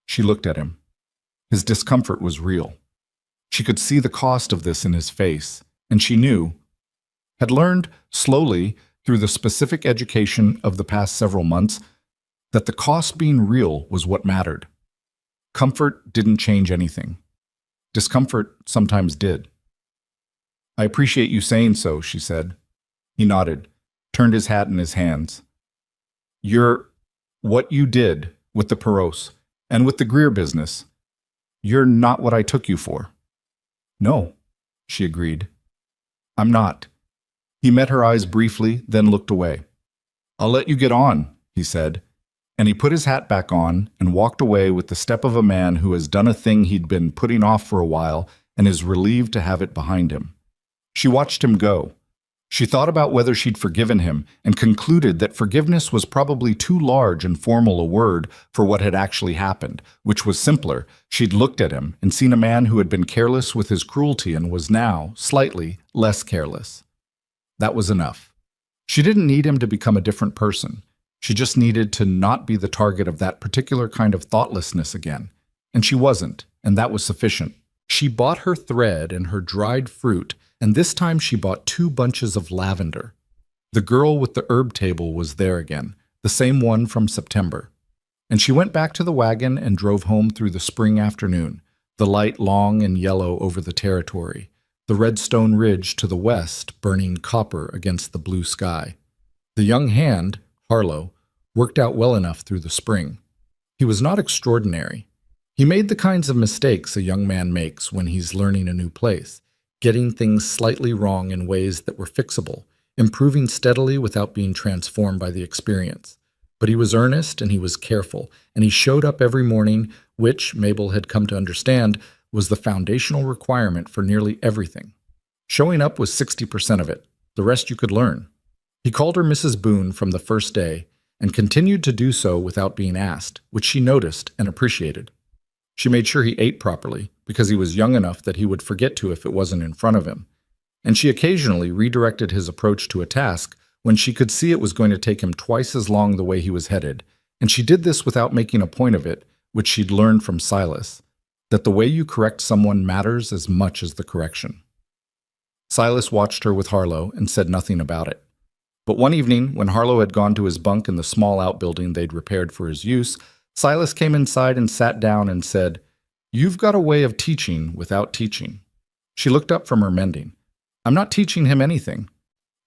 A: She looked at him. His discomfort was real. She could see the cost of this in his face, and she knew, had learned slowly through the specific education of the past several months, that the cost being real was what mattered. Comfort didn't change anything. Discomfort sometimes did. "I appreciate you saying so," she said. He nodded, turned his hat in his hands. What you did with the Peros and with the Greer business, you're not what I took you for." "No," she agreed. "I'm not." He met her eyes briefly, then looked away. "I'll let you get on," he said, and he put his hat back on and walked away with the step of a man who has done a thing he'd been putting off for a while and is relieved to have it behind him. She watched him go. She thought about whether she'd forgiven him and concluded that forgiveness was probably too large and formal a word for what had actually happened, which was simpler. She'd looked at him and seen a man who had been careless with his cruelty and was now, slightly, less careless. That was enough. She didn't need him to become a different person. She just needed to not be the target of that particular kind of thoughtlessness again. And she wasn't, and that was sufficient. She bought her thread and her dried fruit, and this time she bought 2 bunches of lavender. The girl with the herb table was there again, the same one from September. And she went back to the wagon and drove home through the spring afternoon, the light long and yellow over the territory, the red stone ridge to the west burning copper against the blue sky. The young hand, Harlow, worked out well enough through the spring. He was not extraordinary. He made the kinds of mistakes a young man makes when he's learning a new place, getting things slightly wrong in ways that were fixable, improving steadily without being transformed by the experience. But he was earnest and he was careful, and he showed up every morning, which, Mabel had come to understand, was the foundational requirement for nearly everything. Showing up was 60% of it. The rest you could learn. He called her Mrs. Boone from the first day, and continued to do so without being asked, which she noticed and appreciated. She made sure he ate properly, because he was young enough that he would forget to if it wasn't in front of him. And she occasionally redirected his approach to a task when she could see it was going to take him twice as long the way he was headed, and she did this without making a point of it, which she'd learned from Silas, that the way you correct someone matters as much as the correction. Silas watched her with Harlow and said nothing about it. But one evening, when Harlow had gone to his bunk in the small outbuilding they'd repaired for his use, Silas came inside and sat down and said, "You've got a way of teaching without teaching." She looked up from her mending. "I'm not teaching him anything.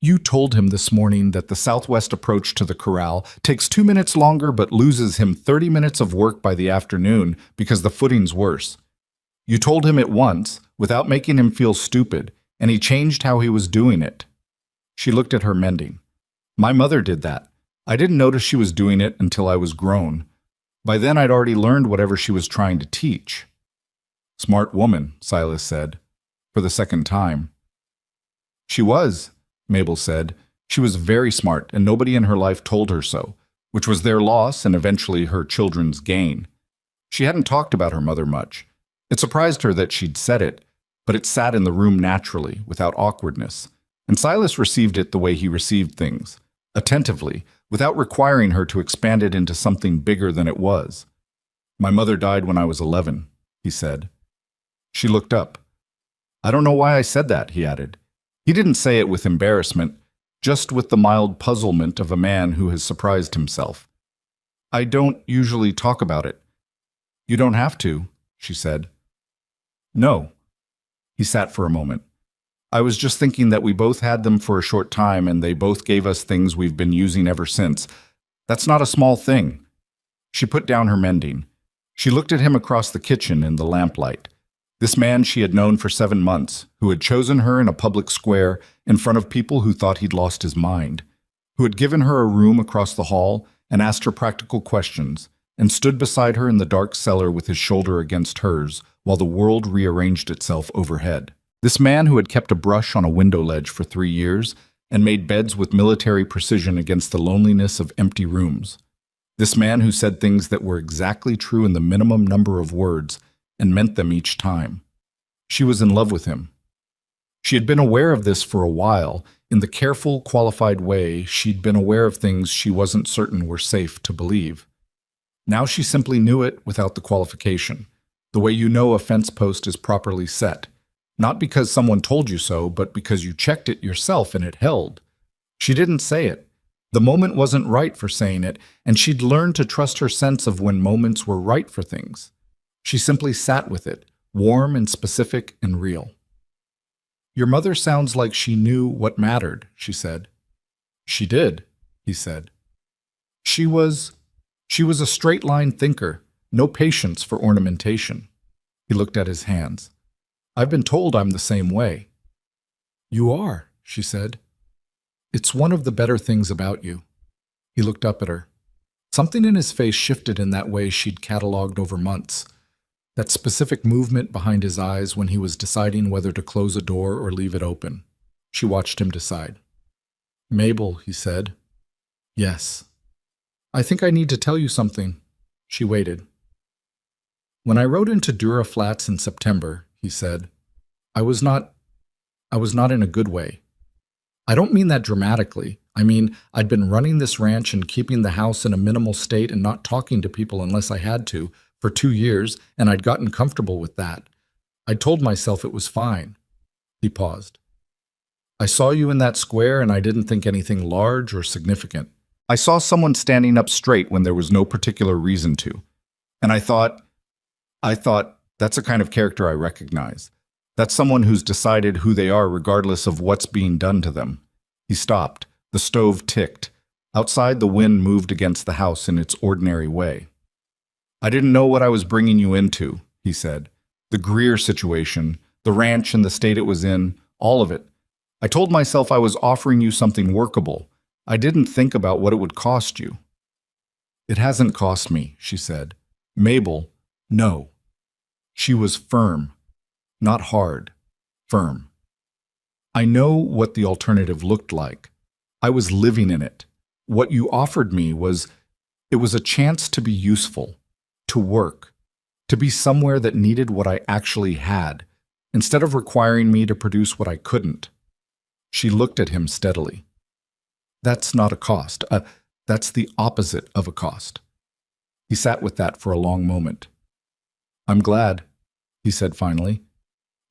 A: You told him this morning that the southwest approach to the corral takes 2 minutes longer but loses him 30 minutes of work by the afternoon because the footing's worse. You told him it once, without making him feel stupid, and he changed how he was doing it." She looked at her mending. "My mother did that. I didn't notice she was doing it until I was grown. By then I'd already learned whatever she was trying to teach." "Smart woman," Silas said, for the second time. "She was," Mabel said. "She was very smart, and nobody in her life told her so, which was their loss and eventually her children's gain. She hadn't talked about her mother much. It surprised her that she'd said it, but it sat in the room naturally, without awkwardness, and Silas received it the way he received things, attentively, without requiring her to expand it into something bigger than it was. "My mother died when I was 11, he said. She looked up. "I don't know why I said that," he added. He didn't say it with embarrassment, just with the mild puzzlement of a man who has surprised himself. "I don't usually talk about it." "You don't have to," she said. "No." He sat for a moment. "I was just thinking that we both had them for a short time and they both gave us things we've been using ever since. That's not a small thing." She put down her mending. She looked at him across the kitchen in the lamplight. This man she had known for 7 months, who had chosen her in a public square in front of people who thought he'd lost his mind, who had given her a room across the hall and asked her practical questions, and stood beside her in the dark cellar with his shoulder against hers while the world rearranged itself overhead. This man who had kept a brush on a window ledge for 3 years and made beds with military precision against the loneliness of empty rooms. This man who said things that were exactly true in the minimum number of words and meant them each time. She was in love with him. She had been aware of this for a while, in the careful, qualified way she'd been aware of things she wasn't certain were safe to believe. Now she simply knew it without the qualification, the way you know a fence post is properly set, not because someone told you so, but because you checked it yourself and it held. She didn't say it. The moment wasn't right for saying it, and she'd learned to trust her sense of when moments were right for things. She simply sat with it, warm and specific and real. "Your mother sounds like she knew what mattered," she said. "She did," he said. She was a straight-line thinker, no patience for ornamentation." He looked at his hands. "I've been told I'm the same way." "You are," she said. "It's one of the better things about you." He looked up at her. Something in his face shifted in that way she'd catalogued over months. That specific movement behind his eyes when he was deciding whether to close a door or leave it open. She watched him decide. Mabel, he said. Yes. I think I need to tell you something. She waited. When I rode into Dura Flats in September, he said, I was not I was not in a good way. I don't mean that dramatically. I mean, I'd been running this ranch and keeping the house in a minimal state and not talking to people unless I had to for 2 years, and I'd gotten comfortable with that. I told myself it was fine. He paused. I saw you in that square and I didn't think anything large or significant. I saw someone standing up straight when there was no particular reason to. And I thought, that's a kind of character I recognize. That's someone who's decided who they are regardless of what's being done to them. He stopped. The stove ticked. Outside, the wind moved against the house in its ordinary way. I didn't know what I was bringing you into, he said. The Greer situation, the ranch and the state it was in, all of it. I told myself I was offering you something workable. I didn't think about what it would cost you. It hasn't cost me, she said. Mabel, no. She was firm. Not hard. Firm. I know what the alternative looked like. I was living in it. What you offered me was a chance to be useful, to work, to be somewhere that needed what I actually had, instead of requiring me to produce what I couldn't. She looked at him steadily. That's not a cost. That's the opposite of a cost. He sat with that for a long moment. I'm glad, he said finally.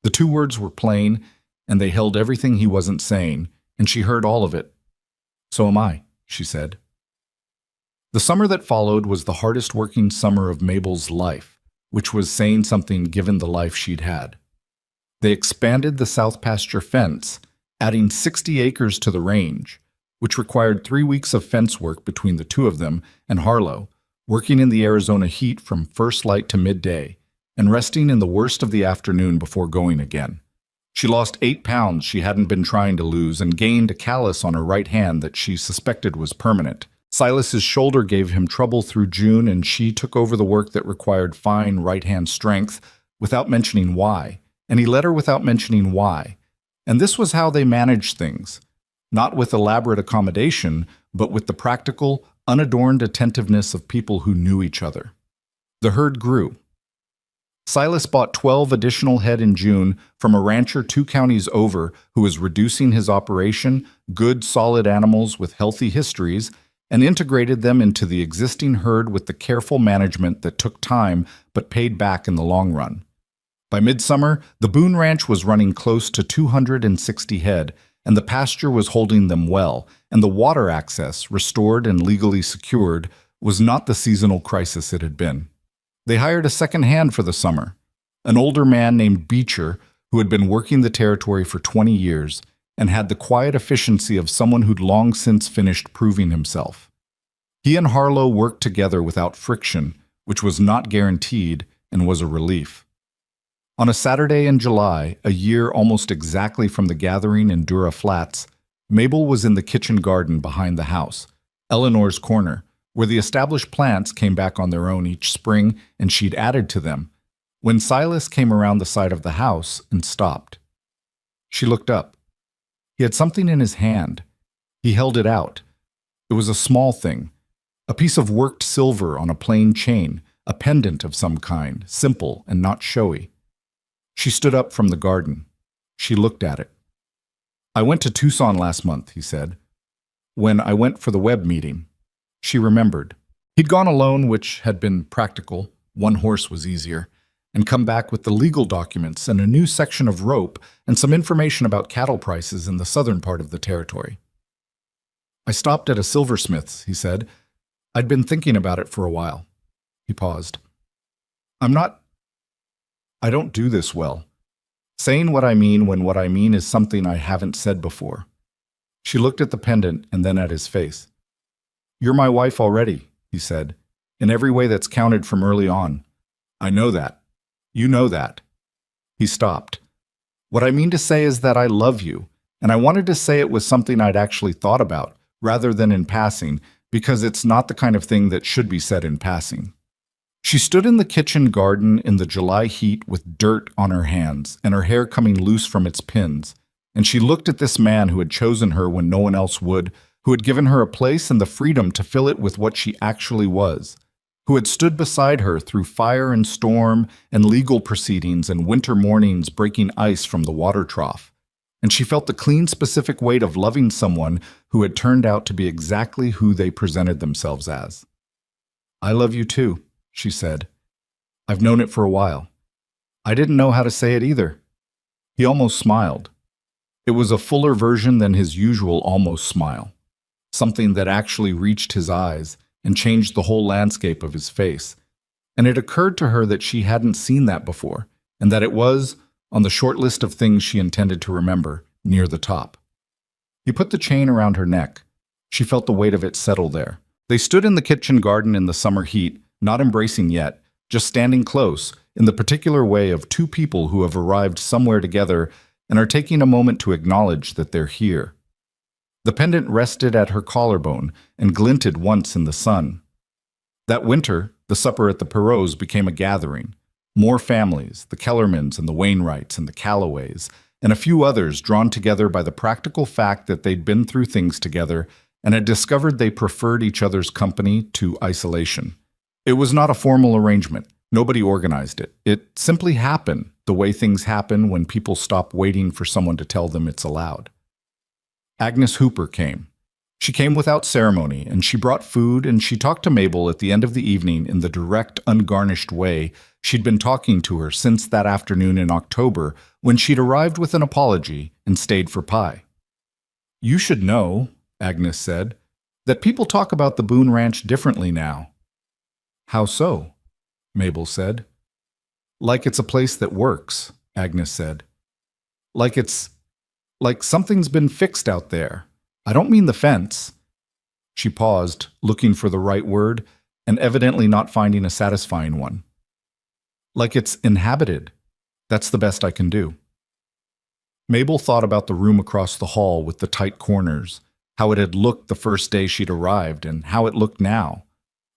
A: The two words were plain, and they held everything he wasn't saying, and she heard all of it. So am I, she said. The summer that followed was the hardest working summer of Mabel's life, which was saying something given the life she'd had. They expanded the South Pasture fence, adding 60 acres to the range, which required 3 weeks of fence work between the two of them and Harlow, working in the Arizona heat from first light to midday, and resting in the worst of the afternoon before going again. She lost 8 pounds she hadn't been trying to lose and gained a callus on her right hand that she suspected was permanent. Silas's shoulder gave him trouble through June, and she took over the work that required fine right-hand strength without mentioning why, and he let her without mentioning why. And this was how they managed things, not with elaborate accommodation, but with the practical, unadorned attentiveness of people who knew each other. The herd grew. Silas bought 12 additional head in June from a rancher 2 counties over who was reducing his operation, good, solid animals with healthy histories, and integrated them into the existing herd with the careful management that took time but paid back in the long run. By midsummer, the Boone Ranch was running close to 260 head, and the pasture was holding them well, and the water access, restored and legally secured, was not the seasonal crisis it had been. They hired a second hand for the summer, an older man named Beecher who had been working the territory for 20 years and had the quiet efficiency of someone who'd long since finished proving himself. He and Harlow worked together without friction, which was not guaranteed and was a relief. On a Saturday in July, a year almost exactly from the gathering in Dura Flats, Mabel was in the kitchen garden behind the house, Eleanor's corner, where the established plants came back on their own each spring and she'd added to them, when Silas came around the side of the house and stopped. She looked up. He had something in his hand. He held it out. It was a small thing, a piece of worked silver on a plain chain, a pendant of some kind, simple and not showy. She stood up from the garden. She looked at it. I went to Tucson last month, he said, when I went for the web meeting. She remembered. He'd gone alone, which had been practical, 1 horse was easier, and come back with the legal documents and a new section of rope and some information about cattle prices in the southern part of the territory. I stopped at a silversmith's, he said. I'd been thinking about it for a while. He paused. I don't do this well. Saying what I mean when what I mean is something I haven't said before. She looked at the pendant and then at his face. You're my wife already, he said, in every way that's counted from early on. I know that. You know that. He stopped. What I mean to say is that I love you, and I wanted to say it was something I'd actually thought about, rather than in passing, because it's not the kind of thing that should be said in passing. She stood in the kitchen garden in the July heat with dirt on her hands and her hair coming loose from its pins, And she looked at this man who had chosen her when no one else would, who had given her a place and the freedom to fill it with what she actually was, who had stood beside her through fire and storm and legal proceedings and winter mornings breaking ice from the water trough. And she felt the clean, specific weight of loving someone who had turned out to be exactly who they presented themselves as. "I love you too," she said. "I've known it for a while. I didn't know how to say it either." He almost smiled. It was a fuller version than his usual almost smile, something that actually reached his eyes and changed the whole landscape of his face. And it occurred to her that she hadn't seen that before, and that it was, on the short list of things she intended to remember, near the top. He put the chain around her neck. She felt the weight of it settle there. They stood in the kitchen garden in the summer heat, not embracing yet, just standing close, in the particular way of two people who have arrived somewhere together and are taking a moment to acknowledge that they're here. The pendant rested at her collarbone and glinted once in the sun. That winter, the supper at the Perot's became a gathering. More families, the Kellermans and the Wainwrights and the Callaways, and a few others drawn together by the practical fact that they'd been through things together and had discovered they preferred each other's company to isolation. It was not a formal arrangement. Nobody organized it. It simply happened, the way things happen when people stop waiting for someone to tell them it's allowed. Agnes Hooper came. She came without ceremony, and she brought food, and she talked to Mabel at the end of the evening in the direct, ungarnished way she'd been talking to her since that afternoon in October when she'd arrived with an apology and stayed for pie. "You should know," Agnes said, "that people talk about the Boone Ranch differently now." "How so?" Mabel said. "Like it's a place that works," Agnes said. Like something's been fixed out there. I don't mean the fence." She paused, looking for the right word, and evidently not finding a satisfying one. "Like it's inhabited. That's the best I can do." Mabel thought about the room across the hall with the tight corners, how it had looked the first day she'd arrived, and how it looked now.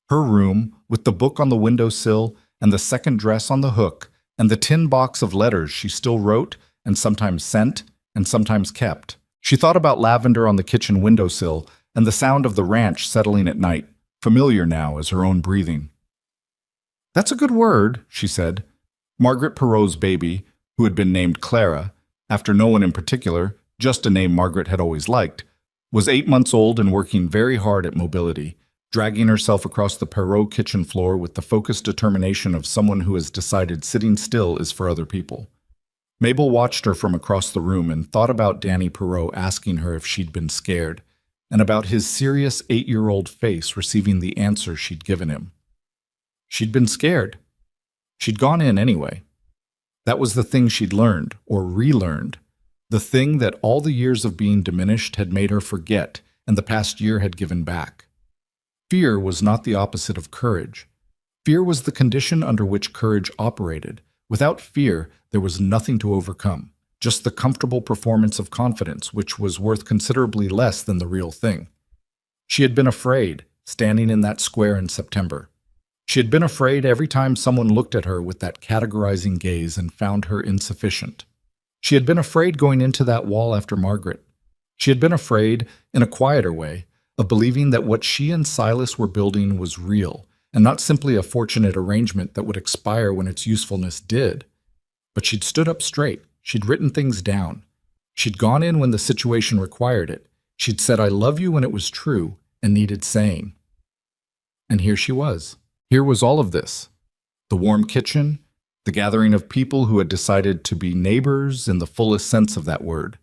A: Her room, with the book on the windowsill, and the second dress on the hook, and the tin box of letters she still wrote, and sometimes sent, and sometimes kept. She thought about lavender on the kitchen windowsill, and the sound of the ranch settling at night, familiar now as her own breathing. "That's a good word," she said. Margaret Perot's baby, who had been named Clara, after no one in particular, just a name Margaret had always liked, was 8 months old and working very hard at mobility, dragging herself across the Perot kitchen floor with the focused determination of someone who has decided sitting still is for other people. Mabel watched her from across the room and thought about Danny Perot asking her if she'd been scared, and about his serious 8-year-old face receiving the answer she'd given him. She'd been scared. She'd gone in anyway. That was the thing she'd learned, or relearned, the thing that all the years of being diminished had made her forget and the past year had given back. Fear was not the opposite of courage. Fear was the condition under which courage operated. Without fear, there was nothing to overcome, just the comfortable performance of confidence, which was worth considerably less than the real thing. She had been afraid, standing in that square in September. She had been afraid every time someone looked at her with that categorizing gaze and found her insufficient. She had been afraid going into that wall after Margaret. She had been afraid, in a quieter way, of believing that what she and Silas were building was real, and not simply a fortunate arrangement that would expire when its usefulness did. But she'd stood up straight. She'd written things down. She'd gone in when the situation required it. She'd said, "I love you," when it was true and needed saying. And here she was. Here was all of this. The warm kitchen, the gathering of people who had decided to be neighbors in the fullest sense of that word.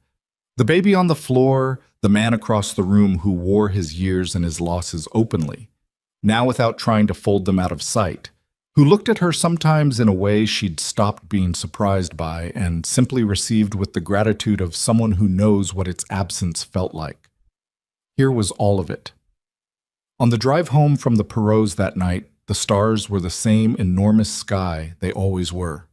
A: The baby on the floor, the man across the room who wore his years and his losses openly, now without trying to fold them out of sight, who looked at her sometimes in a way she'd stopped being surprised by and simply received with the gratitude of someone who knows what its absence felt like. Here was all of it. On the drive home from the Perot's that night, the stars were the same enormous sky they always were,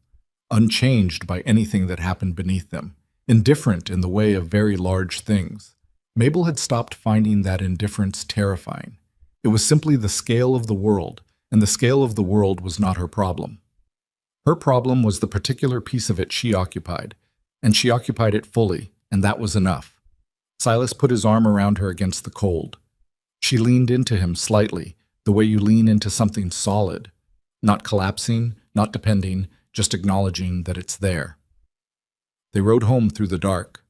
A: unchanged by anything that happened beneath them, indifferent in the way of very large things. Mabel had stopped finding that indifference terrifying. It was simply the scale of the world, and the scale of the world was not her problem. Her problem was the particular piece of it she occupied, and she occupied it fully, and that was enough. Silas put his arm around her against the cold. She leaned into him slightly, the way you lean into something solid, not collapsing, not depending, just acknowledging that it's there. They rode home through the dark.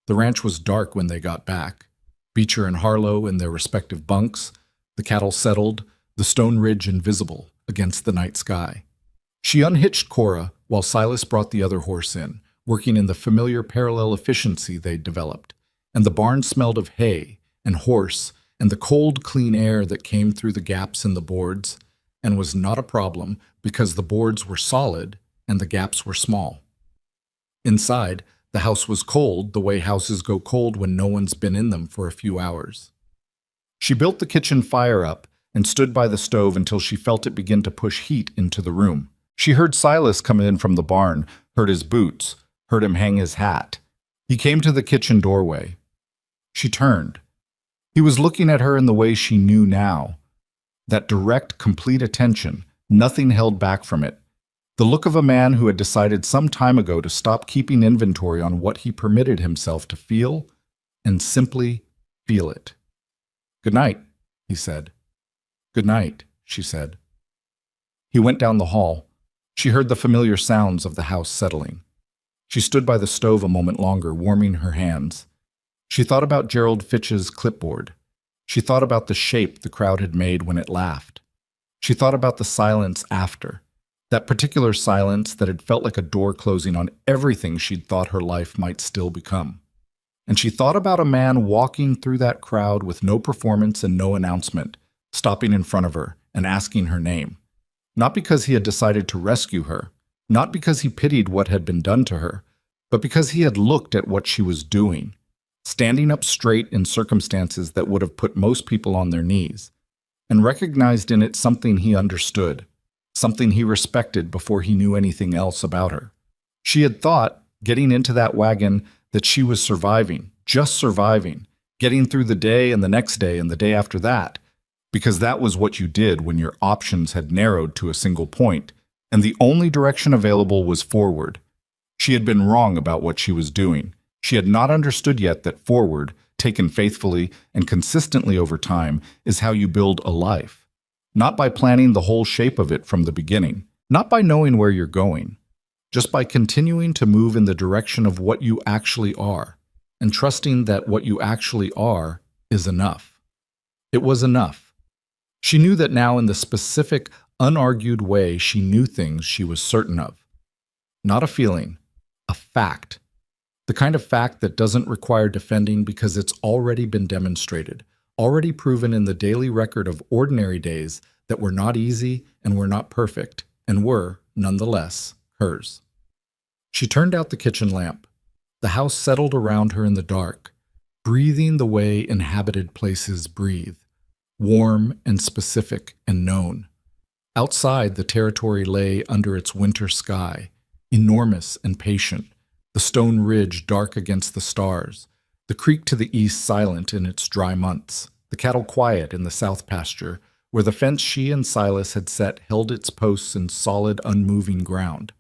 A: The ranch was dark when they got back. Beecher and Harlow in their respective bunks, the cattle settled, the stone ridge invisible against the night sky. She unhitched Cora while Silas brought the other horse in, working in the familiar parallel efficiency they'd developed, and the barn smelled of hay and horse and the cold, clean air that came through the gaps in the boards, and was not a problem because the boards were solid and the gaps were small. Inside, the house was cold the way houses go cold when no one's been in them for a few hours. She built the kitchen fire up and stood by the stove until she felt it begin to push heat into the room. She heard Silas come in from the barn, heard his boots, heard him hang his hat. He came to the kitchen doorway. She turned. He was looking at her in the way she knew now. That direct, complete attention, nothing held back from it. The look of a man who had decided some time ago to stop keeping inventory on what he permitted himself to feel and simply feel it. "Good night," he said. "Good night," she said. He went down the hall. She heard the familiar sounds of the house settling. She stood by the stove a moment longer, warming her hands. She thought about Gerald Fitch's clipboard. She thought about the shape the crowd had made when it laughed. She thought about the silence after, that particular silence that had felt like a door closing on everything she'd thought her life might still become. And she thought about a man walking through that crowd with no performance and no announcement, stopping in front of her and asking her name. Not because he had decided to rescue her, not because he pitied what had been done to her, but because he had looked at what she was doing, standing up straight in circumstances that would have put most people on their knees, and recognized in it something he understood, something he respected before he knew anything else about her. She had thought, getting into that wagon, that she was surviving, just surviving, getting through the day and the next day and the day after that, because that was what you did when your options had narrowed to a single point, and the only direction available was forward. She had been wrong about what she was doing. She had not understood yet that forward, taken faithfully and consistently over time, is how you build a life. Not by planning the whole shape of it from the beginning, not by knowing where you're going, just by continuing to move in the direction of what you actually are, and trusting that what you actually are is enough. It was enough. She knew that now in the specific, unargued way she knew things she was certain of. Not a feeling, a fact. The kind of fact that doesn't require defending because it's already been demonstrated, already proven in the daily record of ordinary days that were not easy and were not perfect, and were, nonetheless, hers. She turned out the kitchen lamp. The house settled around her in the dark, breathing the way inhabited places breathe, warm and specific and known. Outside, the territory lay under its winter sky, enormous and patient, the stone ridge dark against the stars, the creek to the east silent in its dry months, the cattle quiet in the south pasture, where the fence she and Silas had set held its posts in solid, unmoving ground.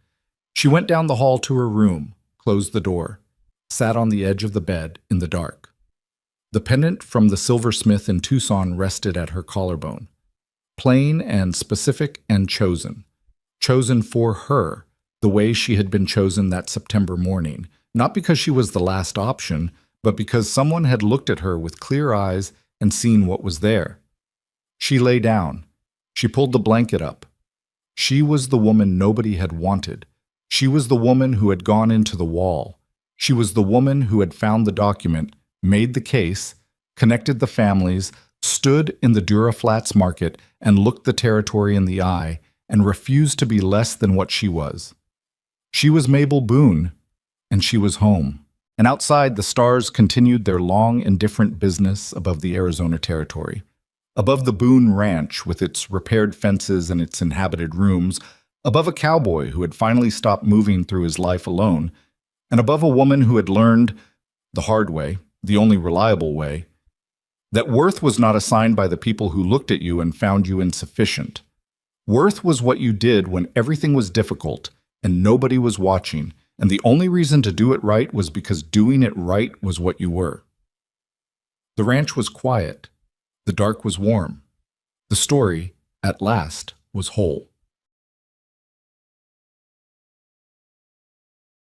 A: She went down the hall to her room, closed the door, sat on the edge of the bed in the dark. The pendant from the silversmith in Tucson rested at her collarbone. Plain and specific and chosen. Chosen for her, the way she had been chosen that September morning, not because she was the last option, but because someone had looked at her with clear eyes and seen what was there. She lay down. She pulled the blanket up. She was the woman nobody had wanted. She was the woman who had gone into the wall. She was the woman who had found the document, made the case, connected the families, stood in the Duraflats market and looked the territory in the eye and refused to be less than what she was. She was Mabel Boone, and she was home. And outside, the stars continued their long and different business above the Arizona territory. Above the Boone Ranch with its repaired fences and its inhabited rooms, above a cowboy who had finally stopped moving through his life alone, and above a woman who had learned, the hard way, the only reliable way, that worth was not assigned by the people who looked at you and found you insufficient. Worth was what you did when everything was difficult and nobody was watching, and the only reason to do it right was because doing it right was what you were. The ranch was quiet. The dark was warm. The story, at last, was whole.